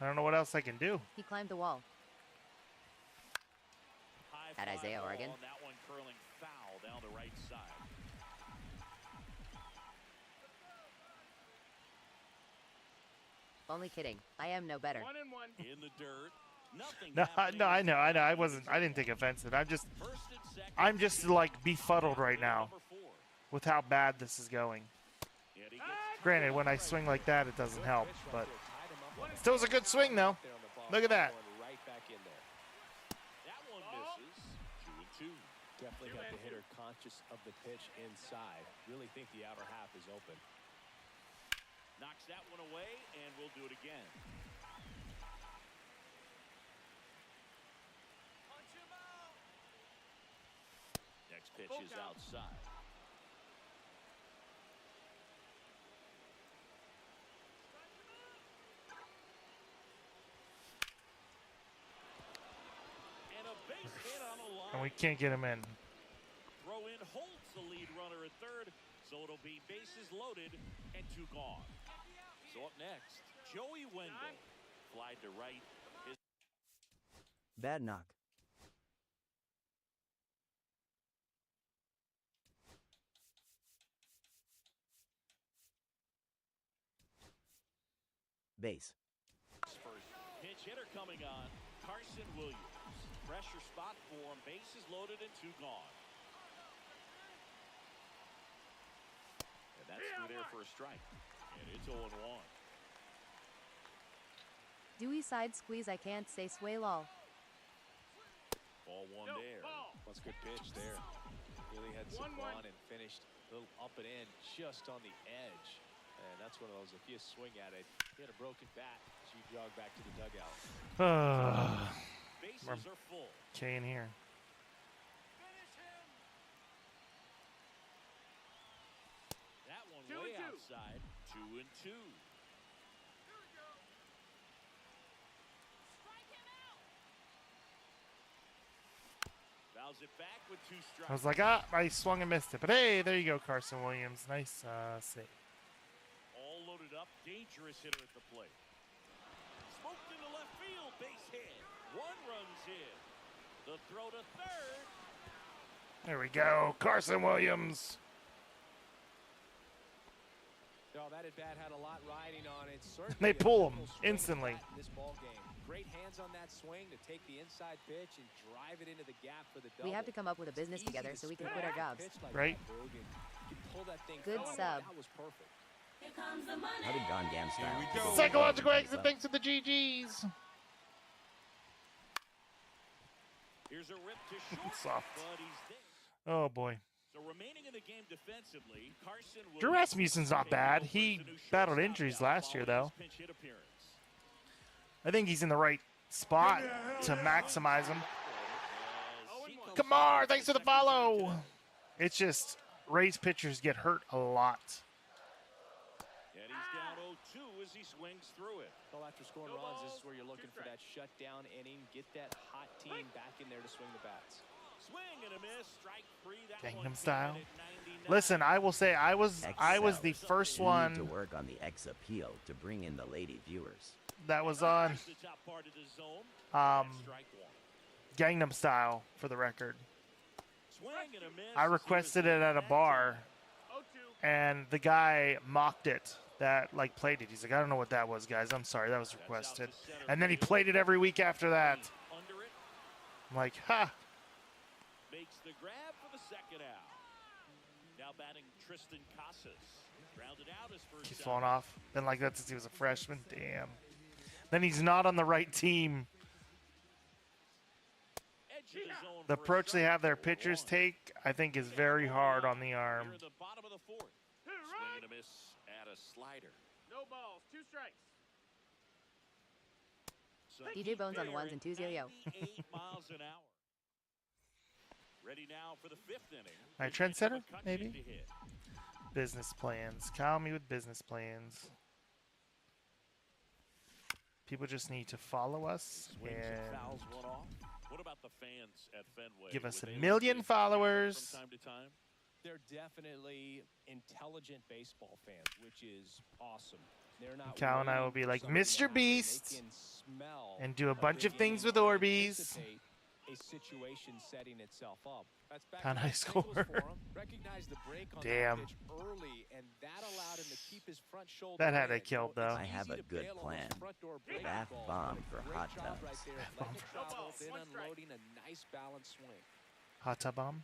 don't know what else I can do. He climbed the wall. At Isaiah, Oregon. That one curling foul down the right side. Only kidding. I am no better. 1 and 1. In the dirt. Nothing No, I know. I didn't take offense to it. I'm just like befuddled right now with how bad this is going. Granted, when I swing like that, it doesn't help, but still was a good swing though. Look at that. Right back in there. That one misses. 2 and 2. Definitely got the hitter conscious of the pitch inside. Really think the outer half is open. Knocks that one away, and we'll do it again. Next pitch is outside. And a base hit on the line. And we can't get him in. Throw in holds the lead runner at third, so it'll be bases loaded and 2 gone. So up next, Joey Wendell. Flied to right. Bad knock. Base. First pitch hitter coming on, Carson Williams. Pressure spot for him. Bases loaded and 2 gone. And that's through there for a strike. And it's 0-1. Dewey side squeeze, I can't say sway lol. Ball 1 there. That's a good pitch there. Really had some run and finished a little up and in just on the edge. And that's one of those, if you swing at it, you had a broken bat as you jog back to the dugout. Bases are full. K in here. That one way outside. 2 and 2. Fouls it back with 2 strikes. I was like, I swung and missed it. But hey, there you go, Carson Williams. Nice save. All loaded up. Dangerous hitter at the plate. Smoked into left field. Base hit. 1 runs in. The throw to third. There we go. Carson Williams. No, that at bat had a lot riding on it. They pull him instantly. In this ball game. Great hands on that swing to take the inside pitch and drive it into the gap for the double. We have to come up with a business together so we can quit our jobs. Right. Good sub. That was perfect. Here comes the money. How did Gongam style? Psychological exit thanks to the GGs. Here's a rip to short, Soft. but he's there. Oh boy. So remaining in the game defensively, Carson Drew Rasmussen's not bad. He battled injuries last year though. I think he's in the right spot to maximize him. Kamar, thanks for the follow. It's just Rays pitchers get hurt a lot. And he's down 0-2 as he swings through it. Well, after scoring runs, this is where you're looking for that shutdown inning. Get that hot team back in there to swing the bats. Swing and a miss. Strike three. That Gangnam Style. Listen, I will say I was the first We one need to work on the X appeal to bring in the lady viewers. that was on Gangnam Style, for the record. I requested it at a bar, and the guy mocked it. That like played it. He's like, I don't know what that was, guys. I'm sorry, that was requested. And then he played it every week after that. I'm like, ha. Makes the grab for the second out. Now batting Tristan Casas. Grounded out his first. He's fallen off. Been like that since he was a freshman. Damn. Then he's not on the right team. The approach they have their pitchers take, I think, is very hard on the arm. The bottom of the fourth. Swing and a miss at a slider. No balls, 2 strikes. DJ Bones on the ones and twos, yo. 98 miles an hour. Ready now for the 5th inning. My trendsetter, maybe? Business plans. Call me with business plans. People just need to follow us and What about the fans at Fenway? give us 1 million followers. From time to time? They're definitely intelligent baseball fans, which is awesome. They're not Cal and I will be like Mr. Beast and do a bunch of things with Orbeez. A situation setting itself up. That's back Can I score? Recognize the break on Damn. the pitch early, and that allowed him to keep his front shoulder. That had it killed, though. I have a good plan. Bath bomb for hot tubs. Then unloading a nice balanced swing. Hot tub bomb.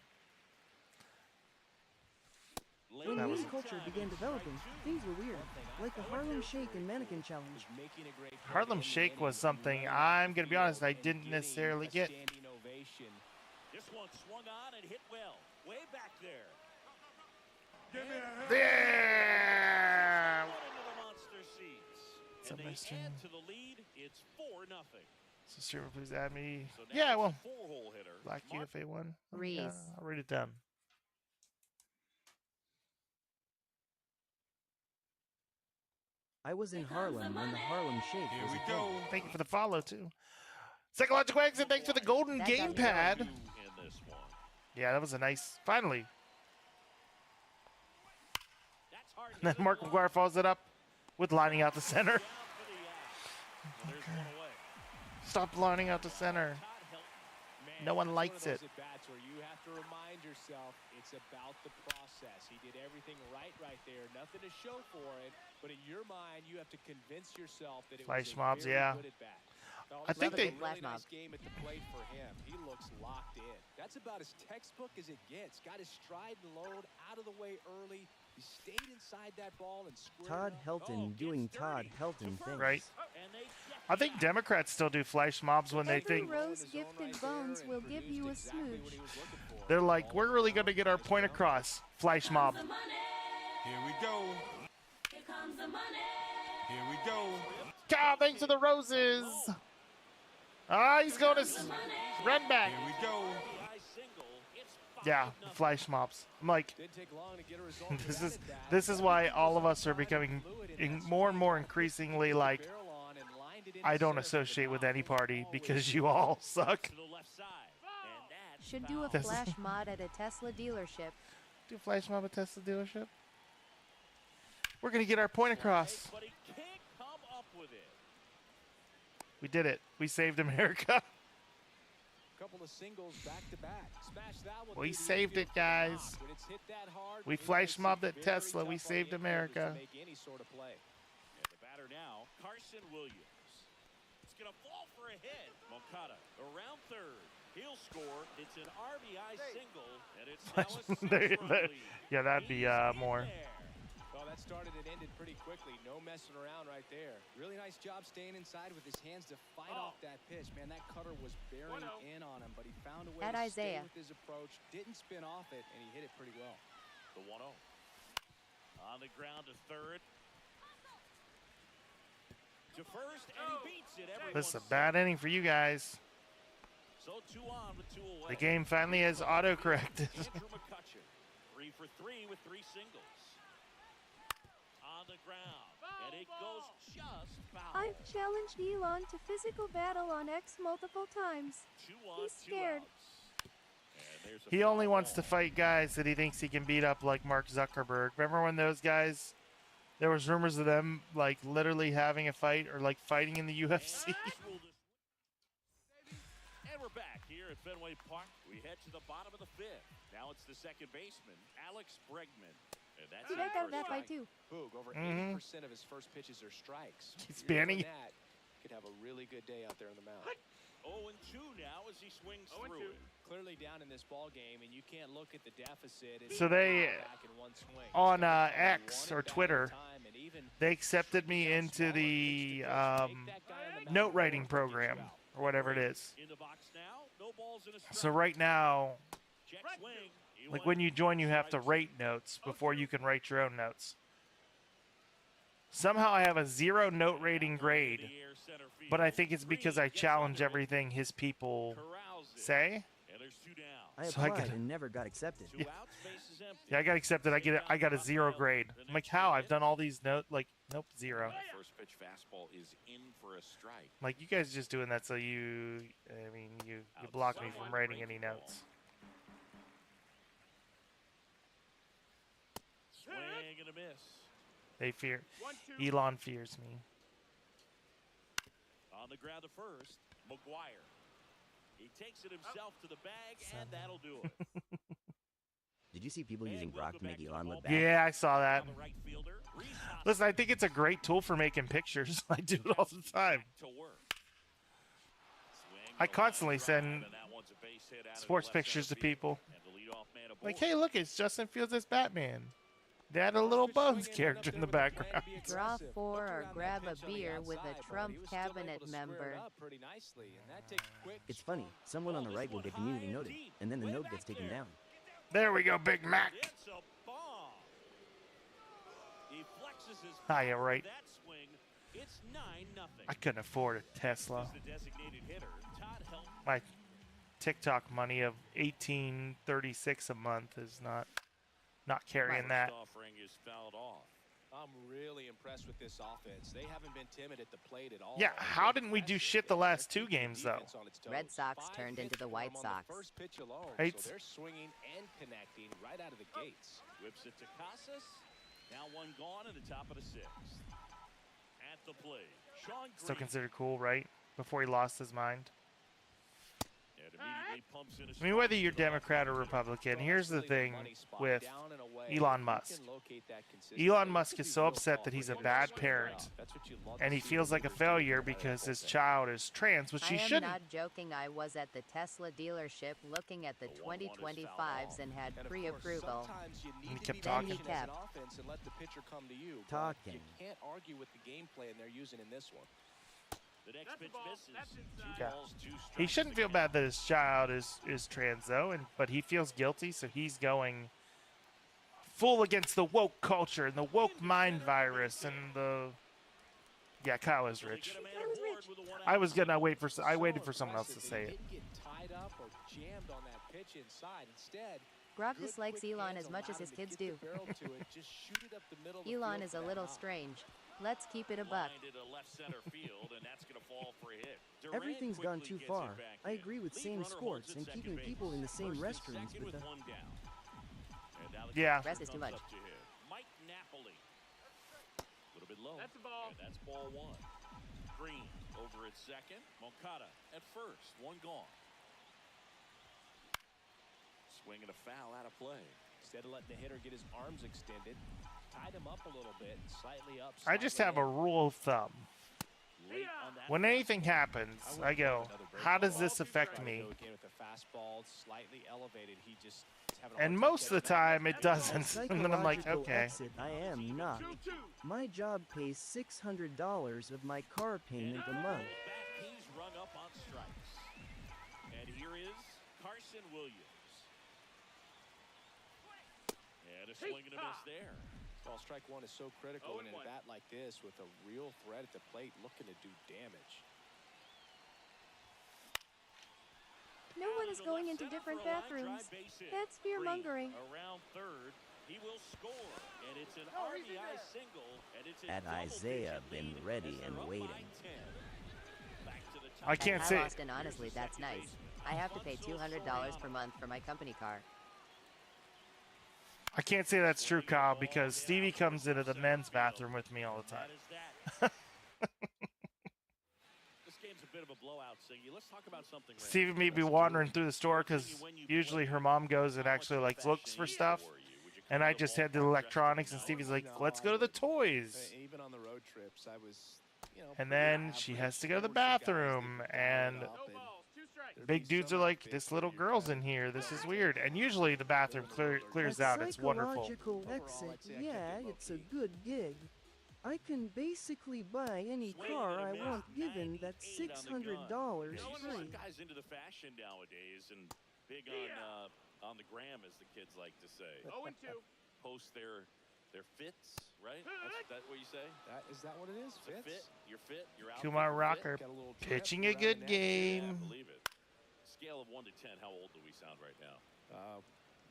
When the new culture began developing, things were weird, like the Harlem Shake and Mannequin Challenge. Harlem Shake was something, I'm going to be honest, I didn't necessarily get. This one swung on and hit well. Way back there. There! Into the monster seats. And they add to the lead. It's 4-0. So, streamer, please add me. So now Yeah, it's a well, 4-hole hitter. Black UFA 1. Reese. Yeah, I'll read it down. I was in Harlem when the Harlem Shake was a thing. Thank you for the follow, too. Psychological exit, thanks for the golden gamepad. Yeah, that was a nice, finally. And then Mark McGuire follows it up with lining out the center. Stop lining out the center. No one likes it. You have to remind yourself it's about the process. He did everything right there. Nothing to show for it, but in your mind, you have to convince yourself that it Flash was a mobs, very yeah. good at bat. I think they. Really nice game at the plate for him. He looks locked in. That's about as textbook as it gets. Got his stride and load out of the way early. He stayed inside that ball and squared Todd up. Helton doing Todd Helton things. Right. I think Democrats still do flash mobs when they Every think rose gifted Bones will give you a smooch. they're like, we're really going to get our point across. Flash mob. Here we go. Here comes the money. Here we go. God, thanks for the roses. Ah, he's going to run back. Here we go. Yeah, flash mobs. I'm like, this is why all of us are becoming more and more increasingly like, I don't associate with any party because you all suck. Should do a flash mod at a Tesla dealership. Do a flash mob at Tesla dealership. We're gonna get our point across. But he can't come up with it. We did it. We saved America. Couple of singles back to back. Smash that one. We saved it, guys. When it's hit that hard, We flash mobbed at Tesla. We saved America. make any sort of play. And the batter now, Carson Williams. It's going to fall for a hit. Moncada around third. He'll score. It's an RBI single, and it's now a 6-run lead. Yeah, that'd be more. Well, that started and ended pretty quickly. No messing around right there. Really nice job staying inside with his hands to fight off that pitch. Man, that cutter was bearing in on him, but he found a way At to Isaiah. stay with his approach. Didn't spin off it, and he hit it pretty well. The 1-0. On the ground to third. To first, and he beats it. This is a bad inning for you guys. So 2 on with 2 away. The game finally has autocorrected. Andrew McCutcheon, 3 for 3 with 3 singles. On the ground, and it goes just foul. I've challenged Elon to physical battle on X multiple times. 2 on, He's 2 scared. outs. And He only wants to fight guys that he thinks he can beat up, like Mark Zuckerberg. Remember when those guys, there was rumors of them like literally having a fight or like fighting in the UFC? And we're back here at Fenway Park. We head to the bottom of the fifth. Now it's the second baseman, Alex Bregman. And that's Dude, I got that fight too. Boog, over 80% of his first pitches are strikes. He's banning. That could have a really good day out there on the mound. 0-2 now as he swings through it. Clearly down in this ball game, and you can't look at the deficit. So they, on X or Twitter, they accepted me into the note writing program or whatever it is. So right now, like when you join, you have to rate notes before you can write your own notes. Somehow I have a 0 note rating grade, but I think it's because I challenge everything his people say. I applied and never got accepted. Yeah, I got accepted. I got a 0 grade. I'm like, how? I've done all these notes. Like, nope, 0. First pitch fastball is in for a strike. Like, you guys just doing that so you block me from writing any notes. Swing and a miss. They fear. Elon fears me. On the ground to first, McGuire. He takes it himself to the bag, and that'll do it. Did you see people using Brock to make Elon look bad? Yeah, I saw that. Listen, I think it's a great tool for making pictures. I do it all the time. I constantly send sports pictures to people. Like, hey, look, it's Justin Fields as Batman. They had a little Bones character in the background. Draw 4 or grab a beer with a Trump cabinet member. It's funny. Someone on the right will get community noted, and then the note gets taken down. There we go, Big Mac. Ah, yeah, right. I couldn't afford a Tesla. My TikTok money of $18.36 a month is not carrying that. I'm really impressed with this offense. They haven't been timid at the plate at all. Yeah, how didn't we do shit the last 2 games though? Red Sox turned into the White Sox. Right. So they're swinging and connecting right out of the gates. Whips it to Casas. Now one gone at the top of the 6th. At the plate, Sean Green. Still considered cool, right? Before he lost his mind. I mean, whether you're Democrat or Republican, here's the thing with Elon Musk. Elon Musk is so upset that he's a bad parent, and he feels like a failure because his child is trans, which he shouldn't. I am not joking. I was at the Tesla dealership looking at the 2025s and had pre-approval. And he kept talking. Talking. You can't argue with the game plan they're using in this one. The next pitch misses. Yeah. He shouldn't feel bad that his child is trans though, but he feels guilty, so he's going full against the woke culture and the woke mind virus and the. Yeah, Kyle is rich. I waited for someone else to say it. Brock dislikes Elon as much as his kids do. Elon is a little strange. Let's keep it a buck. Everything's gone too far. I agree with same sports and keeping people in the same restrooms with the... Yeah. Rest is too much. Mike Napoli. A little bit low. That's a ball. And that's ball 1. Green over at second. Moncada at first. One gone. Swinging a foul out of play. Instead of letting the hitter get his arms extended, tied him up a little bit, slightly up. I just have a rule of thumb. When anything happens, I go, how does this affect me? And most of the time, it doesn't. And then I'm like, okay. Exit, I am not. My job pays $600 of my car payment a month. He's rung up on strikes. And here is Carson Williams. And a swing and a miss there. Well, strike one is so critical in a bat like this with a real threat at the plate looking to do damage. No one is going into different bathrooms. That's fear-mongering. Around third, he will score, and it's an RBI single, and it's Had Isaiah been ready and waiting. I can't say. Austin, honestly, that's nice. I have to pay $200 per month for my company car. I can't say that's true, Kyle, because Stevie comes into the men's bathroom with me all the time. This game's a bit of a blowout, Siggy. Let's talk about something. Stevie may be wandering through the store because usually her mom goes and actually like looks for stuff. And I just head to the electronics, and Stevie's like, let's go to the toys. Even on the road trips, I was, And then she has to go to the bathroom, and big dudes are like, this little girl's in here. This is weird. And usually the bathroom clears out. It's wonderful. Psychological exit, yeah, it's a good gig. I can basically buy any car I want given that $600 free. Guys into the fashion nowadays and big on the gram, as the kids like to say. 0-2. Post their fits, right? That's what you say? Is that what it is? Fits? Fit. You're fit. You're out. Kumar Rocker pitching a good game. Yeah, believe it. Scale of 1 to 10. How old do we sound right now?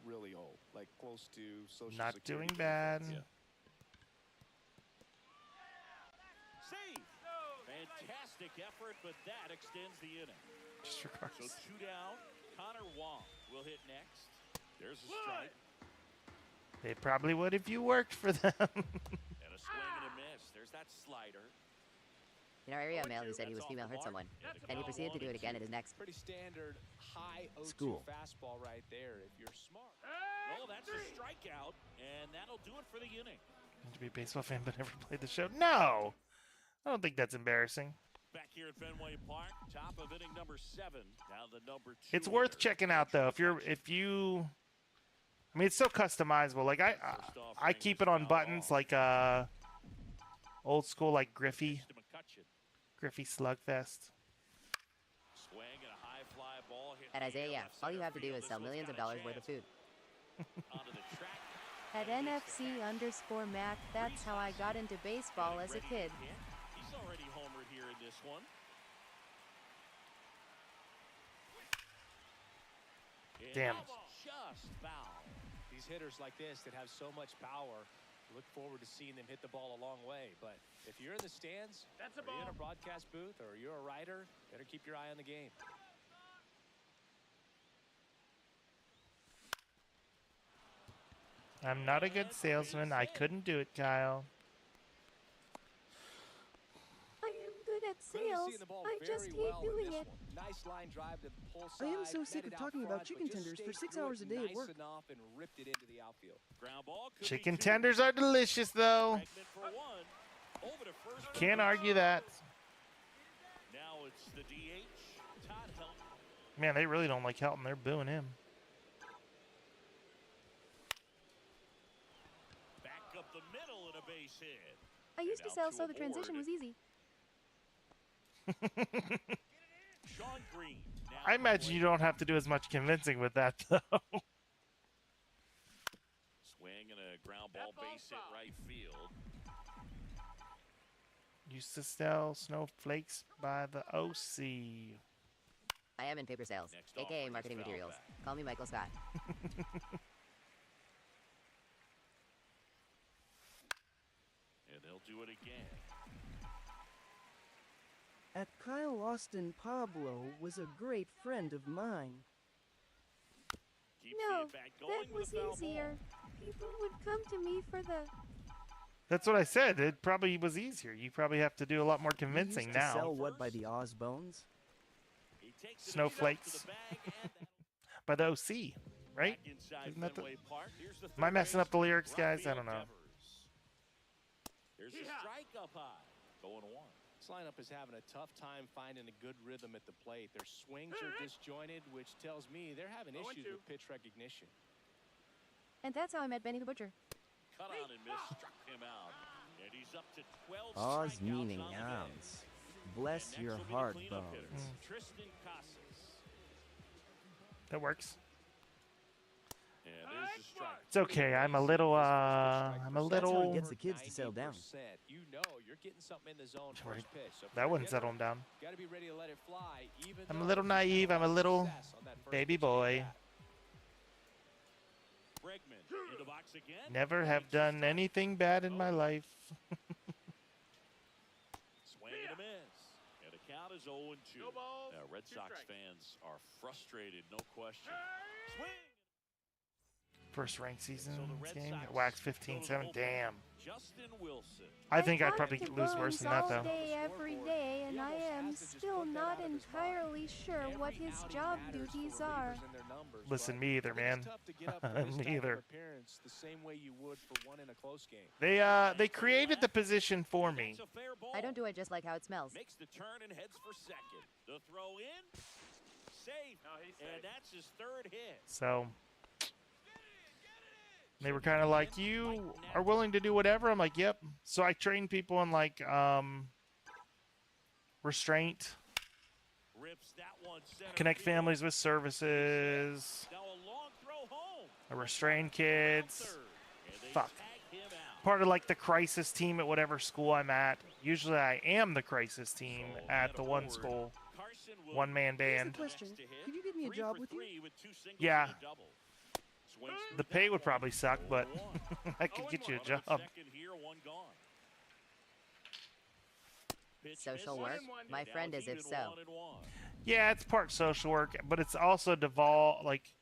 Really old, like close to social Not security. doing bad. Yeah. Save. Fantastic effort, but that extends the inning. Just So 2 down. Connor Wong will hit next. There's a strike. They probably would if you worked for them. And a swing and a miss. There's that slider. In our area, a male who said he was female hurt someone, and he proceeded to do it again at his next. Pretty standard high 0-2 School. fastball right there if you're smart. Oh, that's a strikeout, and that'll do it for the inning. To be a baseball fan but never played the show. No! I don't think that's embarrassing. Back here at Fenway Park, top of inning number 7. Now the number 2. It's worth checking out though. If you I mean, it's so customizable. Like I keep it on buttons like old school like Griffey Slugfest. Swing and a high fly ball hit. At Isaiah, yeah, all you have to do is sell millions of dollars worth of food. Onto the track. At NFC_Mac, that's how I got into baseball as a kid. He's already homered here in this one. Damn. Just foul. These hitters like this that have so much power, look forward to seeing them hit the ball a long way. But if you're in the stands, or you're in a broadcast booth, or you're a writer, better keep your eye on the game. I'm not a good salesman. I couldn't do it, Kyle. I am good at sales. I just hate doing it. Nice line drive to the pull I am side, so sick of netted out talking front, about chicken but just tenders for stayed 6 hours a day at nice work. enough and ripped it into the outfield. Ground ball could Chicken be 2. tenders are delicious, though. Segment for 1. Over to first. Can't argue that. Now it's the DH, Todd Helton. Man, they really don't like Helton. They're booing him. Back up the middle and a base hit. I used to sell so the transition was easy. Sean Green. I imagine you don't have to do as much convincing with that, though. Swing and a ground ball base hit right field. Used to sell snowflakes by the OC. I am in paper sales, aka marketing materials. Call me Michael Scott. And they'll do it again. At Kyle Austin, Pablo was a great friend of mine. No, that was easier. People would come to me for the... That's what I said. It probably was easier. You probably have to do a lot more convincing You used to now. sell what by the Osbones? Snowflakes. By the OC, right? Isn't that the... Am I messing up the lyrics, guys? I don't know. There's a strike up high. Going 1. This lineup is having a tough time finding a good rhythm at the plate. Their swings are disjointed, which tells me they're having issues with pitch recognition. And that's how I met Benny the Butcher. Cut on and miss, struck him out. And he's up to 12 Oz strikeouts meaning on the day. ounce. Bless your Next will be the heart cleanup bones. hitter, Tristan Casas. That works. And there's a strike. It's okay. I'm a little, That's how he gets the kids to settle down. You know you're getting something in the zone first pitch. So That wouldn't settle him down. Got to be ready to let it fly. Even I'm a little naive. I'm a little baby boy. Bregman in the box again. Never have done anything bad in my life. Swing and a miss. And the count is 0-2. Red Sox fans are frustrated, no question. Swing. First ranked season game. Wax 15-7. Damn. Justin Wilson. I think I'd probably lose worse than that, though. All day, every day, and I am still not entirely sure what his job duties are. Listen, me either, man. Me either. The same way you would for one in a close game. They created the position for me. I don't do it just like how it smells. Makes the turn and heads for second. The throw in. Safe. And that's his third hit. So they were kind of like, you are willing to do whatever? I'm like, yep. So I train people in like restraint, connect families with services, I restrain kids. Fuck. Part of like the crisis team at whatever school I'm at. Usually I am the crisis team at the one school. One-man band. Question. Could you give me a job with you? Yeah. The pay would probably suck, but I could get you a job. Social work? My friend is if so. Yeah, it's part social work, but it's also devolved, like,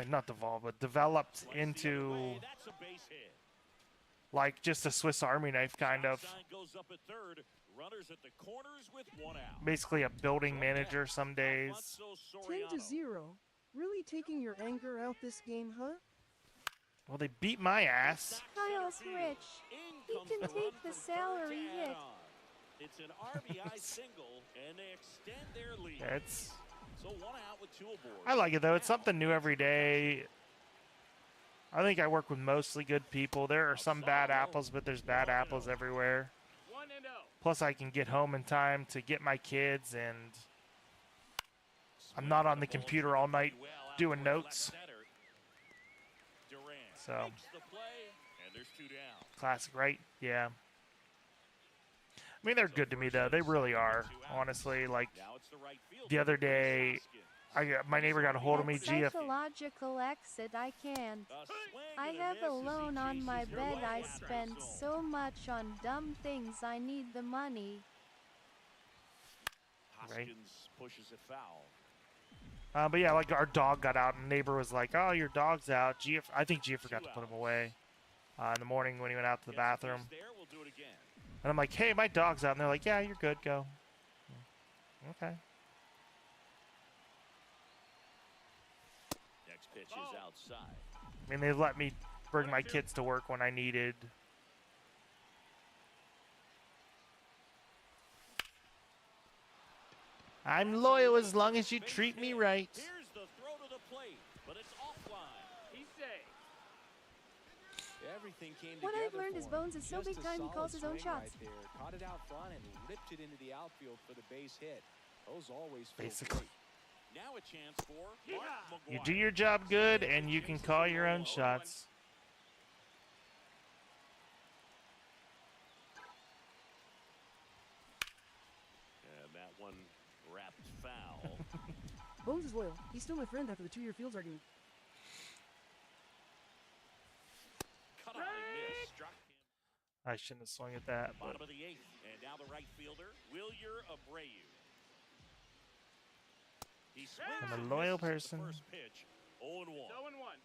not devolved, but developed into like just a Swiss Army knife kind of. Basically a building manager some days. 10-0. Really taking your anger out this game, huh? Well, they beat my ass. Kyle's rich. He can take the salary hit. It's an RBI single, and they extend their lead. That's. So 1 out with 2 aboard. I like it though. It's something new every day. I think I work with mostly good people. There are some bad apples, but there's bad apples everywhere. Plus, I can get home in time to get my kids, and I'm not on the computer all night doing notes. So, classic, right? Yeah. I mean, they're good to me, though. They really are, honestly. Like, the other day, my neighbor got a hold of me. Psychological exit, I can't. I have a loan on my bed. I spend so much on dumb things. I need the money. Right. Pushes it foul. But yeah, like our dog got out, and neighbor was like, "Oh, your dog's out." I think Gia forgot to put him away in the morning when he went out to the bathroom. And I'm like, "Hey, my dog's out," and they're like, "Yeah, you're good. Go." Okay. Next pitch is outside. I mean, they let me bring my kids to work when I needed. I'm loyal as long as you treat me right. Here's the throw to the plate, but it's offline. He's safe. Everything came what together I've learned is Bones is so big time he calls his own shots. Right there. Caught it out front and ripped it into the outfield for the base hit. Those always feel basically. Great. Now a chance for Mark You do your job good, and you can call your own shots. And that one wrapped foul. Bones is loyal. He's still my friend after the 2-year Fields argument. Cut on a miss, struck him. I shouldn't have swung at that. Bottom of the 8th, and now the right fielder, Wilyer Abreu. He swings I'm a loyal person. The first pitch, 0-1. 0-1.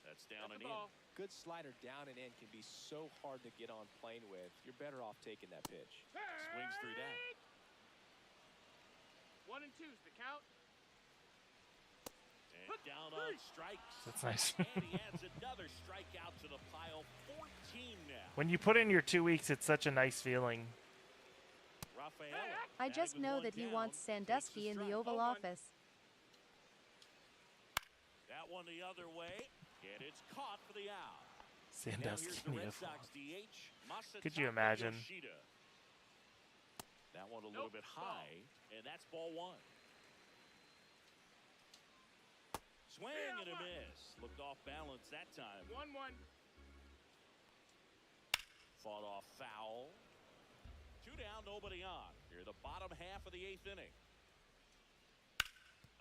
That's down and in. Good slider down and in can be so hard to get on plane with. You're better off taking that pitch. Swings through that. 1 and 2's the count. And down on strikes. That's nice. And he adds another strikeout to the pile. 14 now. When you put in your 2 weeks, it's such a nice feeling. I just know that he wants Sandusky in the Oval Office. That one the other way, and it's caught for the out. Sandusky in the Oval Office. Could you imagine? That one a little bit high, and that's ball 1. Swing and a miss. Looked off balance that time. 1-1. Fought off foul. 2 down, nobody on. Here, the bottom half of the 8th inning.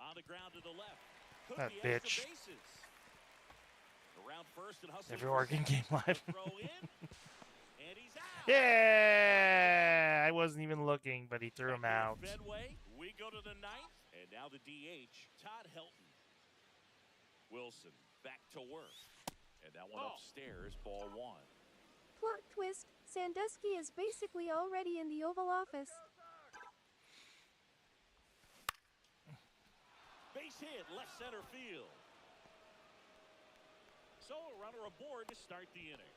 On the ground to the left. That bitch. Around first and hustle. Every Oregon game live. And he's out. Yeah, I wasn't even looking, but he threw him out. Fenway, we go to the ninth, and now the DH, Todd Helton. Wilson back to work, and that one upstairs, ball one. Plot twist, Sandusky is basically already in the Oval Office. Base hit, left center field. So a runner aboard to start the inning.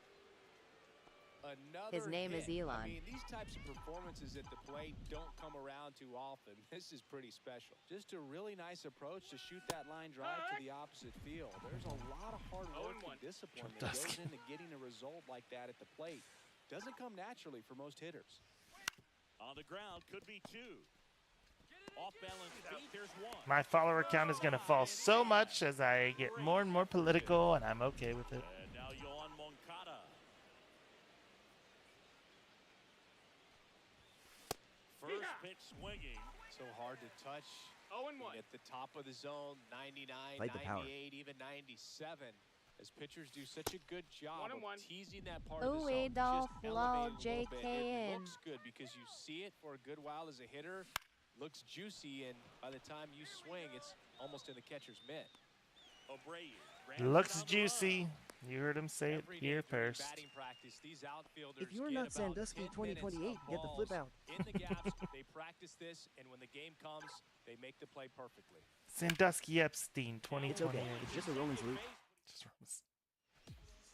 His name is Elon. I mean, these types of performances at the plate don't come around too often. This is pretty special. Just a really nice approach to shoot that line drive to the opposite field. There's a lot of hard work and discipline that goes into getting a result like that at the plate. Doesn't come naturally for most hitters. On the ground, could be two. Off balance feet, there's one. My follower count is going to fall so much as I get more and more political, and I'm okay with it. And now Yohan Moncada. First pitch swinging. So hard to touch. 0-1. At the top of the zone, 99, Fight the power. 98, even 97. As pitchers do such a good job of 1-1. teasing that part of the Oh, zone. Adolph Just Law, elevate it a little bit. It JKN. looks good because you see it for a good while as a hitter. Looks juicy, and by the time you swing, it's almost in the catcher's mitt. Looks juicy. You heard him say it here first. If you're not Sandusky 2028, get the flip out. In the gaps, they practice this, and when the game comes, they make the play perfectly. Sandusky Epstein 2028. It's okay. It's just a rolling salute.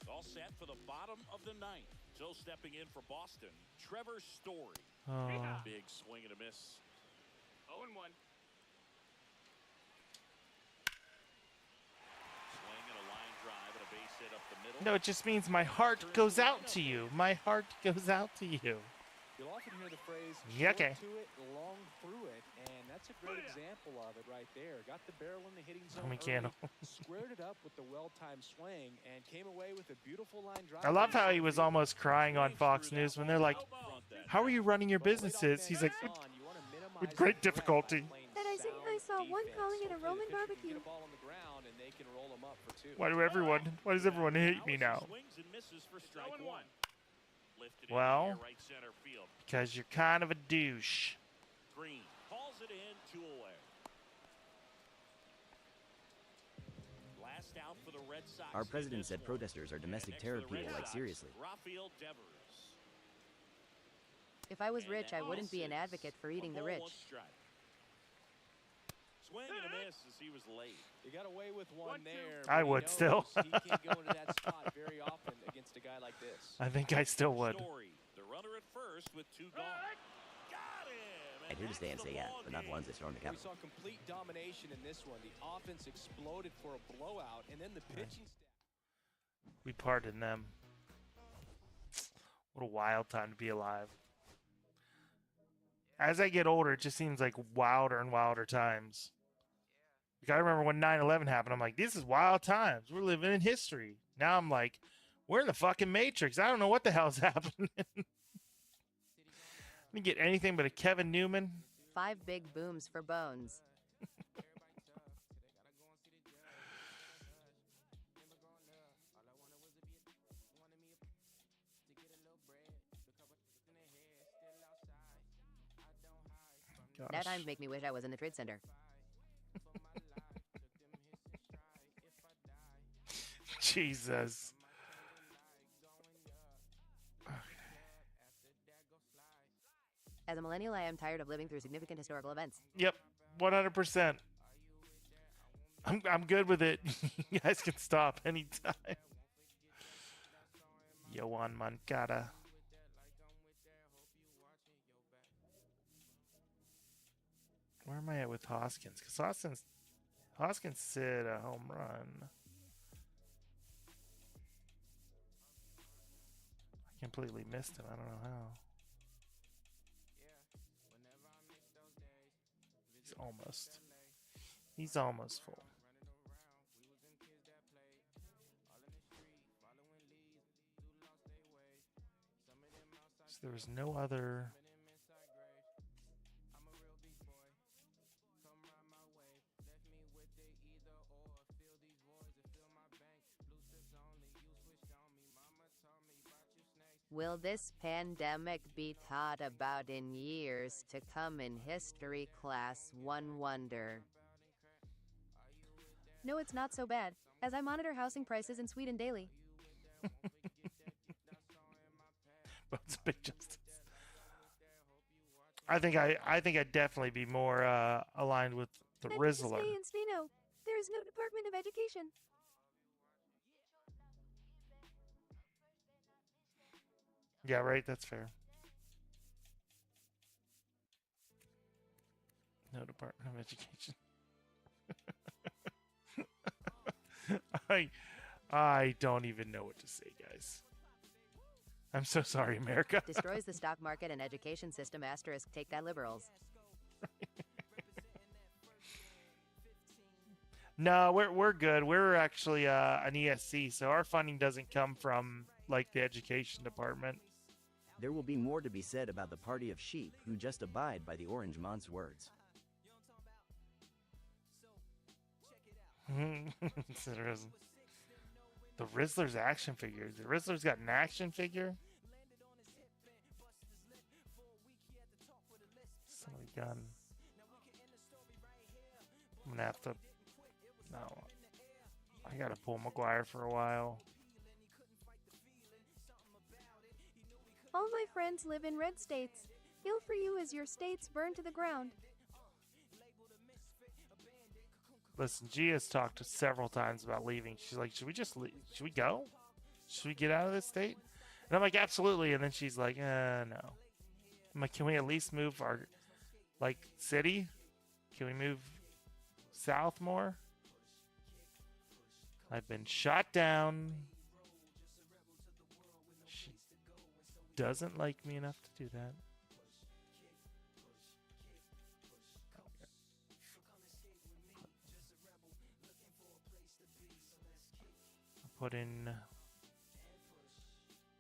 All set for the bottom of the ninth. So stepping in for Boston, Trevor Story. Oh. Big swing and a miss. 0-1. No, it just means my heart goes out to you. My heart goes out to you. You'll often hear the phrase, Yeah, short okay. to it, long through it, and that's a great example of it right there. Got the barrel in the hitting zone Tommy early, Candle. squared it up with the well-timed swing, and came away with a beautiful line drive. I love how he was almost crying on Fox News when they're like, how are you running your businesses? He's like, with great difficulty. That I think I saw one calling it a Roman barbecue. Why does everyone hate me now? Well, because you're kind of a douche. Green calls it in, 2 away. Last out for the Red Sox. Our president said protesters are domestic terror people, like seriously. Rafael Devers. If I was rich, I wouldn't be an advocate for eating the rich. Swing and a miss as he was late. You got away with one there. I would still. He can't go into that spot very often against a guy like this. I think I still would. The runner at first with 2 gone. Got him. I'd here to stay and say yeah, but not the ones that stormed the We Capitol. saw complete domination in this one. The offense exploded for a blowout, and then the pitching staff. We pardon them. What a wild time to be alive. As I get older, it just seems like wilder and wilder times. Like I remember when 9/11 happened, I'm like, this is wild times. We're living in history. Now I'm like, we're in the fucking Matrix. I don't know what the hell's happening. Let me get anything but a Kevin Newman. 5 big booms for Bones. Gosh. That times make me wish I was in the Trade Center. Jesus. As a millennial, I am tired of living through significant historical events. Yep, 100%. I'm good with it. You guys can stop anytime. Yohan Moncada. Where am I at with Hoskins? Because Hoskins hit a home run. I completely missed him. I don't know how. He's almost full. So there was no other. Will this pandemic be taught about in years to come in history class? One wonder. No, it's not so bad, as I monitor housing prices in Sweden daily. But it's a big justice. I think I'd definitely be more aligned with the Rizzler. No, there is no Department of Education. Yeah, right. That's fair. No Department of Education. I don't even know what to say, guys. I'm so sorry, America. Destroys the stock market and education system. Asterisk. Take that, liberals. No, we're good. We're actually an ESC, so our funding doesn't come from like the education department. There will be more to be said about the party of sheep who just abide by the Orange Mont's words. The Rizzler's action figure. The Rizzler's got an action figure? Son of a gun. I'm gonna have to... No. I gotta pull McGuire for a while. All my friends live in red states. Ill for you as your states burn to the ground. Listen, Gia's talked several times about leaving. She's like, should we just leave? Should we go? Should we get out of this state? And I'm like, absolutely. And then she's like, no. I'm like, can we at least move our, like, city? Can we move south more? I've been shot down. She doesn't like me enough to do that. Put in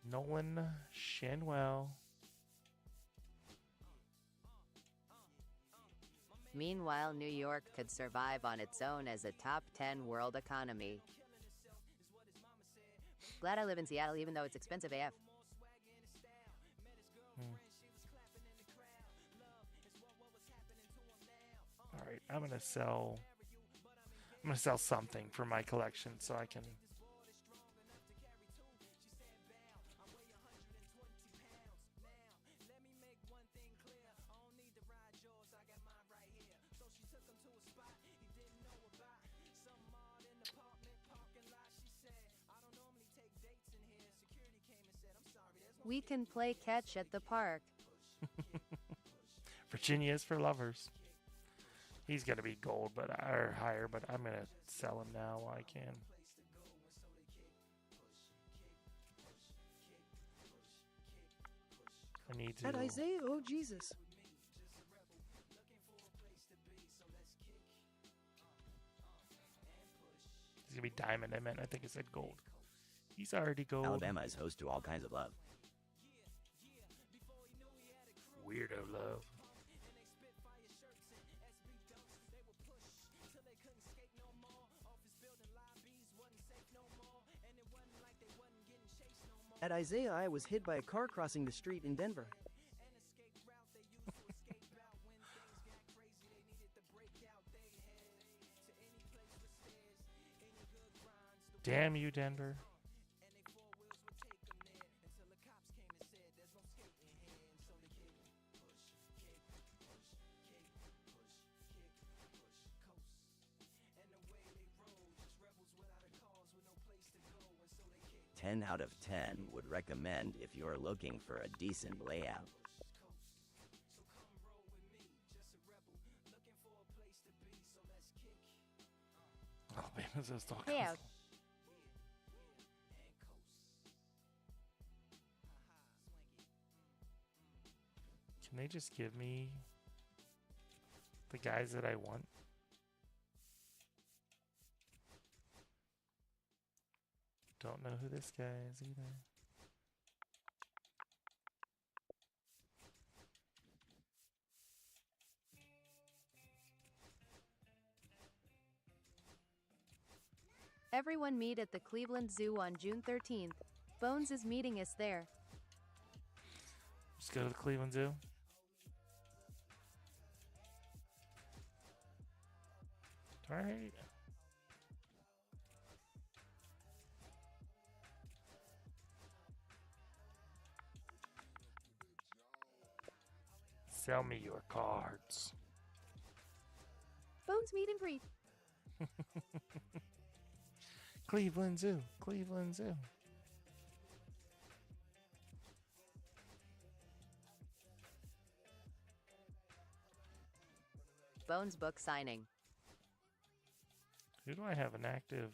Nolan Shanwell. Meanwhile, New York could survive on its own as a top 10 world economy. Glad I live in Seattle even though it's expensive AF. All right, I'm gonna sell something for my collection so I can. We can play catch at the park. Virginia is for lovers. He's gonna be gold, or higher, but I'm gonna sell him now while I can. I need to. At Isaiah, oh Jesus. He's gonna be diamond. I think it said gold. He's already gold. Alabama is host to all kinds of love. Weirdo love. At Isaiah, I was hit by a car crossing the street in Denver. Damn you, Denver. Ten out of 10 would recommend if you're looking for a decent layout. Alabama's just all Hey out. Can they just give me the guys that I want? Don't know who this guy is either. Everyone meet at the Cleveland Zoo on June 13th. Bones is meeting us there. Let's go to the Cleveland Zoo. All right. Sell me your cards. Bones meet and greet. Cleveland Zoo. Cleveland Zoo. Bones book signing. Who do I have an active?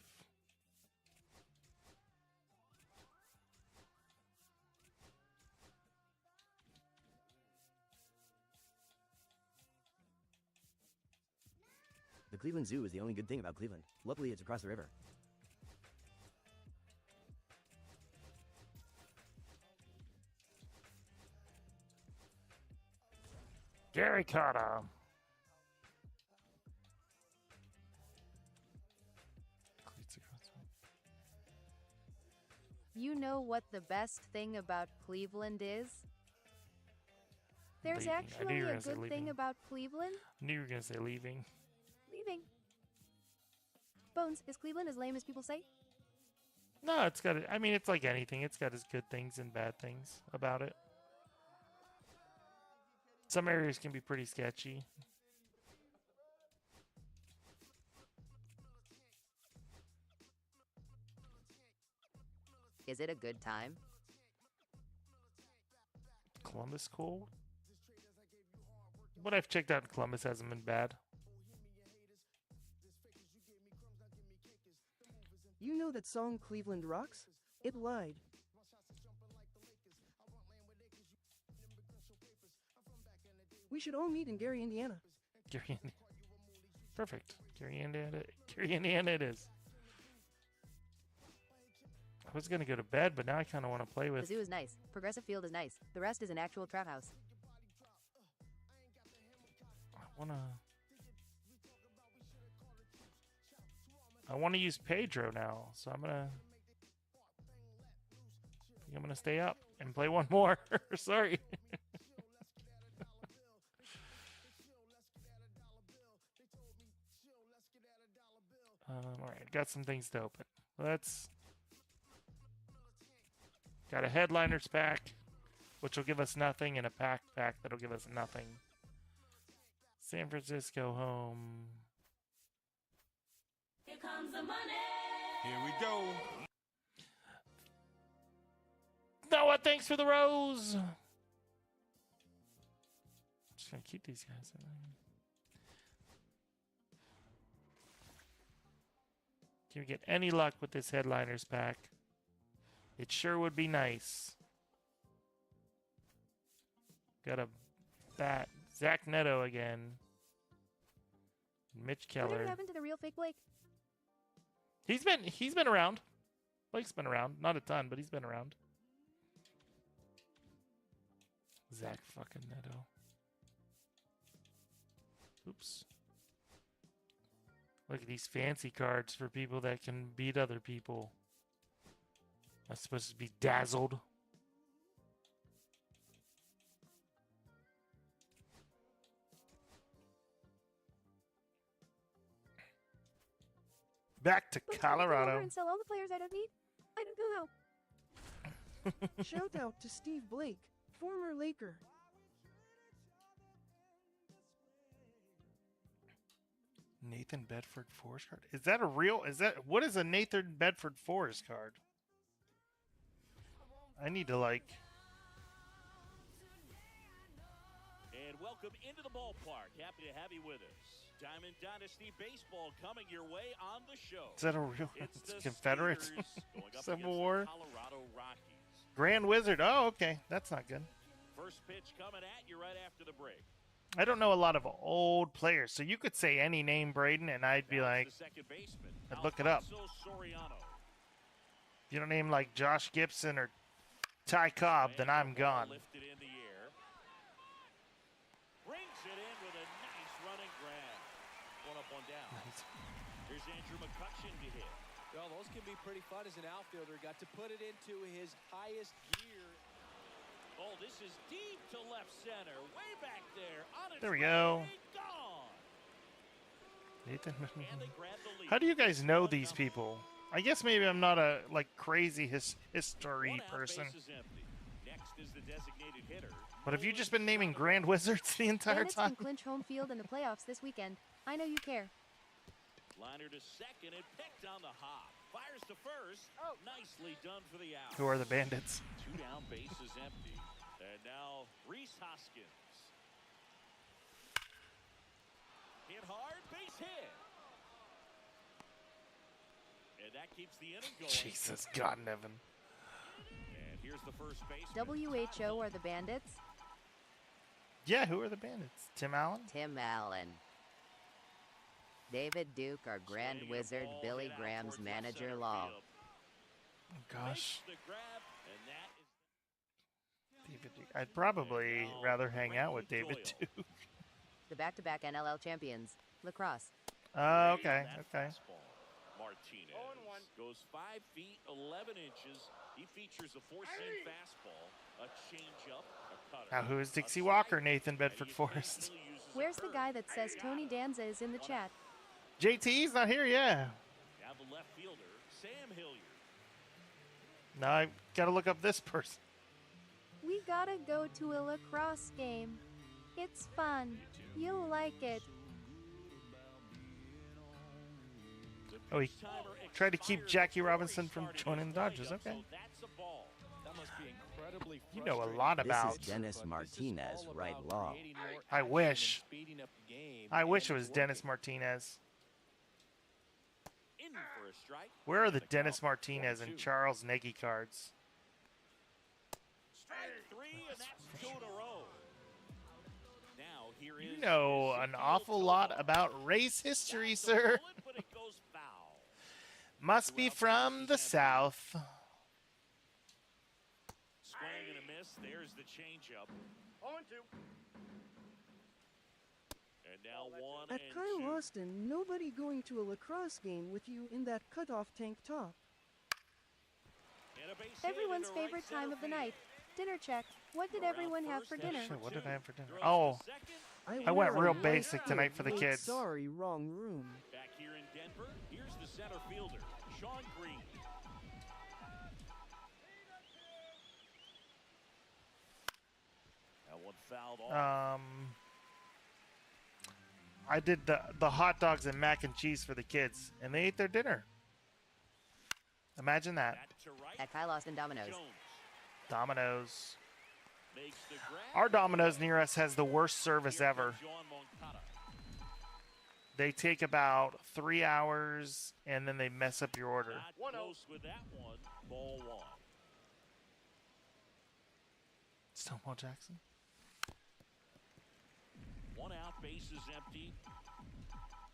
The Cleveland Zoo is the only good thing about Cleveland. Luckily, it's across the river. Gary Carter. You know what the best thing about Cleveland is? There's Leaving. actually a good thing about Cleveland. I knew you were going to say leaving. Leaving. Bones, is Cleveland as lame as people say? No, it's got. I mean, it's like anything. It's got its good things and bad things about it. Some areas can be pretty sketchy. Is it a good time? Columbus cool? What I've checked out in Columbus hasn't been bad. You know that song Cleveland Rocks? It lied. We should all meet in Gary, Indiana. Gary, Indiana. Perfect. Gary, Indiana. Gary, Indiana it is. I was going to go to bed, but now I kind of want to play with... The zoo is nice. Progressive Field is nice. The rest is an actual trap house. I want to use Pedro now, so I'm gonna stay up and play one more. Sorry. All right, got some things to open. Got a headliners pack, which will give us nothing, and a pack that'll give us nothing. San Francisco home. Here comes the money. Here we go. Noah, thanks for the rose. Just gonna keep these guys in there. Can we get any luck with this headliners pack? It sure would be nice. Got a bat. Zach Neto again. Mitch Keller. Whatever happened to the real fake Blake? He's been around. Blake's been around. Not a ton, but he's been around. Zach fucking Neto. Oops. Look at these fancy cards for people that can beat other people. I'm supposed to be dazzled. Back to Colorado. And sell all the players I don't need. I don't know how. Shout out to Steve Blake, former Laker. Nathan Bedford Forrest card. Is that a real? What is a Nathan Bedford Forrest card? I need to like. And welcome into the ballpark. Happy to have you with us. Diamond Dynasty Baseball coming your way on the show. Is that a real? It's Confederate Civil War. Colorado Rockies. Grand Wizard. Oh, okay. That's not good. First pitch coming at you right after the break. I don't know a lot of old players, so you could say any name, Braden, and I'd be like, I'd look it up. If you don't name like Josh Gibson or Ty Cobb, then I'm gone. Lifted in the air. Brings it in with a nice running grab. One up, one down. Here's Andrew McCutcheon to hit. Well, those can be pretty fun as an outfielder. Got to put it into his highest gear. Oh, this is deep to left center. Way back there. There we go. Nathan. How do you guys know these people? I guess maybe I'm not a crazy history person. Next is the designated hitter. But have you just been naming Grand Wizards the entire Bandits time? can clinch home field in the playoffs this weekend. I know you care. Liner to second and picked on the hop. Fires to first. Oh. Nicely done for the out. Who are the Bandits? 2 down, base is empty. And now Reese Hoskins. Hit hard, base hit. And that keeps the inning going. Jesus, God in heaven. And here's the first base. WHO are the Bandits? Yeah, who are the Bandits? Tim Allen? Tim Allen. David Duke, our Grand Wizard, Billy Graham's manager law. Oh, gosh. David Duke. I'd probably rather hang out with David Duke. The back-to-back NLL champions, lacrosse. Okay, okay. Martinez goes 5 feet 11 inches. He features a 4-seam fastball, a changeup, a cutter. Now, who is Dixie Walker, Nathan Bedford Forrest? Where's the guy that says Tony Danza is in the chat? JT's not here, yeah. Now the left fielder, Sam Hilliard. Now I gotta look up this person. We gotta go to a lacrosse game. It's fun. You'll like it. Oh, he tried to keep Jackie Robinson from joining the Dodgers. Okay. You know a lot about. This is Dennis Martinez, right law. I wish. I wish it was Dennis Martinez. Where are the Dennis Martinez and Charles Nagy cards? You know an awful lot about race history, sir. Must be from the South. Swing and a miss. There's the changeup. 0-2. And now 1 At Kyle Austin, nobody going to a lacrosse game with you in that cutoff tank top. Everyone's favorite time of the night. Dinner check. What did everyone have for dinner? Shit, what did I have for dinner? Oh, I went real basic tonight for the kids. Sorry, wrong room. Back here in Denver, here's the center fielder, Sean Green. That one fouled off. I did the hot dogs and mac and cheese for the kids, and they ate their dinner. Imagine that. At Kyle Austin Domino's. Domino's. Our Domino's near us has the worst service ever. They take about 3 hours, and then they mess up your order. Close with that one. Ball 1. Stonewall Jackson. 1 out, base is empty.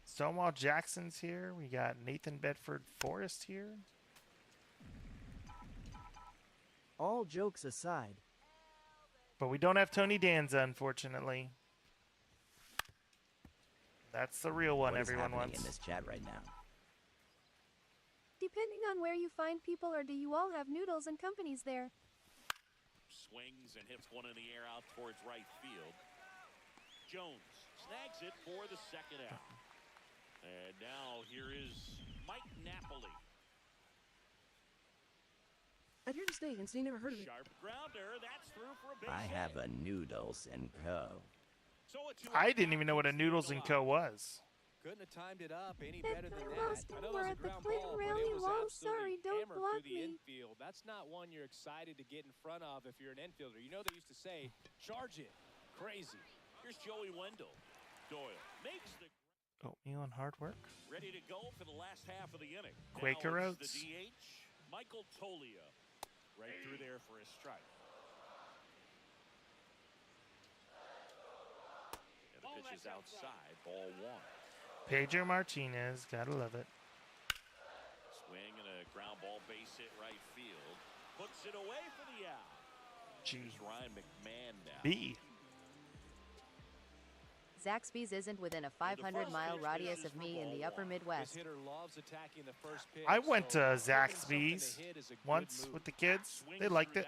Stonewall Jackson's here. We got Nathan Bedford Forrest here. All jokes aside. But we don't have Tony Danza, unfortunately. That's the real one everyone wants. In this chat right now? Depending on where you find people, or do you all have noodles and companies there? Swings and hits one in the air out towards right field. Jones snags it for the second out. And now here is Mike Napoli. I'd hear to stay and say never heard of it. Sharp grounder, that's through for a base I have a Noodles and Co. I didn't even know what a Noodles and Co. was. Couldn't have timed it up any better than that. I know We're it was at a the ground Clinton ball, but Rally it was Long. absolutely Sorry, don't hammered block through the me. infield. That's not one you're excited to get in front of if you're an infielder. You know they used to say, charge it. Crazy. Here's Joey Wendell. Doyle makes the Oatmeal and hard work. ready to go for the last half of the inning. Quaker now it's Oats. The DH, Michael Tolia, right through there for a strike. And the pitch is outside, ball 1. Pedro Martinez, gotta love it. Swing and a ground ball, base hit right field. Puts it away for the out. Here's Ryan McMahon now. B. Zaxby's isn't within a 500-mile radius of me in the upper Midwest. I went to Zaxby's once with the kids. They liked it.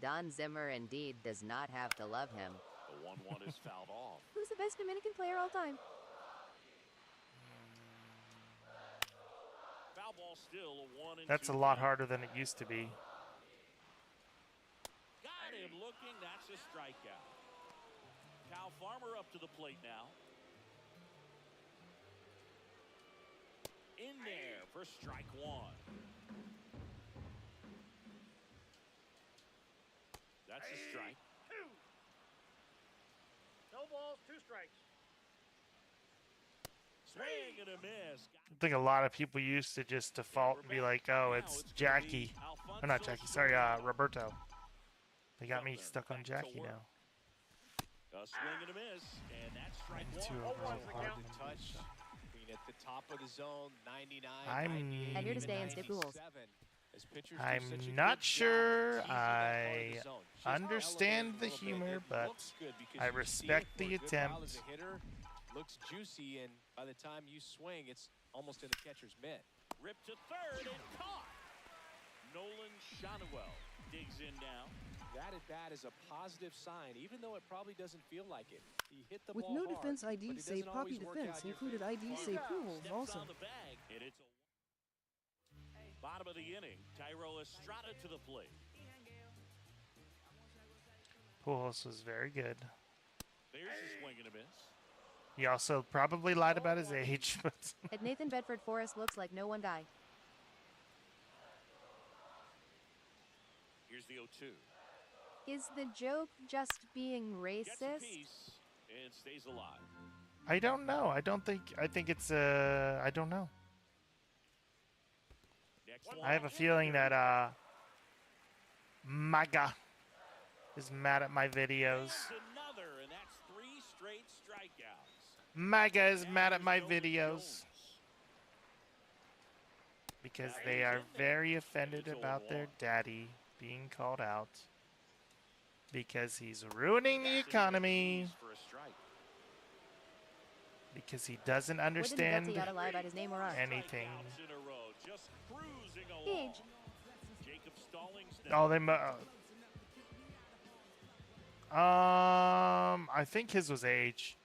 Don Zimmer indeed does not have to love him. The 1-1 is fouled off. Who's the best Dominican player all time? Foul ball still a 1-2. That's a lot harder than it used to be. Got him looking. That's a strikeout. Cal Farmer up to the plate now. In there for strike one. That's a strike. 2. No balls, 2 strikes. Swing and a miss. I think a lot of people used to just default and be like, oh, it's Jackie. Or not Jackie, sorry, Roberto. They got me stuck on Jackie now. A swing and a miss, and that's strike one. Touch at the top of the zone, 99. I'm here to stay and stay cool. I'm not sure I understand the humor, but I respect the attempt. Looks juicy, and by the time you swing, it's almost in the catcher's mitt. Ripped to third and caught. Nolan Shotwell digs in now. That at bat is a positive sign, even though it probably doesn't feel like it. He hit the With ball no hard, defense ID, say Poppy Defense included ID, say Pujols also. And it's bottom of the inning. Tyro Estrada to the plate. Pujols was very good. There's a swing and a miss. He also probably lied about his age. But At Nathan Bedford Forrest looks like no one guy. Here's the 0-2. Is the joke just being racist? And stays alive. I don't know. I think it's I don't know. I have a feeling that MAGA is mad at my videos. Another, and that's 3 straight strikeouts. MAGA is mad at my videos because they are very offended about their daddy being called out because he's ruining the economy, because he doesn't understand anything. Age. Oh, I think his was age.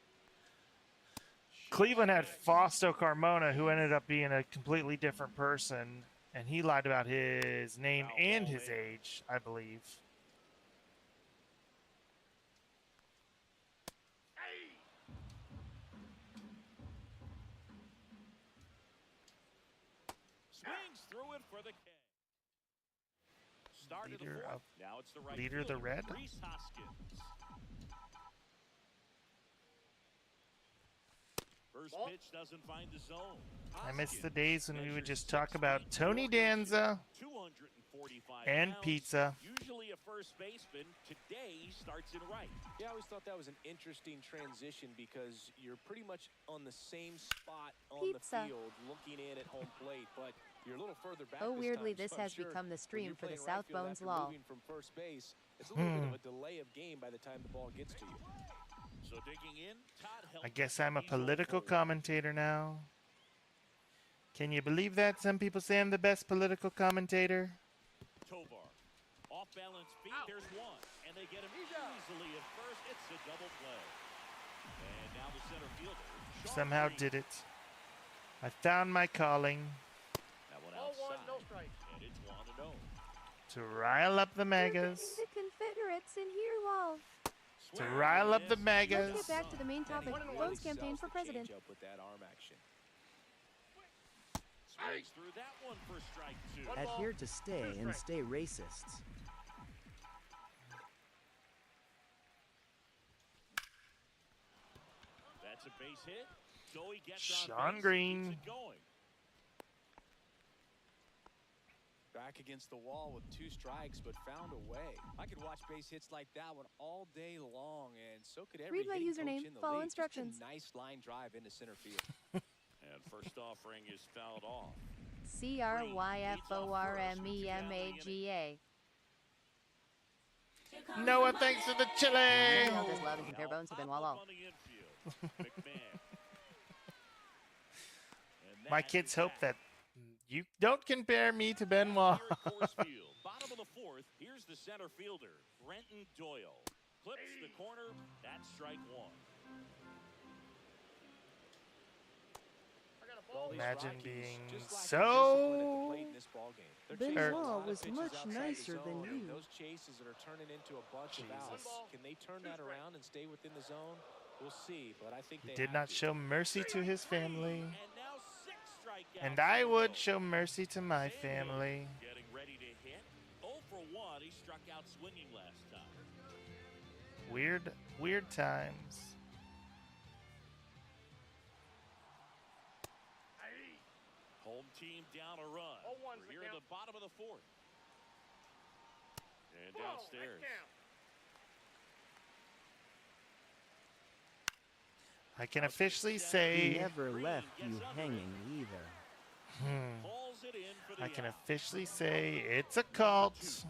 Cleveland had Fausto Carmona, who ended up being a completely different person, and he lied about his name and his age, I believe. Swings through it for the K. Start of the Leader fourth. of Now it's the right Leader the fielder, Red. Reese Hoskins. First pitch doesn't find the zone. I miss the days when we would just talk about Tony Danza and pizza. Usually a first baseman. Today he starts in right. Yeah, I always thought that was an interesting transition because you're pretty much on the same spot on the field, looking in at home plate, but you're a little further back. Oh, weirdly, this has become the stream for the South Bones Law. From first base, it's a little bit of a delay of game by the time the ball gets to you. So digging in, Todd I guess I'm a political commentator now. Can you believe that? Some people say I'm the best political commentator. Tovar, off balance feet. There's one, and they get him easily at first. It's a double play, and now the center fielder Somehow did it. I found my calling. That one outside, no strike, and it's 1-0. To rile up the MAGAs. The Confederates in here, Wall. To rile up the MAGAs. Let's get back to the main topic, Bones campaign for president. With that arm action. Swings through that one for strike 2. Adhere to stay and stay racists. That's a base hit. Joey gets Sean Green. Back against the wall with 2 strikes, but found a way. I could watch base hits like that one all day long, and so could every Read my username, follow instructions. Just a nice line drive into center field. And first offering is fouled off. CRYFORMEMAGA. Noah, thanks for the chili. This love and compare Bones to Benoit Law. My kids hope that you don't compare me to Benoit. Bottom of the fourth, here's the center fielder, Brenton Doyle clips the corner. That's strike one. Imagine being so. Benoit was much nicer than you. Those chases that are turning into a bunch of outs. Can they turn that around and stay within the zone? We'll see, but I think He did not show mercy to his family. And I would show mercy to my family. Getting ready to hit. 0 for 1. He struck out swinging last time. Weird times. Home team down a run. We're here at the bottom of the fourth. And downstairs. I can officially say He never left you hanging either. I can officially say it's a cult.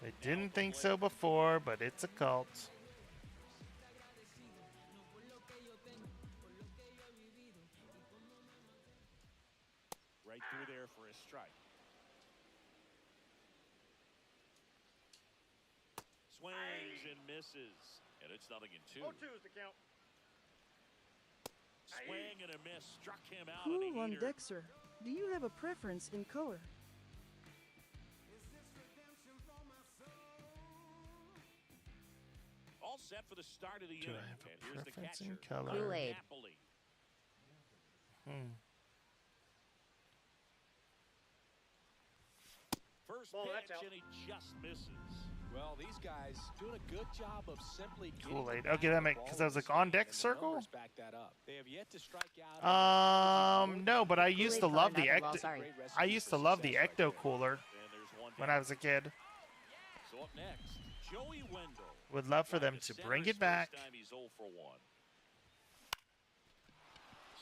I didn't think so before, but it's a cult. Right through there for a strike. Swings and misses. And it's 0-2. 0-2 is the count. Swing and a miss. Struck him out. Cool on Dexter. Do you have a preference in color? All set for the start of the Do inning. I have a And here's the preference catcher, in color? Kool-Aid. Napoli. First pitch, and he just misses. Well, these guys doing a good job of simply Kool-Aid. Okay, that makes, because I was like on deck circle. back that up. They have yet to strike out. No, but I used to love the I used to love the Ecto Cooler when I was a kid. So up next, Joey Wendell. Would love for them to bring it back. Time he's 0 for 1.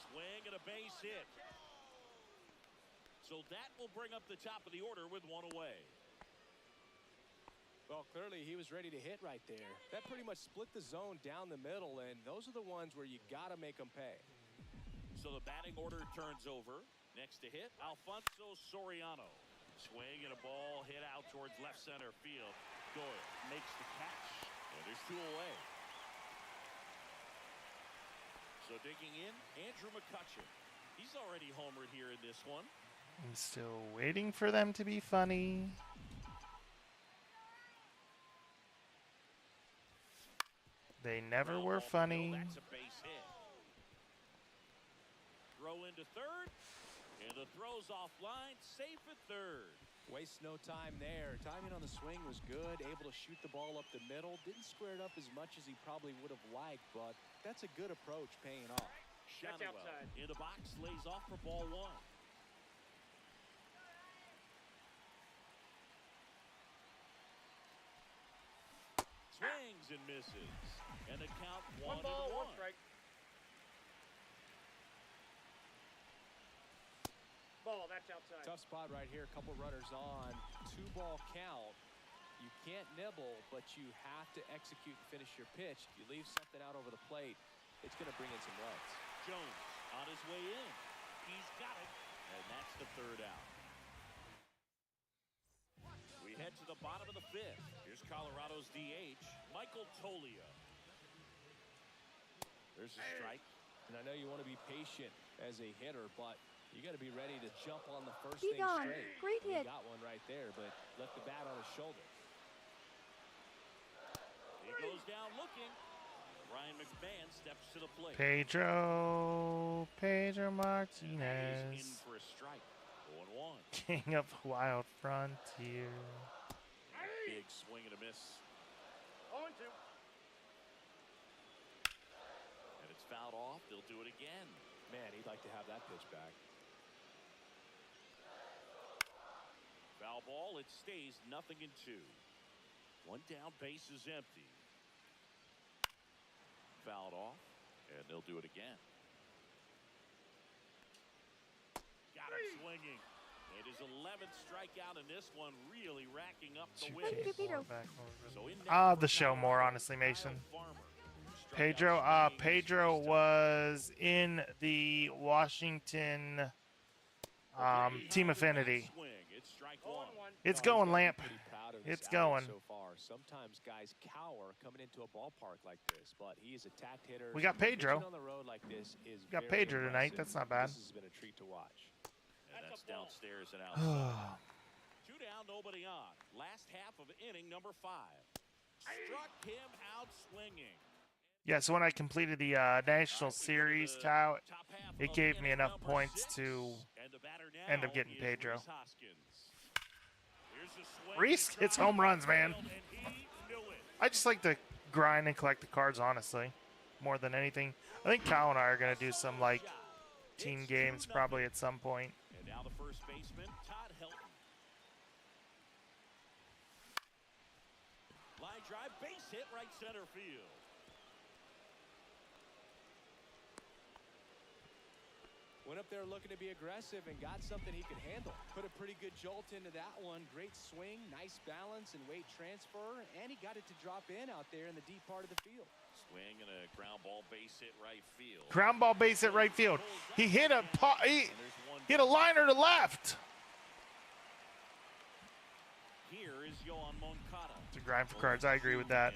Swing and a base hit. So that will bring up the top of the order with one away. Well, clearly he was ready to hit right there. That pretty much split the zone down the middle, and those are the ones where you got to make them pay. So the batting order turns over. Next to hit, Alfonso Soriano. Swing and a ball hit out towards left center field. Doyle makes the catch, and there's 2 away. So digging in, Andrew McCutchen. He's already homered here in this one. I'm still waiting for them to be funny. They never were funny. That's a base hit. Throw into third, and the throw's offline, safe at third. Waste no time there. Timing on the swing was good, able to shoot the ball up the middle. Didn't square it up as much as he probably would have liked, but that's a good approach paying off. Shotwell in the box, lays off for ball 1. Swings and misses. And the count 1-1. 1 ball, 1 strike. Ball, that's outside. Tough spot right here. A couple runners on. 2-ball count. You can't nibble, but you have to execute and finish your pitch. If you leave something out over the plate, it's going to bring in some runs. Jones on his way in. He's got it. And that's the 3rd out. We head to the bottom of the 5th. Here's Colorado's DH, Michael Toglia. There's a strike. And I know you want to be patient as a hitter, but you got to be ready to jump on the first He thing gone. straight. Great hit. He got one right there, but left the bat on his shoulder. He goes down looking. Ryan McMahon steps to the plate. Pedro He's Martinez. in for a strike. 0-1. King of the Wild Frontier. Big swing and a miss. 0-2. And it's fouled off. They'll do it again. Man, he'd like to have that pitch back. Foul ball. It stays 0-2. 1 down, base is empty. Fouled off, and they'll do it again. Got him swinging. It is 11th strikeout in this one, really racking up the wins. So The show more, honestly, Mason. Pedro was in the Washington Team Affinity. It's going, Lamp. It's going. So far, sometimes guys cower coming into a ballpark like this, but he is a tact hitter. We got Pedro. On the road like this is we got Pedro tonight. That's not bad. This has been a treat to watch. And that's downstairs and outside. 2 down, nobody on. Last half of inning number 5. Struck him out swinging. Yeah, so when I completed the National Series, Kyle, it gave me enough points to end up getting Pedro. Reese hits home runs, man. I just like to grind and collect the cards, honestly, more than anything. I think Kyle and I are going to do some, like, team games probably at some point. And now the first baseman, Todd Helton. Line drive, base hit, right center field. Went up there looking to be aggressive and got something he could handle. Put a pretty good jolt into that one. Great swing, nice balance and weight transfer, and he got it to drop in out there in the deep part of the field. Swing and a ground ball base hit right field. Ground ball base hit right field. He hit a liner to left. Here is Yohan Moncada. It's a grind for cards. I agree with that.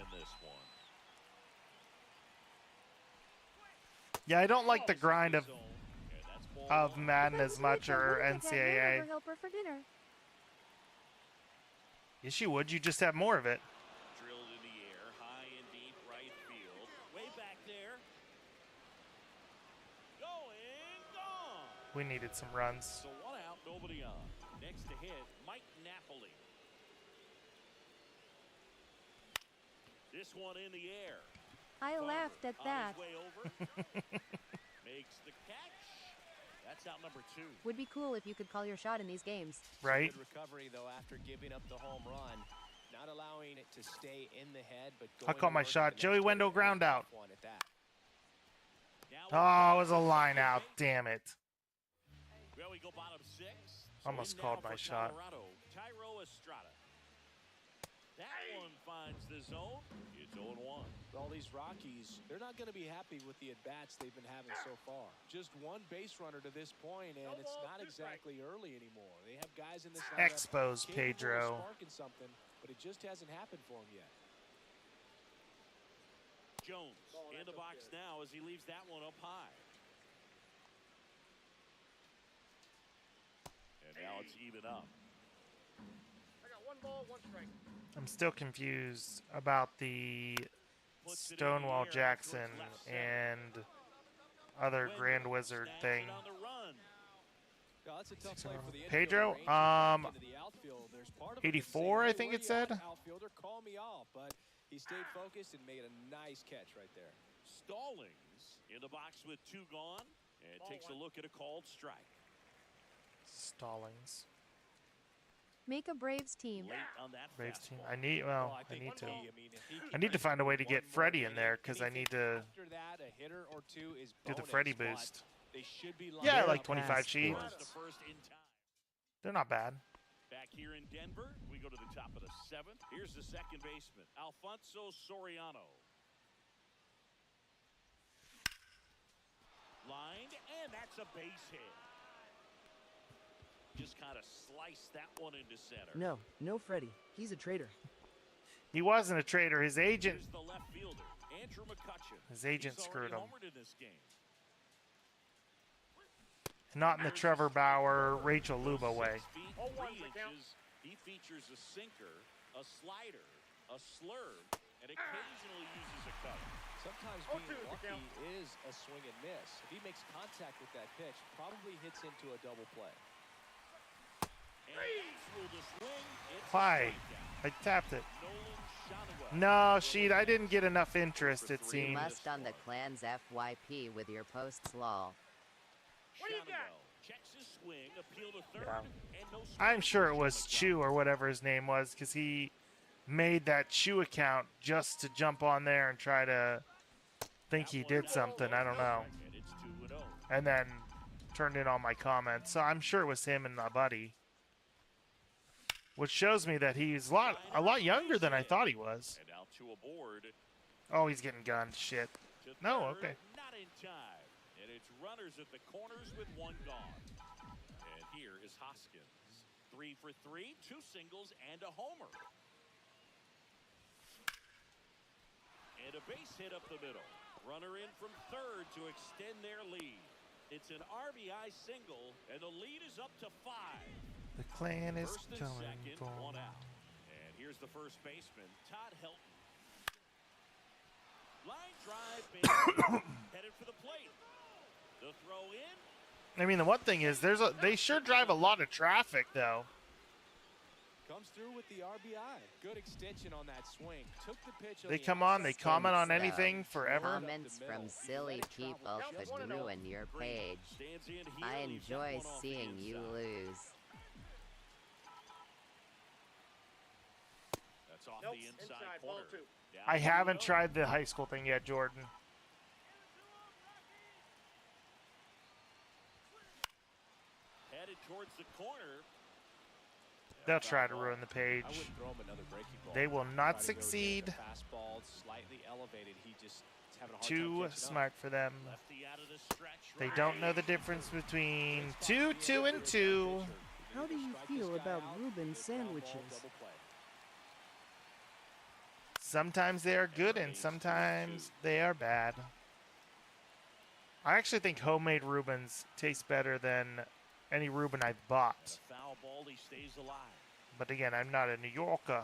Yeah, I don't like the grind of Madden as much, or NCAA. Yes, you would. You just have more of it. Drilled in the air, high and deep right field. Way back there. Gone. We needed some runs. So 1 out, nobody on. Next to hit, Mike Napoli. This one in the air. I laughed at that. Makes the catch. That's out number 2. Would be cool if you could call your shot in these games. Right. Good recovery though after giving up the home run, not allowing it to stay in the head, but I'll call my shot. Joey Wendell ground out. Oh, it was a line out. Damn it. Well, we go bottom 6. Almost called my shot. Tyro Estrada. That one finds the zone. It's 0-1. All these Rockies, they're not going to be happy with the at-bats they've been having so far. Just one base runner to this point, and it's not exactly early anymore. They have guys in this lineup Expose Pedro. Sparking something, but it just hasn't happened for him yet. Jones in the box now as he leaves that one up high. And now it's even up. I got 1 ball, 1 strike. I'm still confused about the Stonewall Jackson and other Grand Wizard thing. Pedro, 84, I think it said. Outfielder, call me off, but he stayed focused and made a nice catch right there. Stallings in the box with 2 gone and takes a look at a called strike. Stallings. Make a Braves team. Braves team. I need to find a way to get Freddie in there because I need to do the Freddie boost. Yeah, like 25 sheets. They're not bad. Back here in Denver, we go to the top of the 7th. Here's the second baseman, Alfonso Soriano. Lined, and that's a base hit. Just kind of sliced that one into center. No Freddie. He's a traitor. He wasn't a traitor. His agent. Here's the left fielder, Andrew McCutchen. His agent screwed him. In this game. Not in the Trevor Bauer, Rachel Luba way. 3 inches. He features a sinker, a slider, a slurve, and occasionally uses a cutter. Sometimes being lucky is a swing and miss. If he makes contact with that pitch, probably hits into a double play. Why? I tapped it. No, Sheet, I didn't get enough interest, it seems. You must on the Clan's FYP with your posts lol. What do you got? Yeah. I'm sure it was Chew or whatever his name was, because he made that Chew account just to jump on there and try to think he did something. I don't know. And then turned in all my comments. So I'm sure it was him and my buddy. Which shows me that he's a lot younger than I thought he was. Oh, he's getting gunned. Shit. No, okay. Not in time. And it's runners at the corners with 1 gone. And here is Hoskins. 3 for 3, 2 singles and a homer. And a base hit up the middle. Runner in from third to extend their lead. It's an RBI single, and the lead is up to 5. The clan is First and coming second, for 1 out. And here's the first baseman, Todd Helton. Line drive, base headed for the plate. The throw in. I mean, the one thing is, they sure drive a lot of traffic, though. Comes through with the RBI. Good extension on that swing. Took the pitch. They come on, they comment on anything forever. Comments from silly people could ruin your page. I enjoy seeing you lose. That's off the inside corner. I haven't tried the high school thing yet, Jordan. Headed towards the corner. They'll try to ruin the page. They will not succeed. Too smart for them. They don't know the difference between 2, 2, and 2. How do you feel about Reuben sandwiches? Sometimes they are good and sometimes they are bad. I actually think homemade Reubens taste better than any Reuben I've bought. But again, I'm not a New Yorker.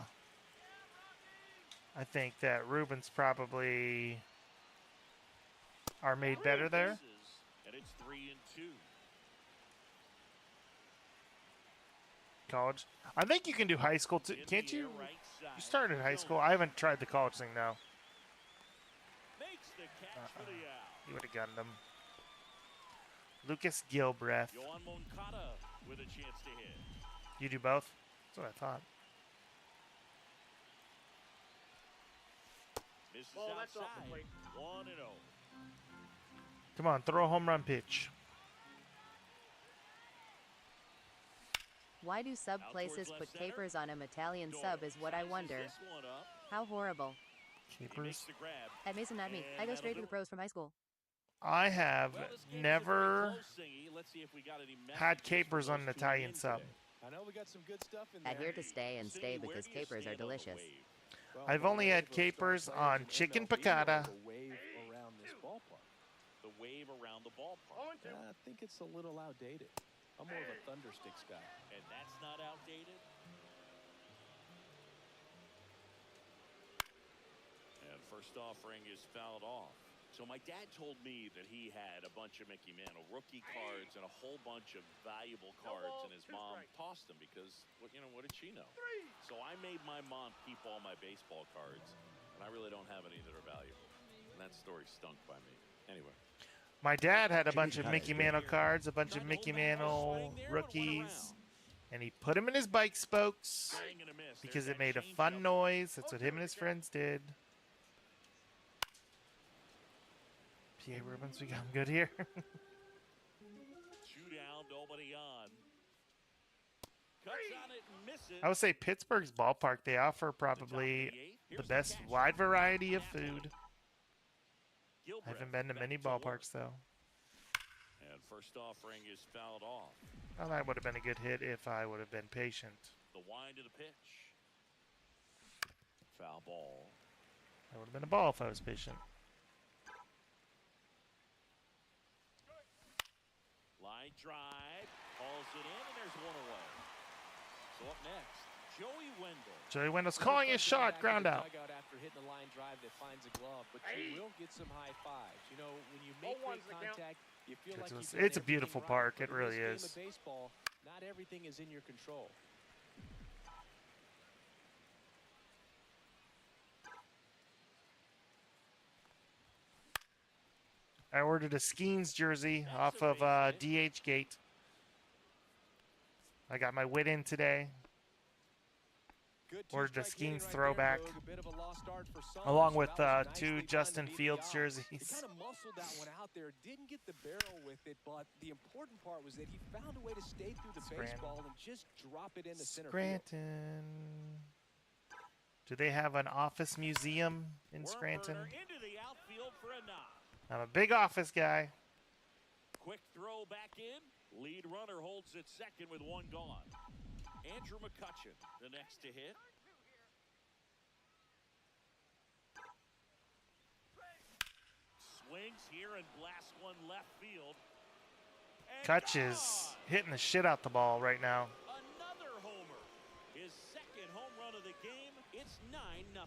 I think that Reubens probably are made better there. And it's 3-2. College. I think you can do high school too. Can't you? You started high school. I haven't tried the college thing though. You would have gotten them. Lucas Gilbreth. With a chance to hit. You do both? That's what I thought. Misses outside. 1-0. Come on, throw a home run pitch. Why do sub places put capers on an Italian sub is what I wonder. How horrible. Capers? At Mason, not me. I go straight to the pros from high school. I have never had capers on an Italian sub. I'm here to stay and stay because capers are delicious. I've only had capers on chicken piccata. The wave around the ballpark. I think it's a little outdated. I'm more of a thundersticks guy. And that's not outdated. And first offering is fouled off. So my dad told me that he had a bunch of Mickey Mantle rookie cards and a whole bunch of valuable cards, and his mom tossed them because, what did she know? So I made my mom keep all my baseball cards, and I really don't have any that are valuable. And that story stunk by me. Anyway. My dad had a bunch of Mickey Mantle cards, a bunch of Mickey Mantle rookies, and he put them in his bike spokes because it made a fun noise. That's what him and his friends did. PA Reubens, we got him good here. 2 down, nobody on. Cuts on it and misses. I would say Pittsburgh's ballpark, they offer probably the best wide variety of food. I haven't been to many ballparks, though. And first offering is fouled off. Well, that would have been a good hit if I would have been patient. The wind of the pitch. Foul ball. That would have been a ball if I was patient. Line drive. Calls it in, and there's one away. So up next, Joey Wendell. Joey Wendell's calling his shot, ground out. After hitting a line drive that finds a glove, but you will get some high fives. You know, when you make great contact, you feel like it's a beautiful park. It really is. Baseball, not everything is in your control. I ordered a Skeens jersey off of DH Gate. I got my wit in today. Ordered a Skeens throwback, along with 2 Justin Fields jerseys. He kind of muscled that one out there, didn't get the barrel with it, but the important part was that he found a way to stay through the baseball and just drop it into center field. Scranton. Do they have an office museum in Scranton? Into the outfield for a knock. I'm a big office guy. Quick throw back in. Lead runner holds it second with 1 gone. Andrew McCutchen, the next to hit. here and blast one left field. Kutch is hitting the shit out the ball right now. Another homer. His second home run of the game. It's 9-0.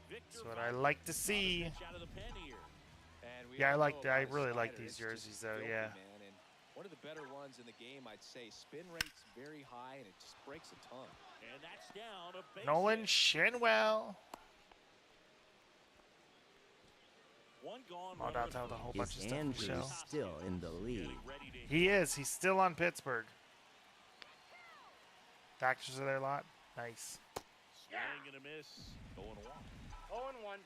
That's what I like to see. Out of the pen here. Yeah, I really like these jerseys though. Yeah. Man. And one of the better ones in the game, I'd say. Spin rate's very high, and it just breaks a ton. And that's down a base Nolan hit. Shinwell. One gone. Oh, that's out a whole bunch of Is stuff. Andrew still in the lead? He is. He's still on Pittsburgh. Factors are there a lot. Nice. Swing and a miss. 0-1. 0-1.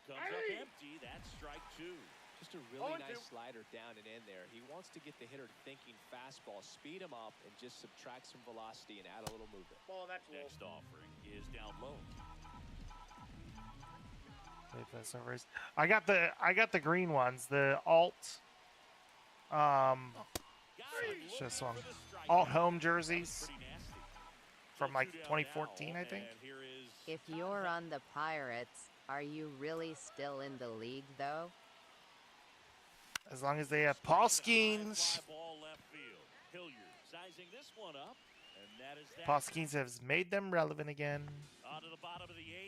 Comes up empty. That's strike 2. Just a really nice slider down and in there. He wants to get the hitter thinking fastball, speed him up, and just subtract some velocity and add a little movement. Ball, that's low. Next offering is down low. Wait, that's not right. I got the green ones. The alt. It's this one. Alt home jerseys from like 2014, I think. If you're on the Pirates, are you really still in the league, though? As long as they have Paul Skeens. Paul Skeens has made them relevant again.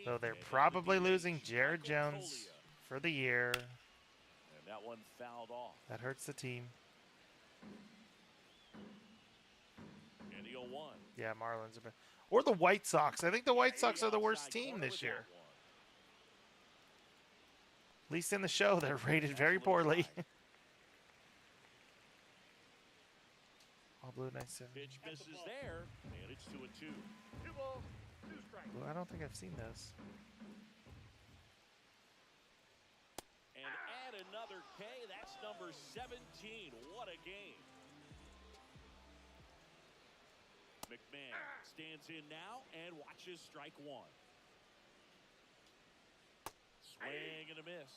Though they're probably losing Jared Jones for the year. And that one fouled off. That hurts the team. And the 0-1. Yeah, Marlins are. Or the White Sox. I think the White Sox are the worst team this year. At least in the show, they're rated very poorly. All blue, nice. Pitch misses there, and it's 2-2. 2 balls, 2 strikes. Well, I don't think I've seen those. And add another K. That's number 17. What a game. McMahon stands in now and watches strike 1. Swing and a miss.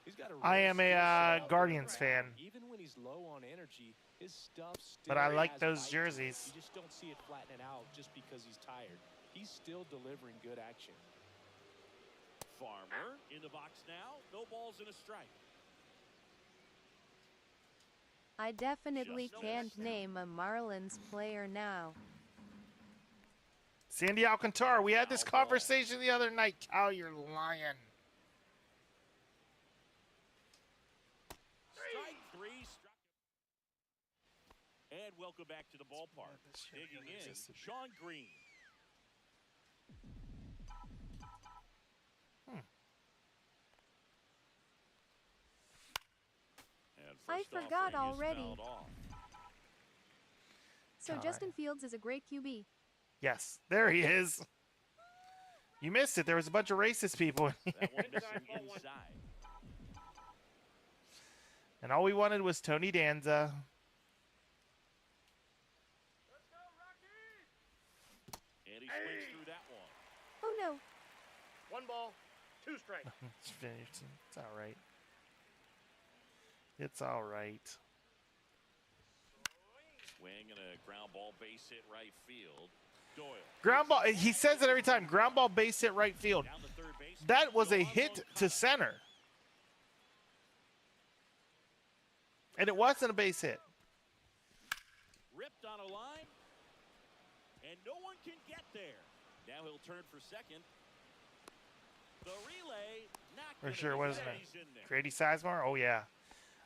He's got a I am a Guardians fan. Even when he's low on energy, his stuff still But I like has those bite to it. jerseys. You just don't see it flattening out just because he's tired. He's still delivering good action. Farmer in the box now. No balls and a strike. I definitely can't name a Marlins player now. Sandy Alcantara, we had this conversation the other night. Cal, you're lying. Strike 3. And welcome back to the ballpark. Digging in, Sean Green. I forgot already. So Justin Fields is a great QB. Yes, there he is. You missed it. There was a bunch of racist people in here. And all we wanted was Tony Danza. And he swings through that one. Oh no. 1 ball, 2 strikes. It's finished. It's all right. It's all right. Swing and a ground ball base hit right field. Doyle. Ground ball. He says it every time. Ground ball base hit right field. That was a hit to center. And it wasn't a base hit. Ripped on a line. And no one can get there. Now he'll turn for second. The relay. For sure, wasn't it? Grady Sizemore? Oh, yeah.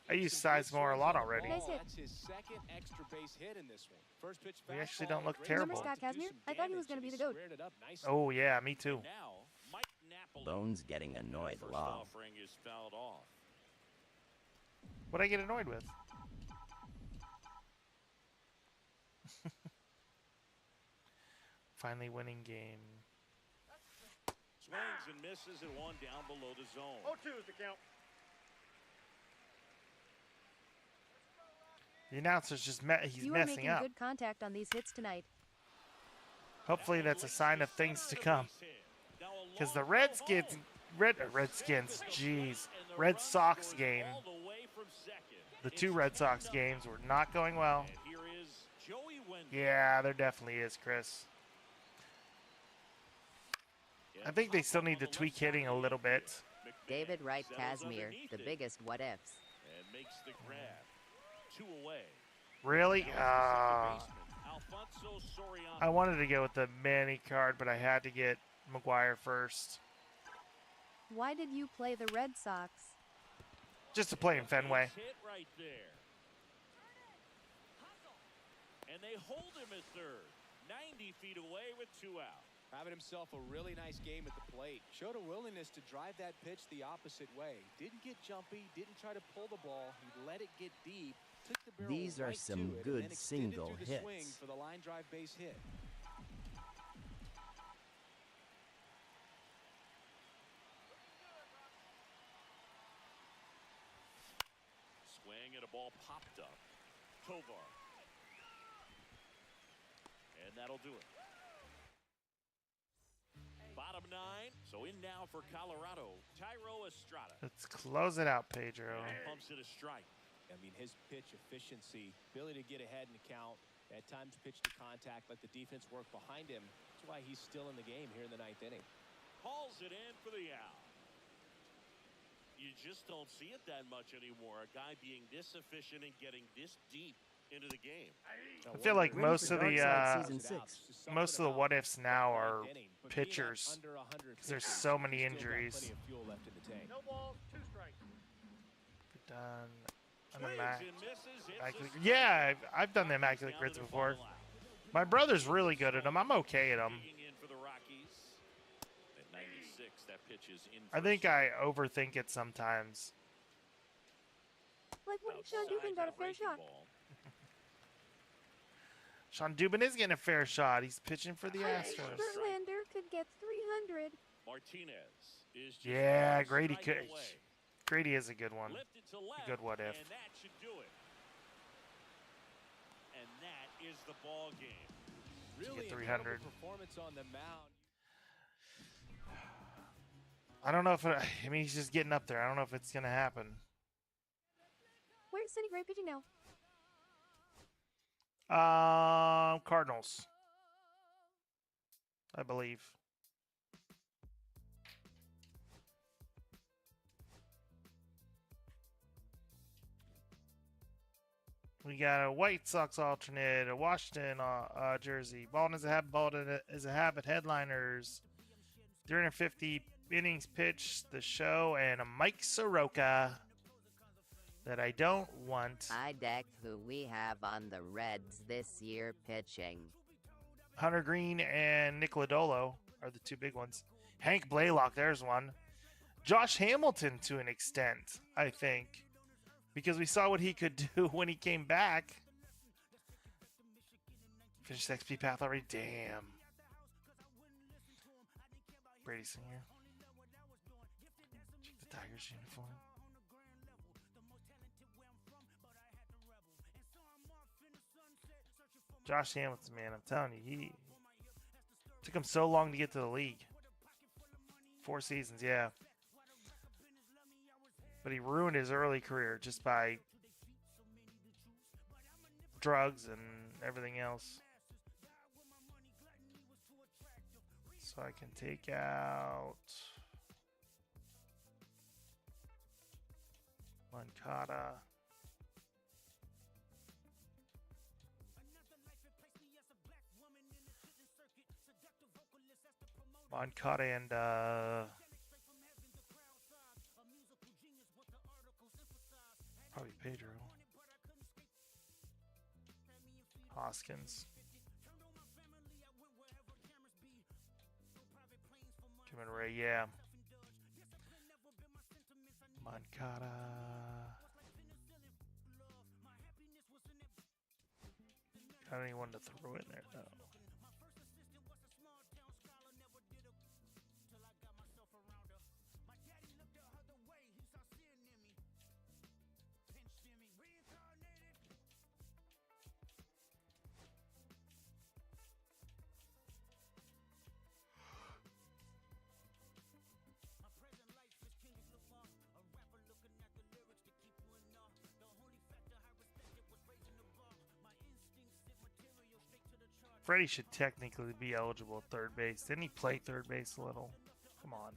I use Sizemore a lot already. Nice hit. That's his second extra base hit in this one. First pitch We actually don't look Remember terrible. Scott Kazmir? I thought he was going to be the GOAT. Oh, yeah, me too. Now, Mike Napoli. Bones getting annoyed First long. offering is fouled off. What'd I get annoyed with? Finally winning game. Swings and misses and one down below the zone. 0-2 is the count. The announcer's just he's You are messing making up. good contact on these hits tonight. Hopefully that's a sign of things to come. Because the Red Sox game, the 2 Red Sox games were not going well. Yeah, there definitely is, Chris. I think they still need to tweak hitting a little bit. David Wright Casimir, the biggest what ifs. And makes the grab. 2 away. Really? I wanted to go with the Manny card, but I had to get McGuire first. Why did you play the Red Sox? Just to play in Fenway. Hit right there. And they hold him at third. 90 feet away with 2 out. Having himself a really nice game at the plate. Showed a willingness to drive that pitch the opposite way. Didn't get jumpy, didn't try to pull the ball. He let it get deep. Took the barrel These are right some to it, good and then extended single through the swing hits. for the line drive base hit. Swing and a ball popped up. Tovar. And that'll do it. Bottom 9. So in now for Colorado, Tyro Estrada. Let's close it out, Pedro. Pumps it a strike. I mean, his pitch efficiency, ability to get ahead in the count, at times pitch to contact, let the defense work behind him. That's why he's still in the game here in the 9th inning. Hauls it in for the out. You just don't see it that much anymore. A guy being this efficient and getting this deep into the game. I feel like most of the what ifs now are pitchers, because there's so many injuries. No balls, 2 strikes. Done. Yeah, I've done the immaculate grids before. My brother's really good at them. I'm okay at them. I think I overthink it sometimes. Like when Sean Dubin got a fair shot. Sean Dubin is getting a fair shot. He's pitching for the Astros. Verlander could get 300. Martinez is just yeah, Grady could. Grady is a good one. A good what if. And that should do it. And that is the ball game. Really get 300. Performance on the mound. I don't know if I mean he's just getting up there. I don't know if it's gonna happen. Where's Sonny Gray pitching now? Cardinals, I believe. We got a White Sox alternate, a Washington jersey. Ball is a habit. Headliners. 350 innings pitched, the show, and a Mike Soroka that I don't want. I deck who we have on the Reds this year pitching. Hunter Green and Nick Lodolo are the 2 big ones. Hank Blaylock, there's one. Josh Hamilton to an extent, I think. Because we saw what he could do when he came back. Finished XP path already. Damn. Brady Singer. Check the Tigers uniform. Josh Hamilton, man, I'm telling you, he took him so long to get to the league. 4 seasons, yeah. But he ruined his early career just by drugs and everything else. So I can take out Moncada. Moncada and probably Pedro. Hoskins. Kim and Ray, yeah. Moncada. Got anyone to throw in there? No. Freddie should technically be eligible at third base. Didn't he play third base a little? Come on.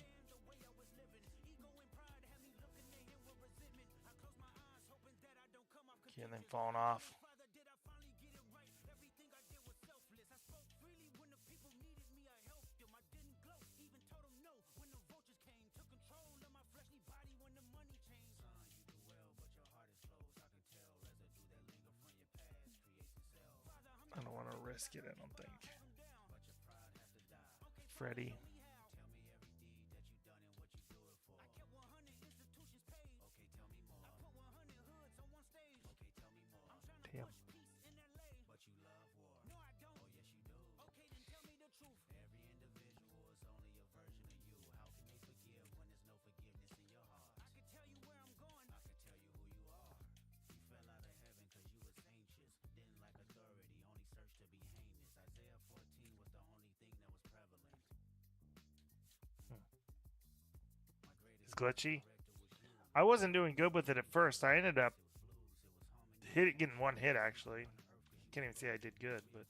Okay, and then falling off. I don't want to risk it, I don't think. Freddie. Damn. It's glitchy. I wasn't doing good with it at first. I ended up getting one hit actually. Can't even say I did good, but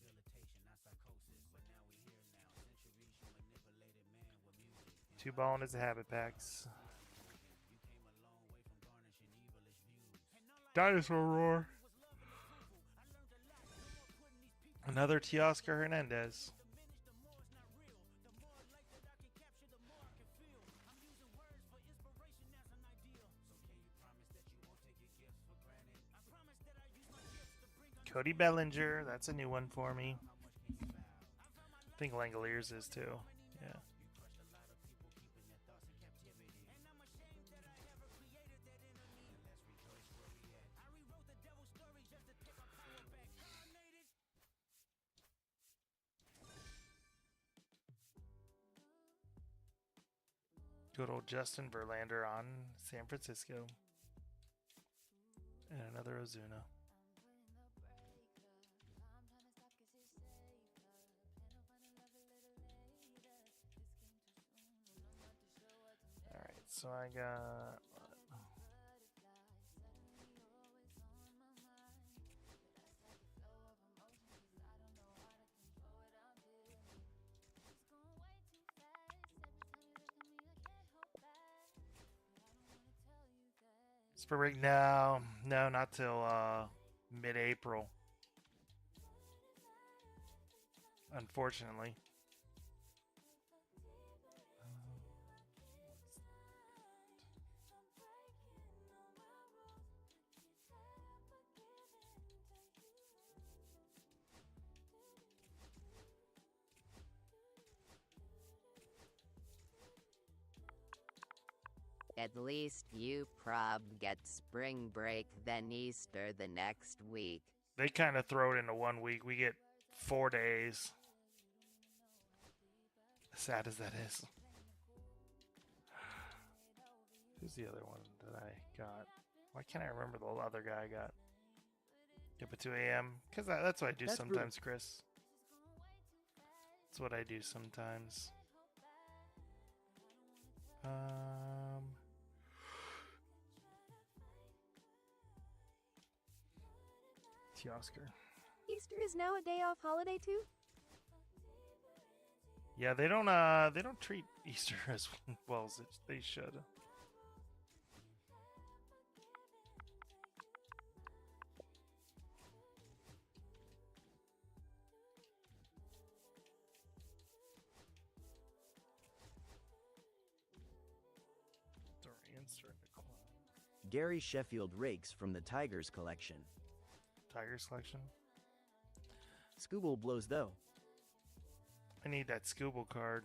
2 balling is the habit packs. Dinosaur roar. Another Teoscar Hernandez. Cody Bellinger, that's a new one for me. I think Langoliers is too. Yeah. Good old Justin Verlander on San Francisco. And another Ozuna. Alright, so I got... Spring break? No, not till mid-April. Unfortunately. At least you prob get spring break, then Easter the next week. They kind of throw it into 1 week. We get 4 days. As sad as that is. Who's the other one that I got? Why can't I remember the other guy I got? Up at 2 a.m. Because that's what I do sometimes, Chris. That's what I do sometimes. Oscar. Easter is now a day off holiday too? Yeah, they don't treat Easter as well as they should. Gary Sheffield rakes from the Tigers collection. Tigers collection? Scooble blows though. I need that Scooble card.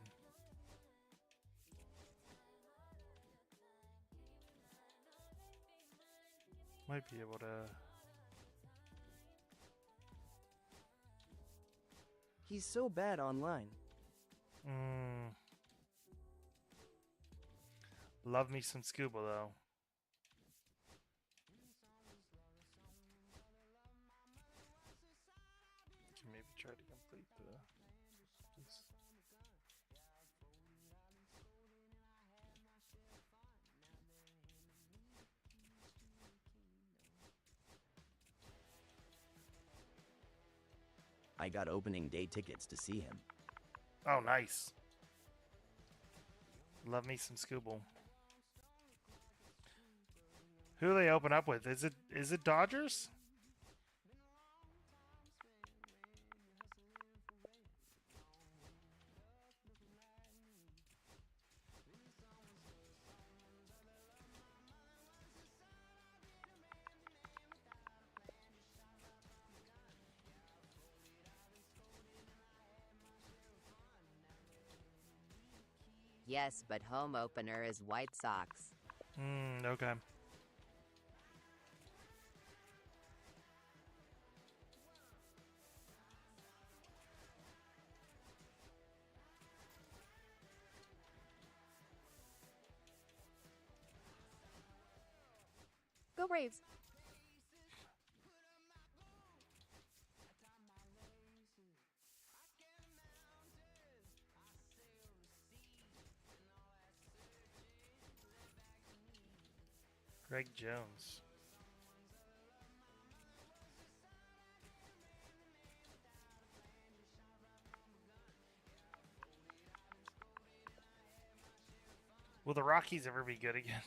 Might be able to... He's so bad online. Love me some Scooble though. Maybe try to complete the piece. I got opening day tickets to see him. Oh, nice. Love me some Scooble. Who do they open up with? Is it Dodgers? Yes, but home opener is White Sox. Okay. Go Braves. Greg Jones. Will the Rockies ever be good again?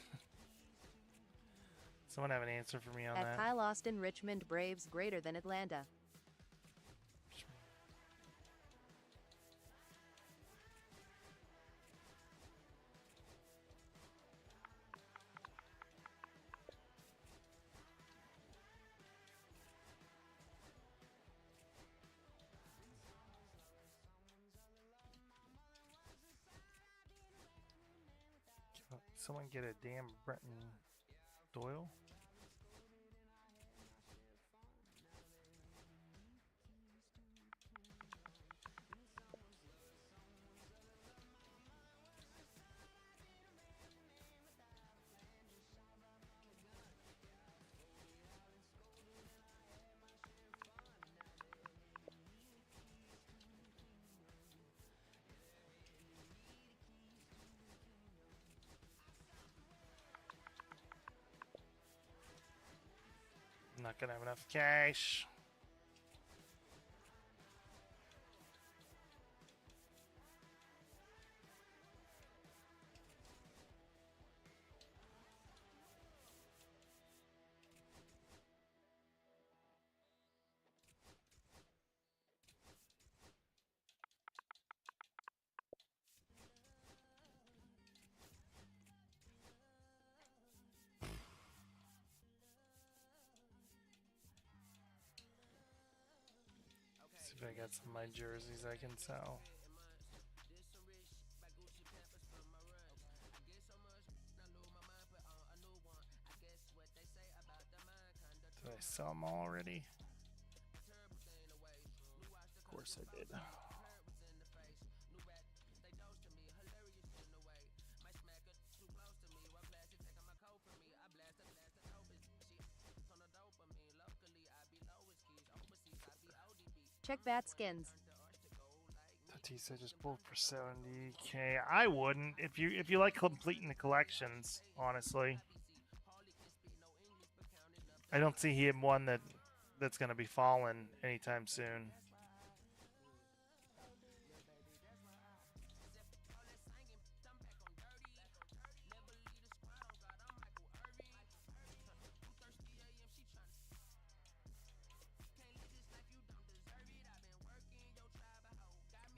Someone have an answer for me on At that? Kyle Austin, Richmond Braves greater than Atlanta. Someone get a damn Brenton Doyle? I'm not gonna have enough cash. See if I got some of my jerseys I can sell. Did I sell them all already? Of course I did. Check bat skins. Tatisa just pulled for 70K. I wouldn't if you like completing the collections, honestly. I don't see him one that's gonna be falling anytime soon.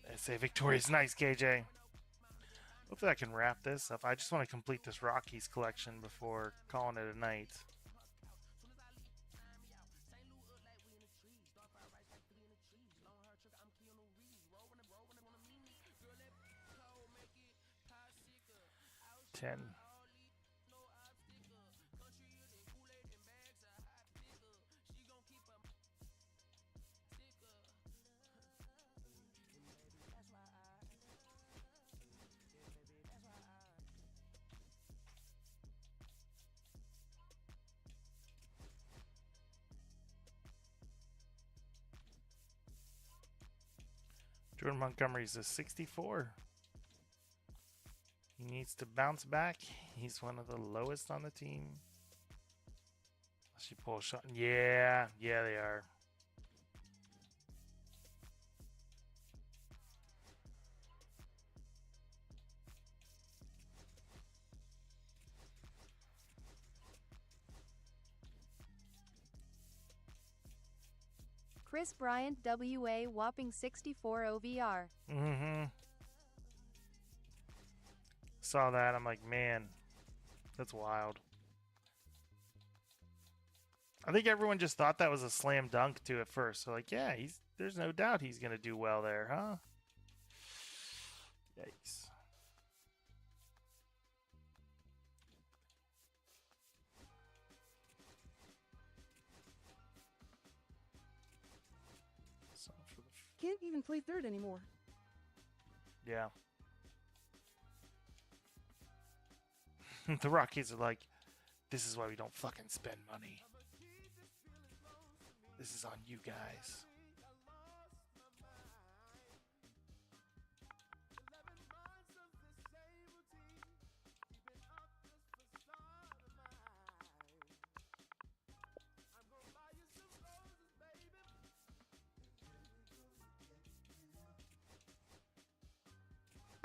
I say Victoria's nice, KJ. Hopefully I can wrap this up. I just want to complete this Rockies collection before calling it a night. Ten. Jordan Montgomery's a 64. He needs to bounce back. He's one of the lowest on the team. Unless you pull a shot. Yeah, they are. Chris Bryant WA whopping 64 OVR. Mm-hmm. Saw that. I'm like, man, that's wild. I think everyone just thought that was a slam dunk to at first. So like, yeah, there's no doubt he's gonna do well there, huh? Yikes. Can't even play third anymore. Yeah. The Rockies are like, this is why we don't fucking spend money. This is on you guys.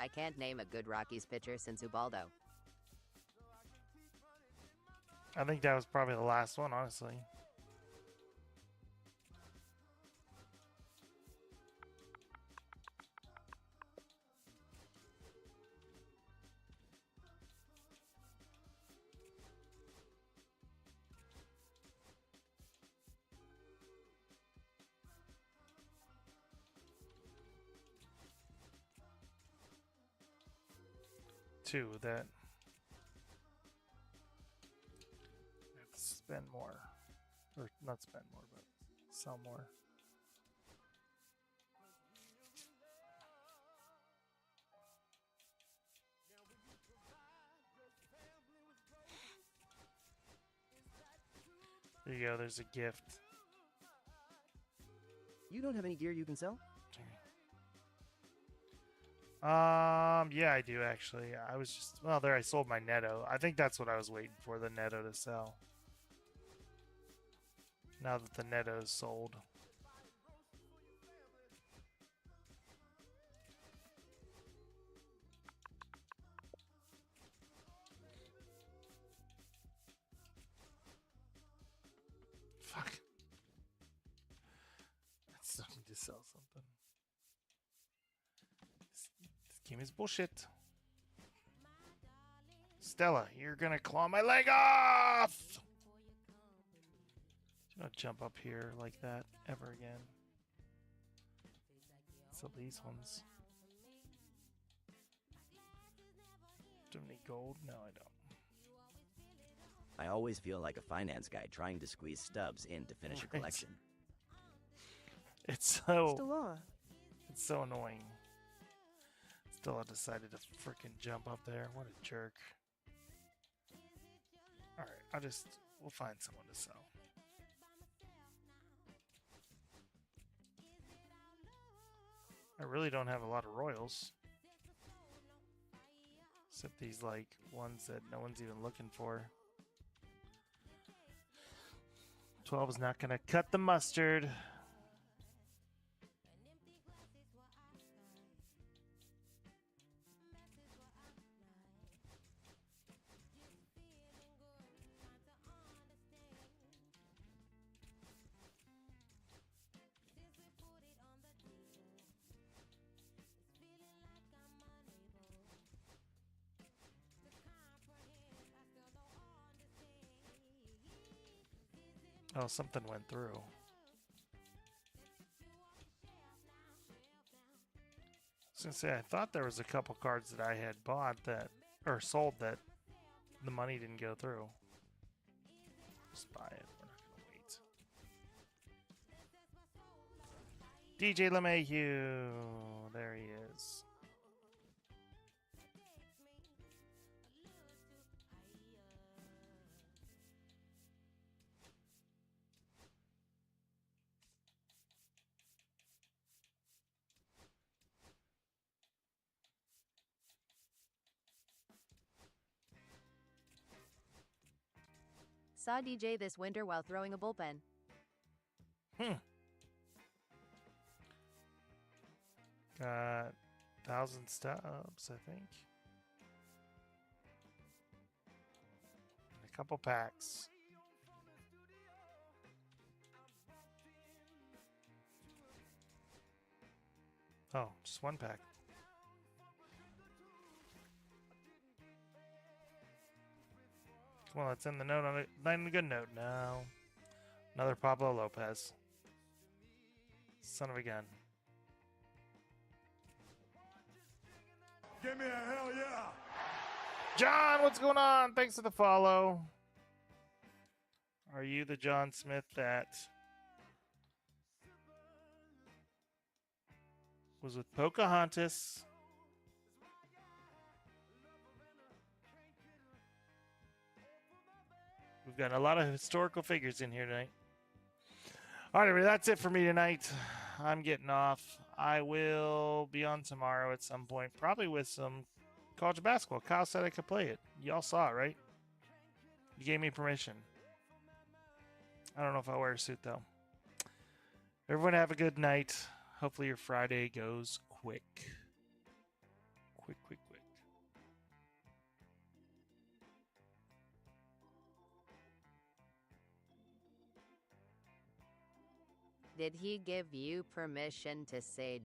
I can't name a good Rockies pitcher since Ubaldo. I think that was probably the last one, honestly. Two that I have to spend more, or not spend more, but sell more. There you go. There's a gift. You don't have any gear you can sell? Yeah, I do actually. I was just, well, there I sold my Netto. I think that's what I was waiting for, the Netto to sell. Now that the Netto is sold. Fuck. I still need to sell something. This game is bullshit. Stella, you're gonna claw my leg off! Do not jump up here like that ever again. So these ones. Do I need gold? No, I don't. I always feel like a finance guy trying to squeeze stubs in to finish a collection. It's so... Stella. It's so annoying. Stella decided to freaking jump up there. What a jerk. Alright, we'll find someone to sell. I really don't have a lot of royals. Except these, like, ones that no one's even looking for. 12 is not going to cut the mustard. Oh, something went through. I was gonna say, I thought there was a couple cards that I had bought that, or sold, that the money didn't go through. Just buy it. We're not gonna wait. DJ LeMahieu. There he is. Saw DJ this winter while throwing a bullpen. Got 1,000 stubs, I think. And a couple packs. Oh, just one pack. Well, it's in the note on it. Not in a good note. No. Another Pablo Lopez. Son of a gun. Give me a hell yeah. John, what's going on? Thanks for the follow. Are you the John Smith that was with Pocahontas? We've got a lot of historical figures in here tonight. All right, everybody, that's it for me tonight. I'm getting off. I will be on tomorrow at some point, probably with some college basketball. Kyle said I could play it. Y'all saw it, right? You gave me permission. I don't know if I'll wear a suit, though. Everyone have a good night. Hopefully your Friday goes quick. Quick. Did he give you permission to say